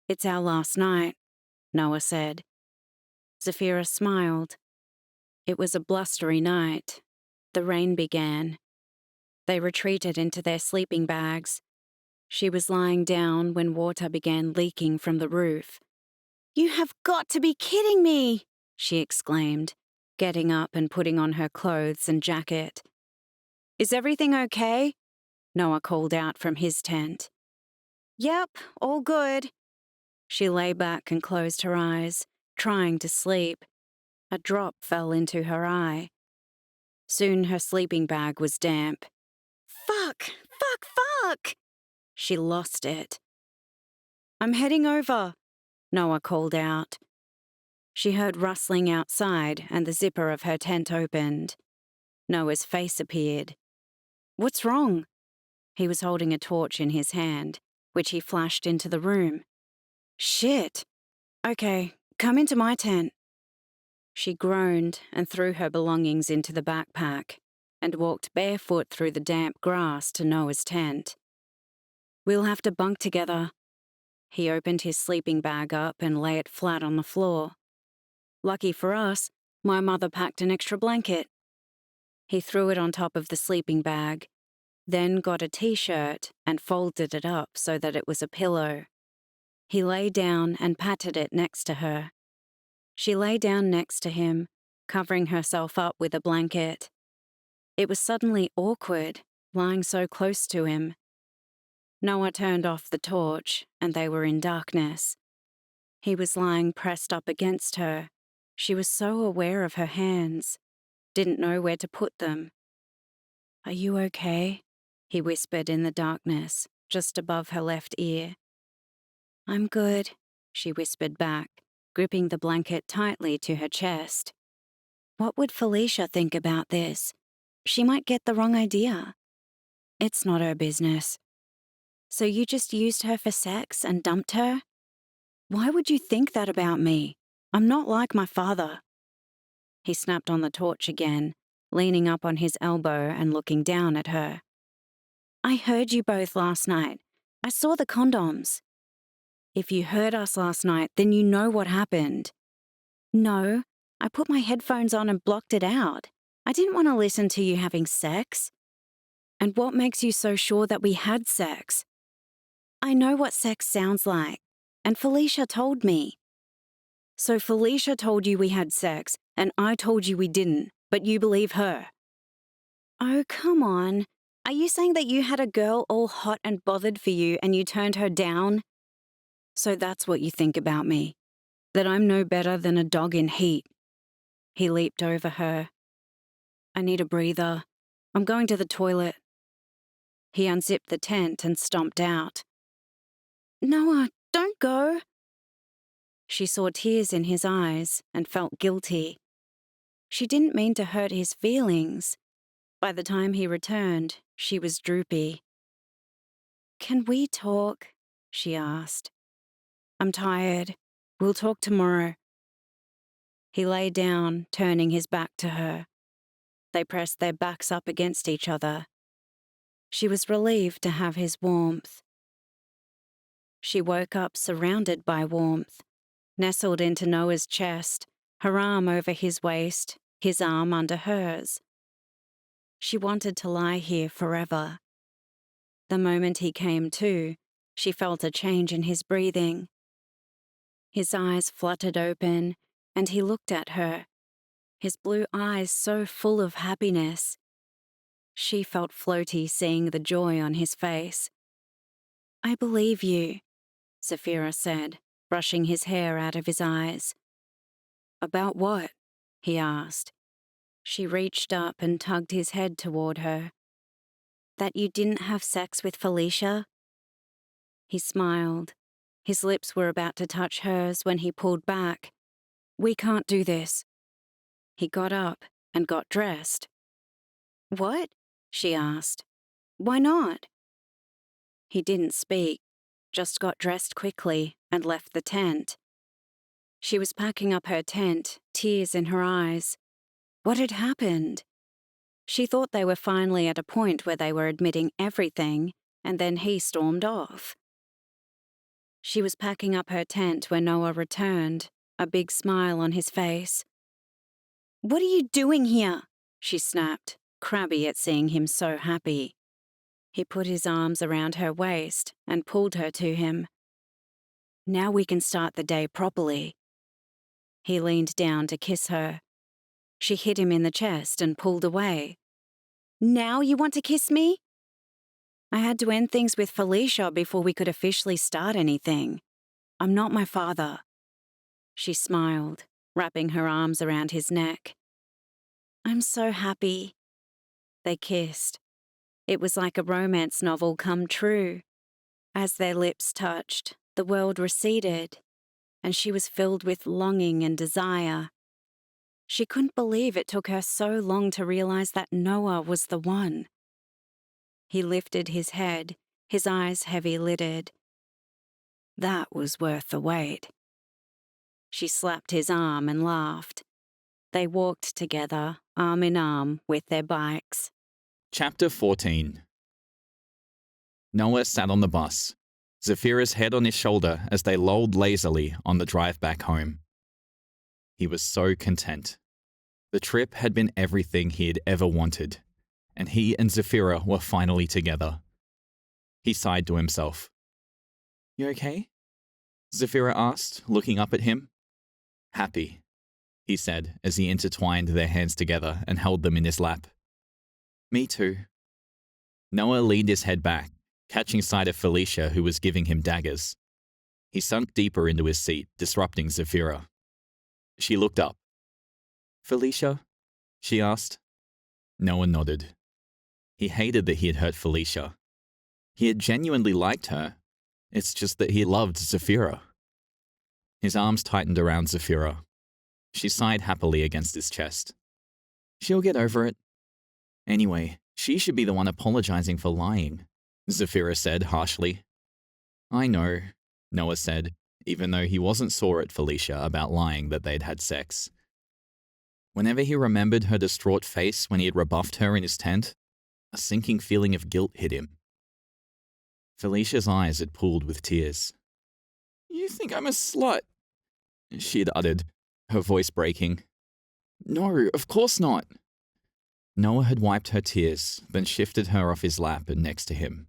"It's our last night," Noah said. Zephyra smiled. It was a blustery night. The rain began. They retreated into their sleeping bags. She was lying down when water began leaking from the roof. "You have got to be kidding me!" she exclaimed, getting up and putting on her clothes and jacket. "Is everything okay?" Noah called out from his tent. "Yep, all good." She lay back and closed her eyes, trying to sleep. A drop fell into her eye. Soon her sleeping bag was damp. "Fuck! Fuck! Fuck!" She lost it. "I'm heading over," Noah called out. She heard rustling outside and the zipper of her tent opened. Noah's face appeared. "What's wrong?" He was holding a torch in his hand, which he flashed into the room. "Shit! Okay, come into my tent." She groaned and threw her belongings into the backpack and walked barefoot through the damp grass to Noah's tent. "We'll have to bunk together." He opened his sleeping bag up and lay it flat on the floor. "Lucky for us, my mother packed an extra blanket." He threw it on top of the sleeping bag, then got a t-shirt and folded it up so that it was a pillow. He lay down and patted it next to her. She lay down next to him, covering herself up with a blanket. It was suddenly awkward, lying so close to him. Noah turned off the torch, and they were in darkness. He was lying pressed up against her. She was so aware of her hands, didn't know where to put them. "Are you okay?" he whispered in the darkness, just above her left ear. "I'm good," she whispered back, gripping the blanket tightly to her chest. What would Felicia think about this? She might get the wrong idea. It's not her business. "So you just used her for sex and dumped her? Why would you think that about me? I'm not like my father." He snapped on the torch again, leaning up on his elbow and looking down at her. "I heard you both last night. I saw the condoms." "If you heard us last night, then you know what happened." "No, I put my headphones on and blocked it out. I didn't want to listen to you having sex." "And what makes you so sure that we had sex?" "I know what sex sounds like, and Felicia told me." "So Felicia told you we had sex, and I told you we didn't, but you believe her?" "Oh, come on. Are you saying that you had a girl all hot and bothered for you and you turned her down?" "So that's what you think about me? That I'm no better than a dog in heat?" He leaped over her. "I need a breather. I'm going to the toilet." He unzipped the tent and stomped out. "Noah, don't go." She saw tears in his eyes and felt guilty. She didn't mean to hurt his feelings. By the time he returned, she was droopy. "Can we talk?" she asked. "I'm tired. We'll talk tomorrow." He lay down, turning his back to her. They pressed their backs up against each other. She was relieved to have his warmth. She woke up surrounded by warmth, nestled into Noah's chest, her arm over his waist, his arm under hers. She wanted to lie here forever. The moment he came to, she felt a change in his breathing. His eyes fluttered open, and he looked at her, his blue eyes so full of happiness. She felt floaty seeing the joy on his face. "I believe you," Zephyra said, brushing his hair out of his eyes. "About what?" he asked. She reached up and tugged his head toward her. "That you didn't have sex with Felicia?" He smiled. His lips were about to touch hers when he pulled back. "We can't do this." He got up and got dressed. "What?" she asked. "Why not?" He didn't speak, just got dressed quickly and left the tent. She was packing up her tent, tears in her eyes. What had happened? She thought they were finally at a point where they were admitting everything, and then he stormed off. She was packing up her tent when Noah returned, a big smile on his face. "What are you doing here?" she snapped, crabby at seeing him so happy. He put his arms around her waist and pulled her to him. Now we can start the day properly. He leaned down to kiss her. She hit him in the chest and pulled away. Now you want to kiss me? I had to end things with Felicia before we could officially start anything. I'm not my father. She smiled, wrapping her arms around his neck. I'm so happy. They kissed. It was like a romance novel come true. As their lips touched, the world receded, and she was filled with longing and desire. She couldn't believe it took her so long to realize that Noah was the one. He lifted his head, his eyes heavy-lidded. That was worth the wait. She slapped his arm and laughed. They walked together, arm in arm, with their bikes. Chapter 14. Noah sat on the bus, Zephyra's head on his shoulder as they lolled lazily on the drive back home. He was so content. The trip had been everything he had ever wanted, and he and Zephyra were finally together. He sighed to himself. You okay? Zephyra asked, looking up at him. Happy, he said as he intertwined their hands together and held them in his lap. Me too. Noah leaned his head back, catching sight of Felicia, who was giving him daggers. He sunk deeper into his seat, disrupting Zephyra. She looked up. Felicia? She asked. Noah nodded. He hated that he had hurt Felicia. He had genuinely liked her. It's just that he loved Zephyra. His arms tightened around Zephyra. She sighed happily against his chest. She'll get over it. Anyway, she should be the one apologizing for lying, Zephyra said harshly. I know, Noah said, even though he wasn't sore at Felicia about lying that they'd had sex. Whenever he remembered her distraught face when he had rebuffed her in his tent, a sinking feeling of guilt hit him. Felicia's eyes had pooled with tears. You think I'm a slut? She had uttered, her voice breaking. No, of course not. Noah had wiped her tears, then shifted her off his lap and next to him.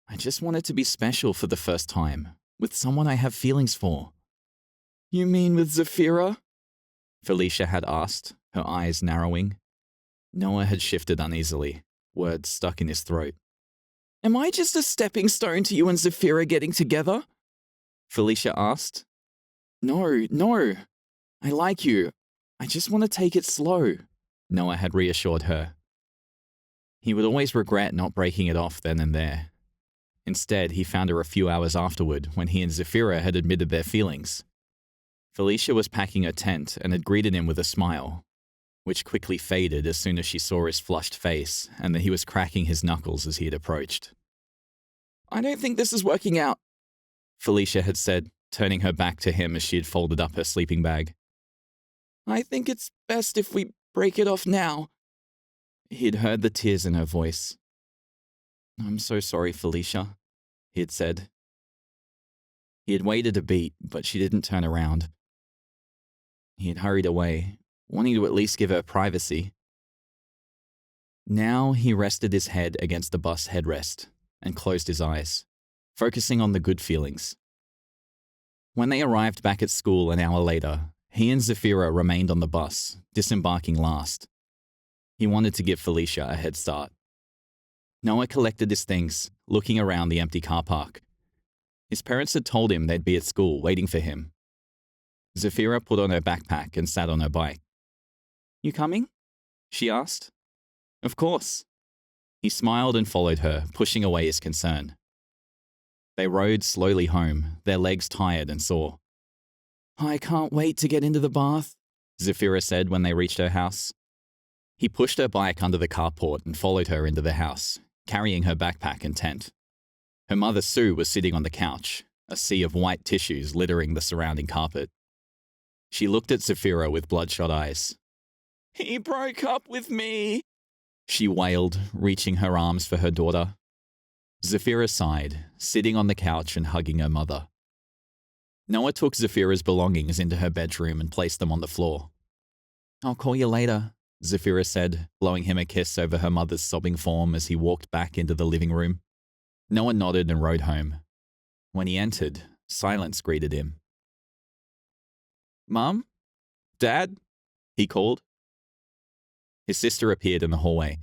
I just wanted to be special for the first time, with someone I have feelings for. You mean with Zephyra? Felicia had asked, her eyes narrowing. Noah had shifted uneasily, words stuck in his throat. Am I just a stepping stone to you and Zephyra getting together? Felicia asked. No. I like you. I just want to take it slow, Noah had reassured her. He would always regret not breaking it off then and there. Instead, he found her a few hours afterward when he and Zephyra had admitted their feelings. Felicia was packing her tent and had greeted him with a smile, which quickly faded as soon as she saw his flushed face and that he was cracking his knuckles as he had approached. I don't think this is working out, Felicia had said, turning her back to him as she had folded up her sleeping bag. I think it's best if we break it off now. He had heard the tears in her voice. I'm so sorry, Felicia, he had said. He had waited a beat, but she didn't turn around. He had hurried away, wanting to at least give her privacy. Now he rested his head against the bus headrest and closed his eyes, focusing on the good feelings. When they arrived back at school an hour later, he and Zephyra remained on the bus, disembarking last. He wanted to give Felicia a head start. Noah collected his things, looking around the empty car park. His parents had told him they'd be at school waiting for him. Zephyra put on her backpack and sat on her bike. You coming? She asked. Of course. He smiled and followed her, pushing away his concern. They rode slowly home, their legs tired and sore. I can't wait to get into the bath, Zephyra said when they reached her house. He pushed her bike under the carport and followed her into the house, carrying her backpack and tent. Her mother Sue was sitting on the couch, a sea of white tissues littering the surrounding carpet. She looked at Zephyra with bloodshot eyes. He broke up with me, she wailed, reaching her arms for her daughter. Zephyra sighed, sitting on the couch and hugging her mother. Noah took Zephyra's belongings into her bedroom and placed them on the floor. I'll call you later, Zephyra said, blowing him a kiss over her mother's sobbing form as he walked back into the living room. Noah nodded and rode home. When he entered, silence greeted him. "Mum? Dad?" he called. His sister appeared in the hallway.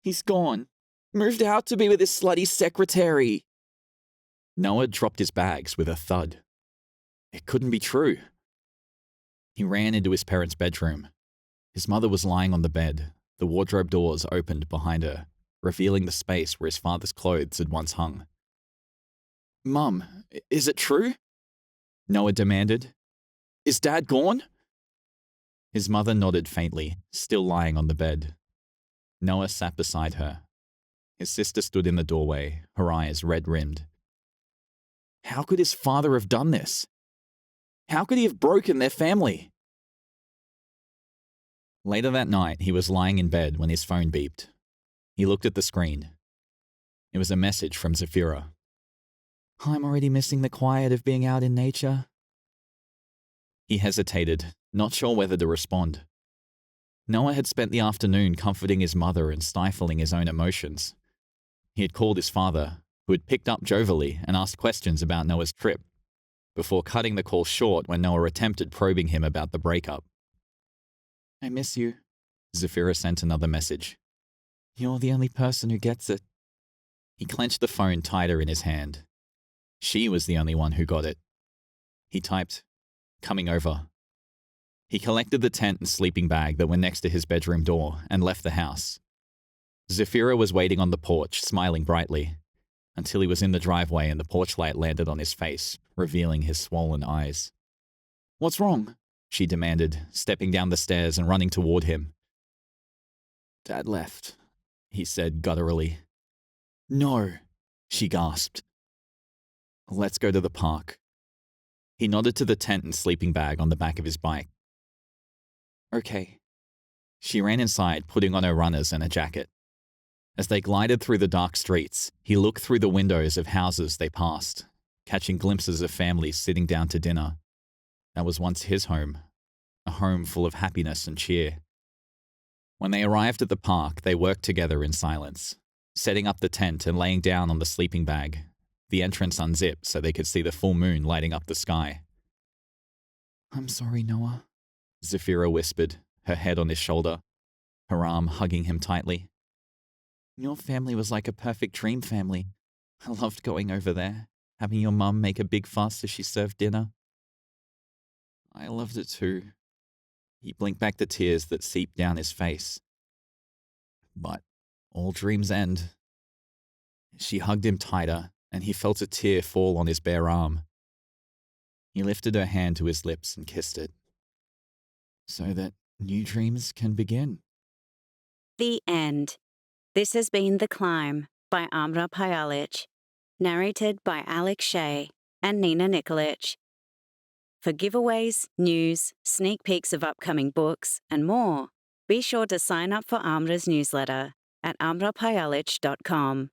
He's gone. Moved out to be with his slutty secretary. Noah dropped his bags with a thud. It couldn't be true. He ran into his parents' bedroom. His mother was lying on the bed, the wardrobe doors opened behind her, revealing the space where his father's clothes had once hung. Mum, is it true? Noah demanded. Is Dad gone? His mother nodded faintly, still lying on the bed. Noah sat beside her. His sister stood in the doorway, her eyes red-rimmed. How could his father have done this? How could he have broken their family? Later that night, he was lying in bed when his phone beeped. He looked at the screen. It was a message from Zephyra. I'm already missing the quiet of being out in nature. He hesitated, not sure whether to respond. Noah had spent the afternoon comforting his mother and stifling his own emotions. He had called his father, who had picked up jovially and asked questions about Noah's trip, before cutting the call short when Noah attempted probing him about the breakup. I miss you. Zephyra sent another message. You're the only person who gets it. He clenched the phone tighter in his hand. She was the only one who got it. He typed, "Coming over." He collected the tent and sleeping bag that were next to his bedroom door and left the house. Zephyra was waiting on the porch, smiling brightly, until he was in the driveway and the porch light landed on his face, revealing his swollen eyes. What's wrong? She demanded, stepping down the stairs and running toward him. Dad left, he said gutturally. No, she gasped. Let's go to the park. He nodded to the tent and sleeping bag on the back of his bike. Okay. She ran inside, putting on her runners and a jacket. As they glided through the dark streets, he looked through the windows of houses they passed, catching glimpses of families sitting down to dinner. That was once his home, a home full of happiness and cheer. When they arrived at the park, they worked together in silence, setting up the tent and laying down on the sleeping bag, the entrance unzipped so they could see the full moon lighting up the sky. I'm sorry, Noah, Zephyra whispered, her head on his shoulder, her arm hugging him tightly. Your family was like a perfect dream family. I loved going over there, having your mum make a big fuss as she served dinner. I loved it too. He blinked back the tears that seeped down his face. But all dreams end. She hugged him tighter, and he felt a tear fall on his bare arm. He lifted her hand to his lips and kissed it. So that new dreams can begin. The end. This has been The Climb by Amra Pajalic, narrated by Alex Shea and Nina Nikolic. For giveaways, news, sneak peeks of upcoming books, and more, be sure to sign up for Amra's newsletter at amrapajalic.com.